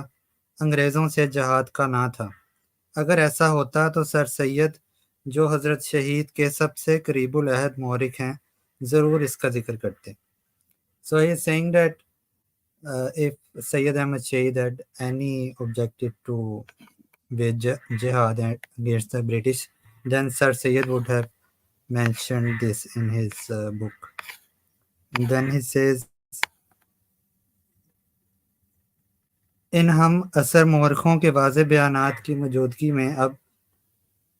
अंग्रेज़ों से जहाद का ना था। अगर ऐसा होता तो सर सैयद, जो हज़रत शहीद के सबसे करीबुल अहद मौरिक हैं, ज़रूर इसका जिक्र करते। So he is saying that if Syed Ahmad Shahid had any objective to wage jihad against the British, then Sir Syed would have mentioned this in his book. And then he says, इन हम असर मौरखों के वाज़े बयानात की मौजूदगी में अब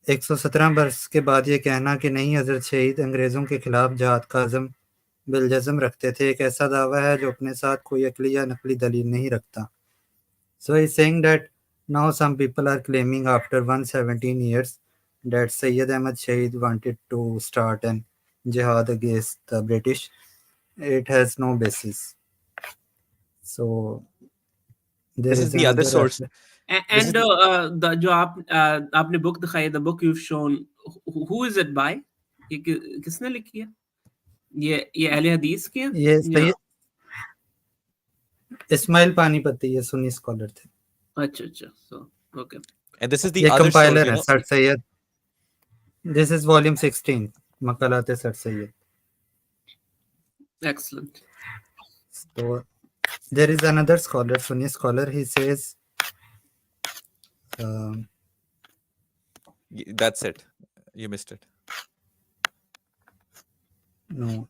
117 बरस के बाद ये कहना कि नहीं, हज़रत शहीद अंग्रेज़ों के ख़िलाफ़ जहाद का अज़म बिलजज़म रखते थे, एक ऐसा दावा है जो अपने साथ कोई अकली या नकली दलील नहीं रखता। So he's saying that now some people are claiming after 117 years that Syed Ahmad Shahid wanted to start an jihad against the British. It has no basis. So there This is is the other another source. This is And the जो आपने book दिखाई, the book you've shown, who is it by? ये किसने लिखी है? ये अहले हदीस के हैं? ये या सैयद इस्माइल पानीपति, ये सुन्नी स्कॉलर थे। अच्छा, so okay. and this is the ये other source, कंपाइलर you है know. Sir Syed. This is volume 16, Maqalat sir Syed. Excellent. So there is another scholar, Sunni scholar. He says, That's it. You missed it. no,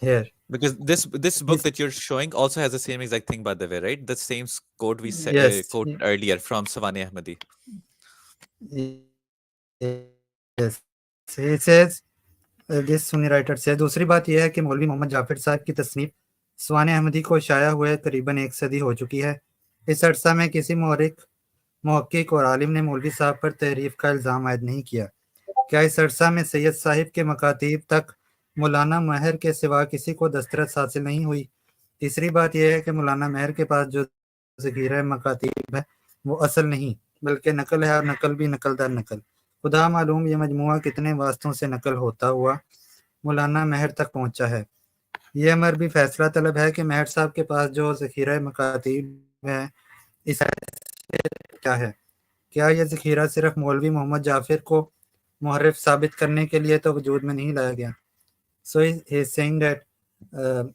here. Because this book This, that you're showing also has the same exact thing, by the way, right? The same quote we yes, quoted earlier from Savani Ahmadi. yes. He says, this Sunni writer says, दूसरी बात यह है कि मौलवी मोहम्मद जाफर साहब की तसनीफ स्वान अहमदी को शाया हुए करीबन 1 सदी हो चुकी है। इस अरसा में किसी मुहक्किक और आलिम ने मौलवी साहब पर तहरीफ का इल्ज़ाम आयद नहीं किया। क्या इस अरसा में सैयद साहिब के मकातीब तक मौलाना महर के सिवा किसी को दस्तरस हासिल नहीं हुई? तीसरी बात यह है कि मौलाना महर के पास जो ज़ख़ीरा मकातीब है वो असल नहीं बल्कि नकल है, और नकल भी नकल दर नकल। खुदा मालूम ये मजमुआ कितने वास्तों से नकल होता हुआ मौलाना महर तक पहुंचा है। ये अमर भी फैसला तलब है कि महर साहब के पास जो ज़ख़ीरा मकातीब है इस क्या है? क्या यह ज़ख़ीरा सिर्फ मौलवी मोहम्मद जाफिर को मुहर्रिफ साबित करने के लिए तो वजूद में नहीं लाया गया? So he is saying that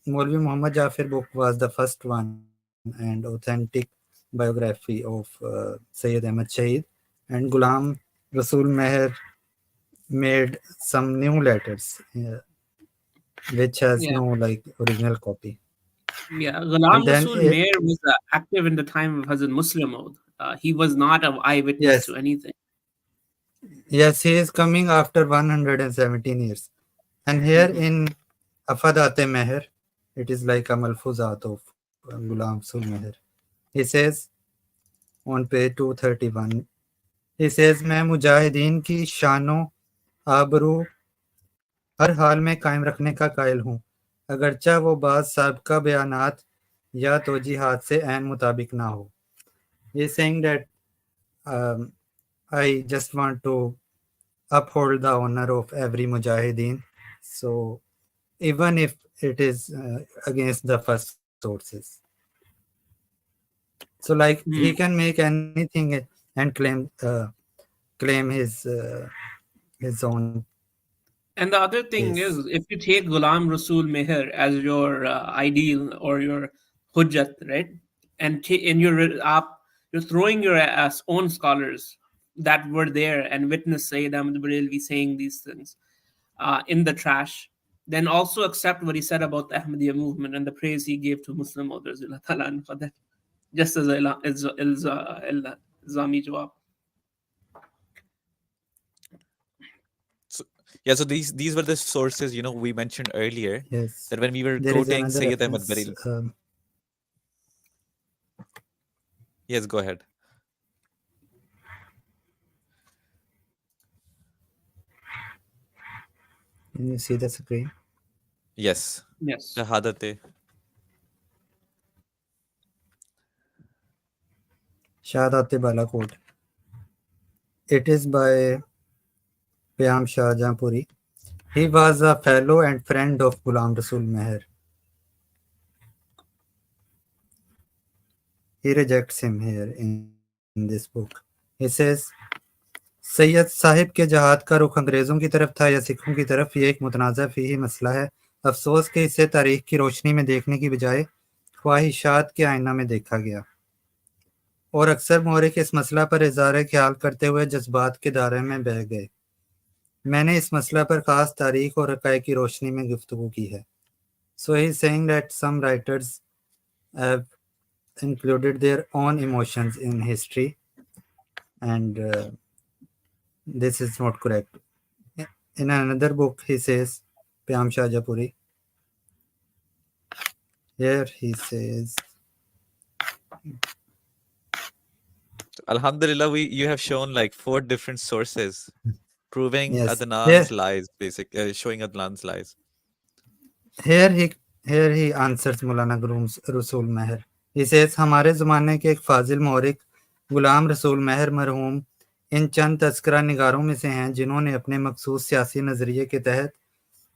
Maulvi Muhammad Jafir book was the first one and authentic biography of Syed Ahmad Shahid, and Ghulam Rasul Meher made some new letters which has Yeah. no like original copy. Yeah, Ghulam And then Rasul Mehr was active in the time of Hazrat Muslim Maud. He was not an eyewitness Yes. to anything. Yes, he is coming after 117 years. And here in Afadat-e Meher, it is like a malfuzat of Ghulam Rasul Meher. He says on page 231, he says, मैं मुजाहिदीन की शानो आबरू हर हाल में कायम रखने का कायल हूँ, अगरचा वो बाज़ साबिक़ा बयानात या तो जिहाद से ऐन मुताबिक ना हो। He is saying that I just want to uphold the honor of every mujahideen, so even if it is against the first sources. So like he can make anything and claim his own. And the other thing is, if you take Ghulam Rasul Meher as your ideal or your hujjat, right, and you're throwing your own scholars that were there and witnessed Syed Ahmad Barelvi saying these things in the trash, then also accept what he said about the Ahmadiyya movement and the praise he gave to Muslim authors for that, just as Zami Jawab. Yeah, so these were the sources, you know, we mentioned earlier. Yes. That when we were There is quoting another Syed Ahmad reference, Barelvi. Yes, go ahead. Can you see the screen? Yes. Yes. Shahadate. Shahadat Balakot. It is by Payam Shah Jahanpuri. He was a fellow and friend of Ghulam Rasul Meher. He rejects him here in this book. He says, Syed Sahib के जहाद का रुख अंग्रेज़ों की तरफ था या सिखों की तरफ, ये एक मुतनाज़ा फ़ीही मसला है। अफसोस कि इसे तारीख की रोशनी में देखने की बजाय ख्वाहिशात के आईना में देखा गया, और अक्सर मौरिक इस मसला पर इज़हार ख्याल करते हुए जज्बात के दायरे में बह गए। मैंने इस मसला पर ख़ास तारीख और हक़ाइक़ की रोशनी में गुफ्तगू की है. So he is saying that some writers have included their own emotions in history, and this is not correct. In another book, he says, Pyam Shah Japuri, here he says, Alhamdulillah, you have shown like 4 different sources proving yes, Adnan's lies, showing Adnan's lies. here he answers Maulana Ghulam Rasul Meher. He says, हमारे ज़माने के एक फाजिल मौरिक गुलाम रसूल महर मरहूम इन चंद तस्करा निगारों में से हैं जिन्होंने अपने मखसूस सियासी नज़रिए के तहत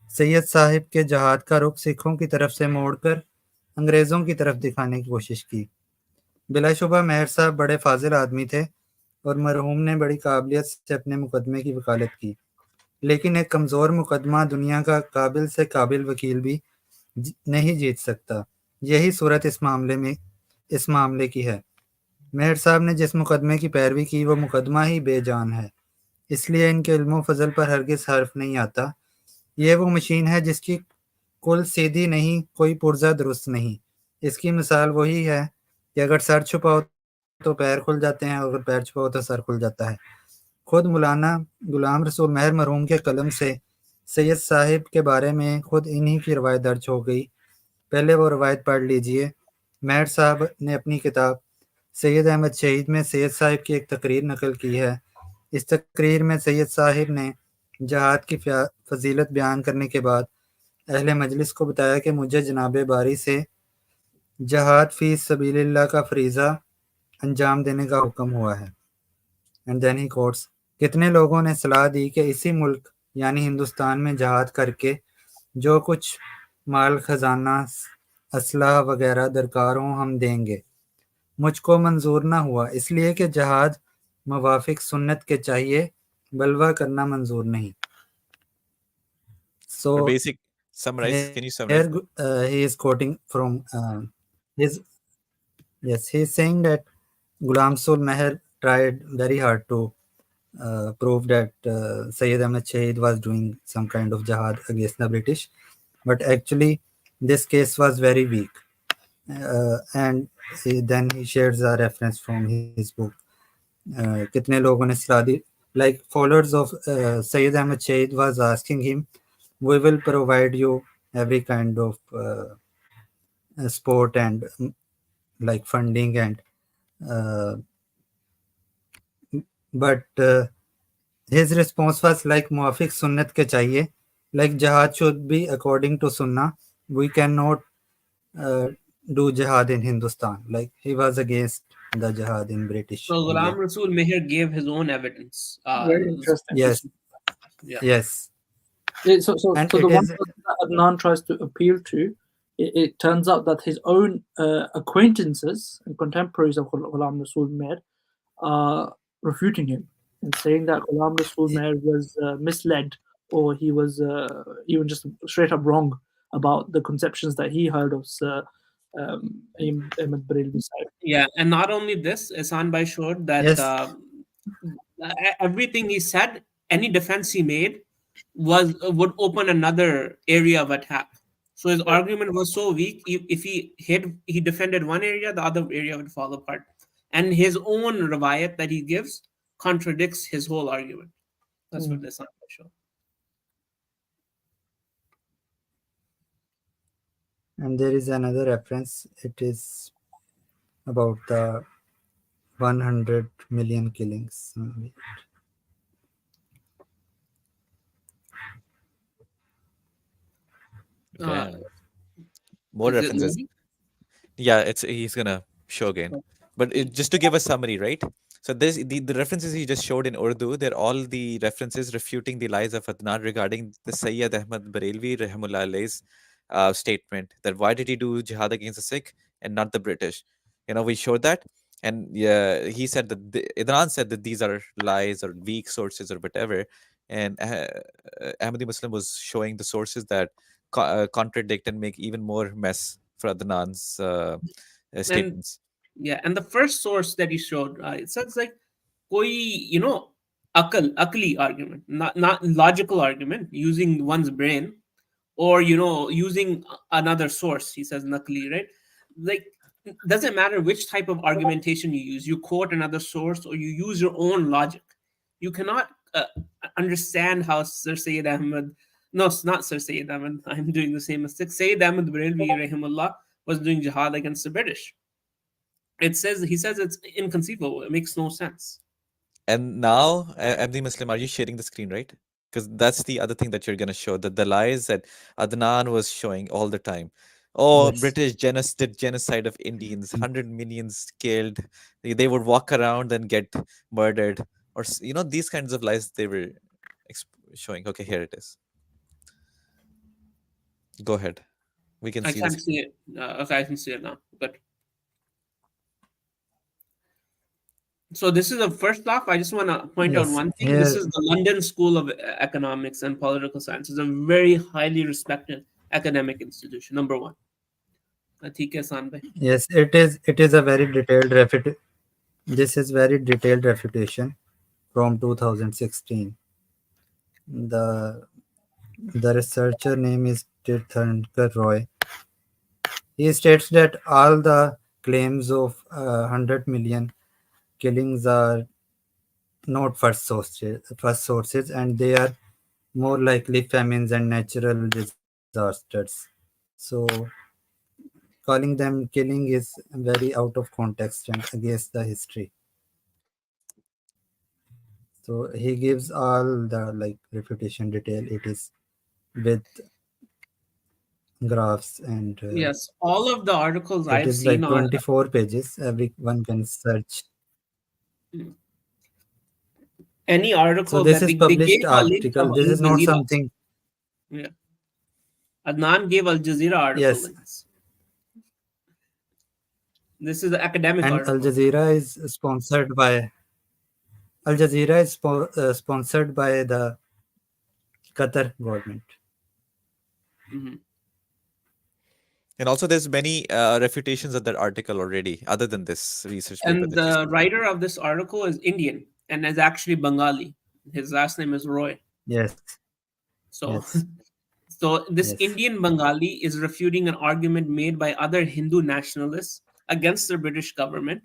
सैयद साहिब के जहाद का रुख सिखों की तरफ से मोड़कर अंग्रेज़ों की तरफ दिखाने की कोशिश की. बिलाशुबा महर साहब बड़े फाजिल आदमी थे और मरहूम ने बड़ी काबिलियत से अपने मुकदमे की वकालत की, लेकिन एक कमज़ोर मुकदमा दुनिया का काबिल से काबिल वकील भी नहीं जीत सकता. यही सूरत इस मामले की है. मेहर साहब ने जिस मुकदमे की पैरवी की वो मुकदमा ही बेजान है, इसलिए इनके इल्म फजल पर हरगिज़ हर्फ नहीं आता. ये वो मशीन है जिसकी कुल सीधी नहीं, कोई पुर्जा दुरुस्त नहीं. इसकी मिसाल वही है कि अगर सर छुपाओ तो पैर खुल जाते हैं, अगर पैर छुपाओ तो सर खुल जाता है. खुद मौलाना गुलाम रसूल महर मरहूम के कलम से सैयद साहिब के बारे में खुद इन्हीं की रवायत दर्ज हो गई. पहले वो रवायत पढ़ लीजिए. महर साहब ने अपनी किताब सैयद अहमद शहीद में सैयद साहिब की एक तकरीर नकल की है. इस तकरीर में सैयद साहिब ने जहाद की फजीलत बयान करने के बाद अहले मजलिस को बताया कि मुझे जनाब बारी से जहाद फी सबीलिल्लाह का फरीज़ा अंजाम देने का हुक्म हुआ है. एंड देन ही कोट्स, कितने लोगों ने सलाह दी कि इसी मुल्क यानी हिंदुस्तान में जहाद करके जो कुछ माल खजाना असलहा वगैरह दरकार हो हम देंगे. मुझको मंजूर ना हुआ, इसलिए कि जहाद मुवाफिक सुन्नत के चाहिए, बलवा करना मंजूर नहीं. So Basic summarize. Can you here summarize? he is quoting from his, yes, he is saying that Ghulam Rasul Meher tried very hard to prove that Syed Ahmad Shahid was doing some kind of jihad against the British, but actually this case was very weak. And then he shares a reference from his book. कितने लोगों ने सलाह दी, like followers of Syed Ahmad Shahid was asking him, we will provide you every kind of sport and like funding and but his response was like muafiq sunnat ke chahiye, like jihad should be according to sunnah. We cannot do jihad in Hindustan. Like he was against the jihad in British So India. Ghulam Rasul Meher gave his own evidence. Very interesting. Yes. Yeah. Yes. So And the it one is, that Adnan tries to appeal to, it turns out that his own acquaintances and contemporaries of Ghulam Rasul Mehr are refuting him and saying that Ghulam Rasul Mehr was misled, or he was even just straight up wrong about the conceptions that he heard of Ahmad Barelvi Sahib. Yeah, and not only this, Ihsan Bhai showed that yes. Everything he said, any defense he made would open another area of attack. So his argument was so weak. If he defended one area, the other area would fall apart. And his own riwayat that he gives contradicts his whole argument. That's what this show. And there is another reference. It is about the 100 million killings. More Is it references. moving? Yeah, he's gonna show again. But just to give a summary, right? So the references he just showed in Urdu, they're all the references refuting the lies of Adnan regarding the Syed Ahmad Barelvi Rahimullah Alayhi's statement that why did he do jihad against the Sikh and not the British? We showed that, and yeah, he said that Adnan said that these are lies or weak sources or whatever, and Ahmadi Muslim was showing the sources that contradict and make even more mess for Adnan's And statements. yeah, and the first source that he showed, it says like koi, akli argument, not logical argument using one's brain, or using another source. He says nakli, right? Like, doesn't matter which type of argumentation you use. You quote another source or you use your own logic. You cannot understand how Sir Syed Ahmad, no, it's not Sir Syed Ahmad, I'm doing the same mistake. Syed Ahmad Barelvi Rahimullah was doing jihad against the British. He says it's inconceivable. It makes no sense. And now, Abdi Muslim, are you sharing the screen, right? Because that's the other thing that you're going to show, that the lies that Adnan was showing all the time. Oh, Yes. British did genocide of Indians, 100 millions killed. They would walk around and get murdered. Or, these kinds of lies they were showing. Okay, here it is. Go ahead. We can I see can't this. see it. Okay, I can see it now. But so this is the first off. I just want to point out Yes. one thing. This Here, is the London School of Economics and Political Science. It's a very highly respected academic institution. Number one. ठीक है सान भाई. yes, it is a very detailed This is very detailed refutation from 2016. The researcher name is Tirthankar Roy. He states that all the claims of 100 million killings are not first sources, and they are more likely famines and natural disasters. So calling them killing is very out of context and against the history. So he gives all the refutation detail. It is with graphs, and Yes, all of the articles it I've is seen like on 24 pages. Everyone can search. any So article this that is they published gave a link article. of This Al is not Jazeera. something. Yeah, Adnan gave Al Jazeera article Yes, links. This is the academic and article. Al Jazeera is sponsored by the Qatar government. Mhm. And also, there's many refutations of that article already, other than this research paper And that you the see. writer of this article is Indian and is actually Bengali. His last name is Roy. Yes, So, yes, so this yes. Indian Bengali is refuting an argument made by other Hindu nationalists against the British government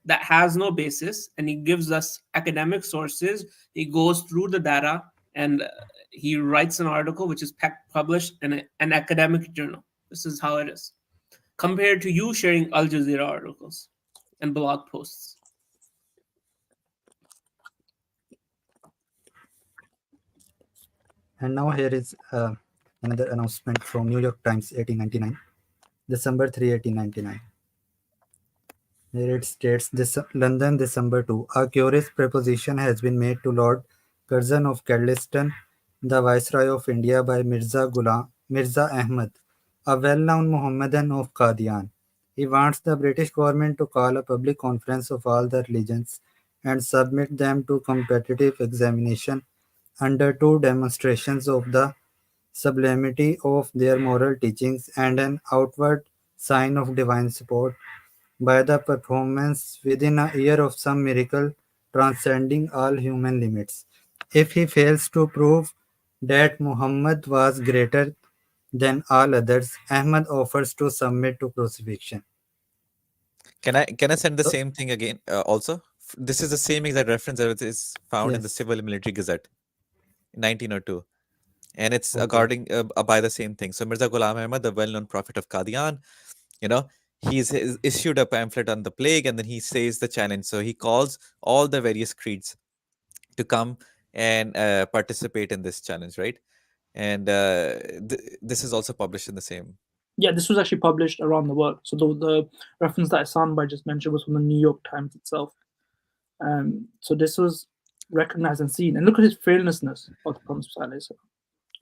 that has no basis, and he gives us academic sources. He goes through the data and he writes an article which is published in an academic journal. This is how it is, compared to you sharing Al Jazeera articles and blog posts. And now here is another announcement from New York Times, 1899, December 3, 1899. Here it states, this London, December 2. A curious proposition has been made to Lord Curzon of Cadleston, the Viceroy of India, by Mirza Ahmad, a well-known Mohammedan of Qadian. He wants the British government to call a public conference of all the religions and submit them to competitive examination under two demonstrations of the sublimity of their moral teachings and an outward sign of divine support by the performance within a year of some miracle transcending all human limits. If he fails to prove that Muhammad was greater than all others, Ahmad offers to submit to crucifixion. Can I send the So, same thing again? Also, this is the same exact reference that is found in the yes, Civil and Military Gazette, 1902, and it's okay. according by the same thing. So Mirza Ghulam Ahmad, the well-known prophet of Qadian, you know, he's issued a pamphlet on the plague, and then he says the challenge. So he calls all the various creeds to come and participate in this challenge, right? And this is also published in the same. Yeah, this was actually published around the world. So the reference that Soundbite just mentioned was from the New York Times itself. So this was recognized and seen. And look at his fearlessness of the Prophet ﷺ.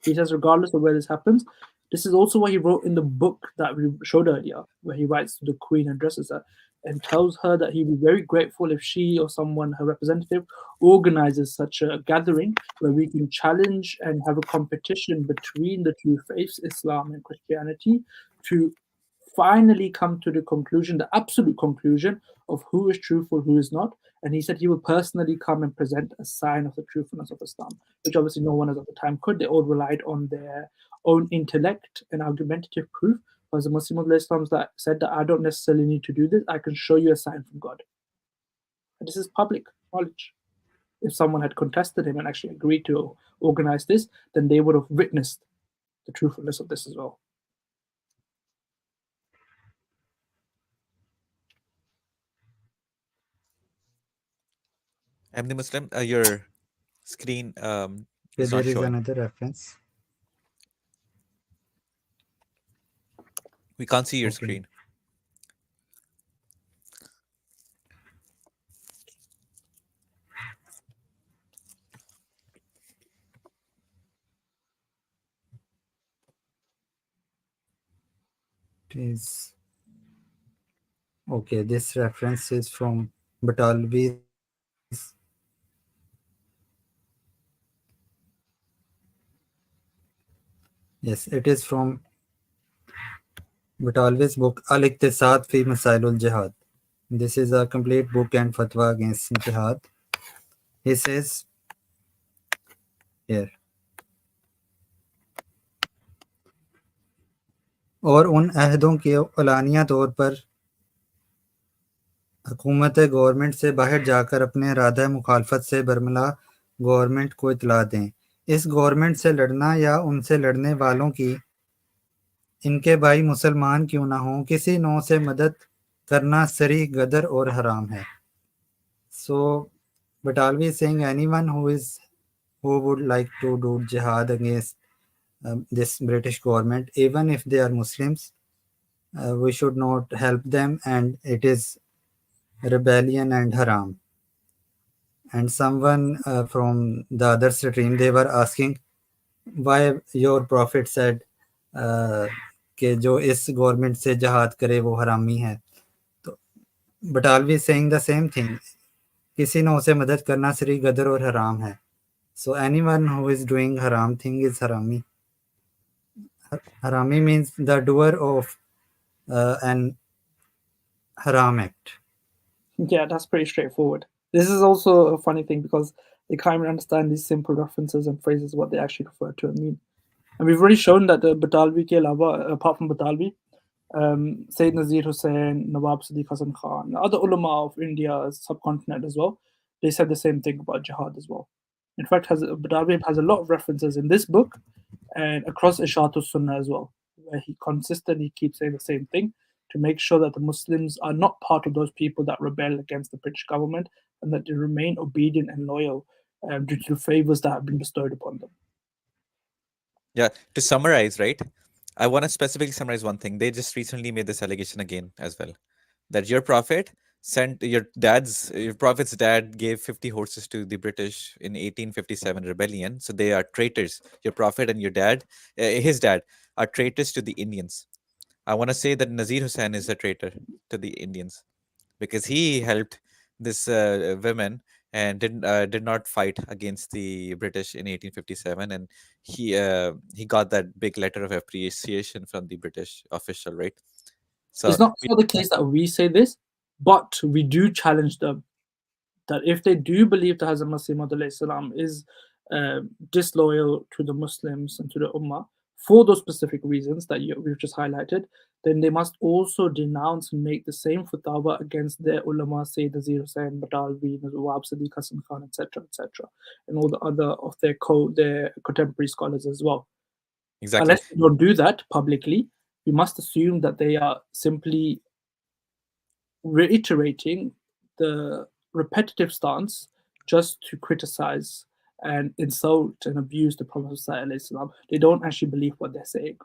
He says, regardless of where this happens, this is also what he wrote in the book that we showed earlier, where he writes to the Queen, addresses her, and tells her that he'd be very grateful if she or someone, her representative, organizes such a gathering where we can challenge and have a competition between the two faiths, Islam and Christianity, to finally come to the conclusion, the absolute conclusion of who is truthful, who is not. And he said he would personally come and present a sign of the truthfulness of Islam, which obviously no one at the time could. They all relied on their own intellect and argumentative proof. Whereas the Muslim of Islam that said that I don't necessarily need to do this, I can show you a sign from God. And this is public knowledge. If someone had contested him and actually agreed to organize this, then they would have witnessed the truthfulness of this as well. I'm the Muslim. Your screen Okay, is there not is showing. another reference. We can't see your Okay. screen. It is okay. This reference is from Batalvi's. Yes, it is from Batalvi's book Al-Iqtisad fi Masailul Jihad. This is a complete book and fatwa against jihad. He says here, और उन अहदों के अलानिया तौर पर हुकूमत government से बाहर जाकर अपने इरादा मुखालफत से बरमला गवर्नमेंट को इतला दें। इस गवर्नमेंट से लड़ना या उनसे लड़ने वालों की इनके भाई मुसलमान क्यों ना हों, किसी नौ से मदद करना सरी गदर और हराम है। So Batalvi is saying anyone who would like to do jihad against this British government, even if they are Muslims, we should not help them, and it is rebellion and haram. And someone from the other stream, they were asking why your prophet said कि जो इस government से जहाद करे वो हरामी है। तो Batalvi is saying the same thing. किसी ने उसे मदद करना सरी गदर और हराम है। So anyone who is doing haram thing is harami. Harami means the doer of an haram act. Yeah, that's pretty straightforward. This is also a funny thing because they can't even understand these simple references and phrases, what they actually refer to and mean. And we've already shown that the Batalvi ke alawa, apart from Batalvi, Sayyid Nazir Hussain, Nawab Sadiq Hasan Khan, other ulama of India, subcontinent as well, they said the same thing about jihad as well. In fact, Batalvi has a lot of references in this book and across Ishatul Sunnah as well, where he consistently keeps saying the same thing to make sure that the Muslims are not part of those people that rebel against the British government and that they remain obedient and loyal due to the favors that have been bestowed upon them. Yeah, to summarize, right? I want to specifically summarize one thing. They just recently made this allegation again as well, that your prophet sent your prophet's dad gave 50 horses to the British in 1857 rebellion. So they are traitors. Your prophet and your dad, his dad, are traitors to the Indians. I want to say that Nazir Hussain is a traitor to the Indians because he helped this women and did not fight against the British in 1857, and he got that big letter of appreciation from the British official, right? So it's not the case that we say this, but we do challenge them that if they do believe that Hazrat Masih Maud is disloyal to the Muslims and to the Ummah for those specific reasons that we've just highlighted, then they must also denounce and make the same fatwa against their ulama, Sayyid Nazir Hussain, Batalvi, Nawab Sadiq Hasan Khan, etc., and all the other of their contemporary scholars as well. exactly. Unless they don't do that publicly, we must assume that they are simply reiterating the repetitive stance just to criticize and insult and abuse the Prophet ﷺ. They don't actually believe what they're saying.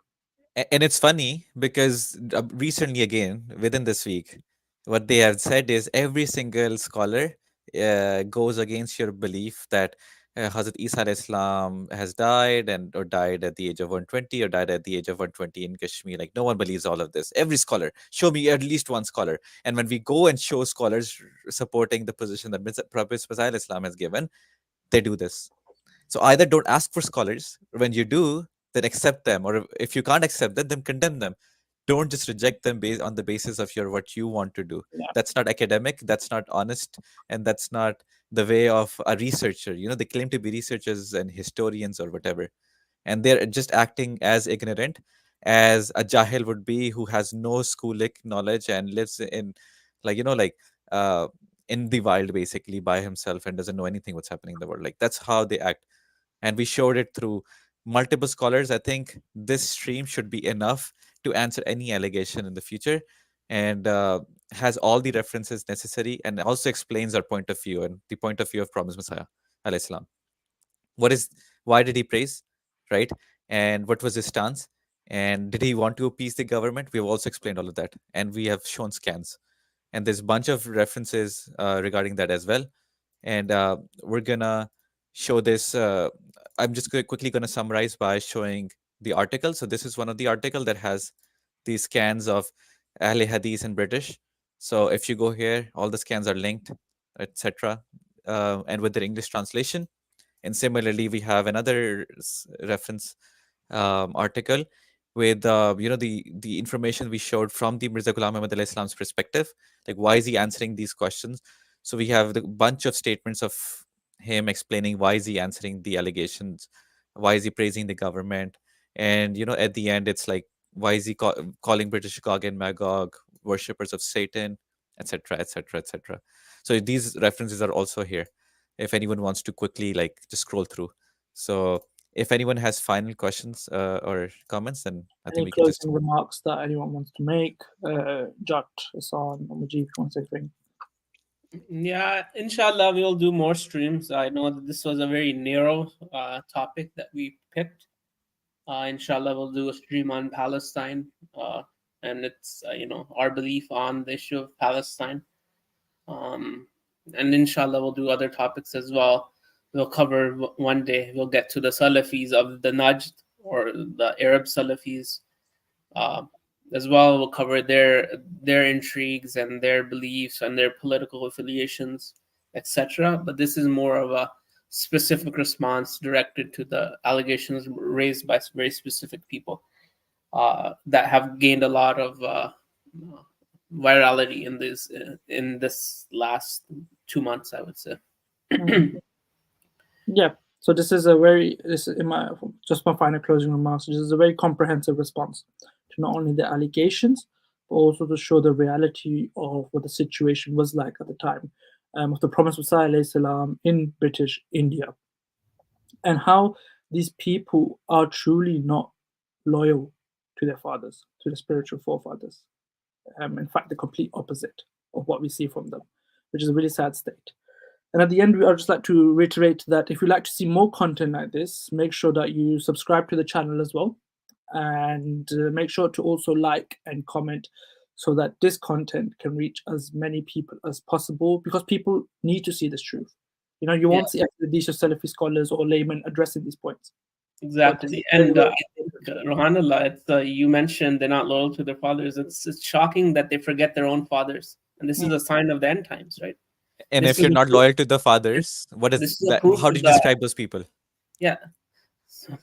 And it's funny because recently, again, within this week, what they have said is every single scholar goes against your belief that Hazrat Isa alayhi Islam has died or died at the age of 120 or died at the age of 120 in Kashmir. Like, no one believes all of this. Every scholar, show me at least one scholar. And when we go and show scholars supporting the position that Prophet Messiah Islam has given, they do this. So either don't ask for scholars. When you do, then accept them. Or if you can't accept them, then condemn them. Don't just reject them based on the basis of what you want to do. Yeah. That's not academic. That's not honest, and that's not the way of a researcher. They claim to be researchers and historians or whatever, and they're just acting as ignorant as a jahil would be, who has no schoolic knowledge and lives in, uh, in the wild basically by himself and doesn't know anything what's happening in the world. Like, that's how they act, and we showed it through multiple scholars. I think this stream should be enough to answer any allegation in the future, and has all the references necessary, and also explains our point of view and the point of view of Promised Messiah alayhi salam. Why did he praise, right? And what was his stance? And did he want to appease the government? We've also explained all of that, and we have shown scans, and there's a bunch of references regarding that as well. And we're gonna show this. I'm just quickly gonna summarize by showing the article. So this is one of the article that has these scans of Ahle Hadith in British. So if you go here, all the scans are linked, etc., and with their English translation. And similarly, we have another reference article with the information we showed from the Mirza Ghulam Ahmad alayhi Islam's perspective. Like, why is he answering these questions? So we have the bunch of statements of him explaining why is he answering the allegations, why is he praising the government, and at the end it's like, why is he calling British Gog and Magog worshippers of Satan, etc., etc., etc. So these references are also here if anyone wants to quickly just scroll through. So if anyone has final questions or comments, then I think Any we can just. closing remarks that anyone wants to make? Jot, Hassan, or Majid, if you want to say anything. Yeah, inshallah, we'll do more streams. I know that this was a very narrow topic that we picked. Inshallah, we'll do a stream on Palestine, and it's our belief on the issue of Palestine. And inshallah, we'll do other topics as well. We'll cover one day. We'll get to the Salafis of the Najd, or the Arab Salafis as well. We'll cover their intrigues and their beliefs and their political affiliations, etc. But this is more of a specific response directed to the allegations raised by very specific people that have gained a lot of virality in this last 2 months, I would say. Yeah. So this is my final closing remarks. This is a very comprehensive response to not only the allegations, but also to show the reality of what the situation was like at the time of the Promised Messiah alayhi salam in British India, and how these people are truly not loyal to their fathers, to the spiritual forefathers. In fact, the complete opposite of what we see from them, which is a really sad state. And at the end, I'd just like to reiterate that if you'd like to see more content like this, make sure that you subscribe to the channel as well. And make sure to also like and comment so that this content can reach as many people as possible, because people need to see this truth. You won't see these Salafi scholars or laymen addressing these points. Exactly. And Rohanallah, you mentioned they're not loyal to their fathers. It's shocking that they forget their own fathers. And this is a sign of the end times, right? And if you're not loyal to the fathers, what is that? How do you describe those people? Yeah. So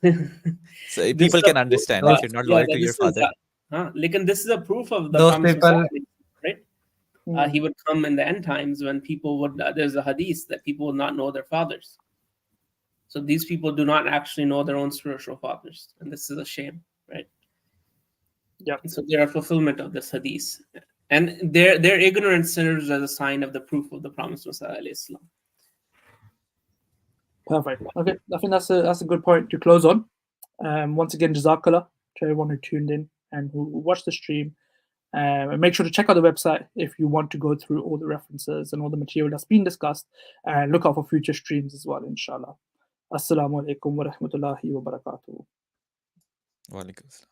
people can understand if you're not loyal to your father. This is a proof of the Those people, right? He would come in the end times when people would. There's a hadith that people would not know their fathers. So these people do not actually know their own spiritual fathers, and this is a shame, right? Yeah. So they're a fulfillment of this hadith, and their ignorance serves as a sign of the proof of the Promised Messiah alayhi salam. Perfect. Okay, I think that's a good point to close on. Once again, Jazakallah to everyone who tuned in and who watched the stream. And make sure to check out the website if you want to go through all the references and all the material that's been discussed, and look out for future streams as well, inshallah. Assalamu alaikum wa rahmatullahi wa barakatuh. Wa alaikum assalam.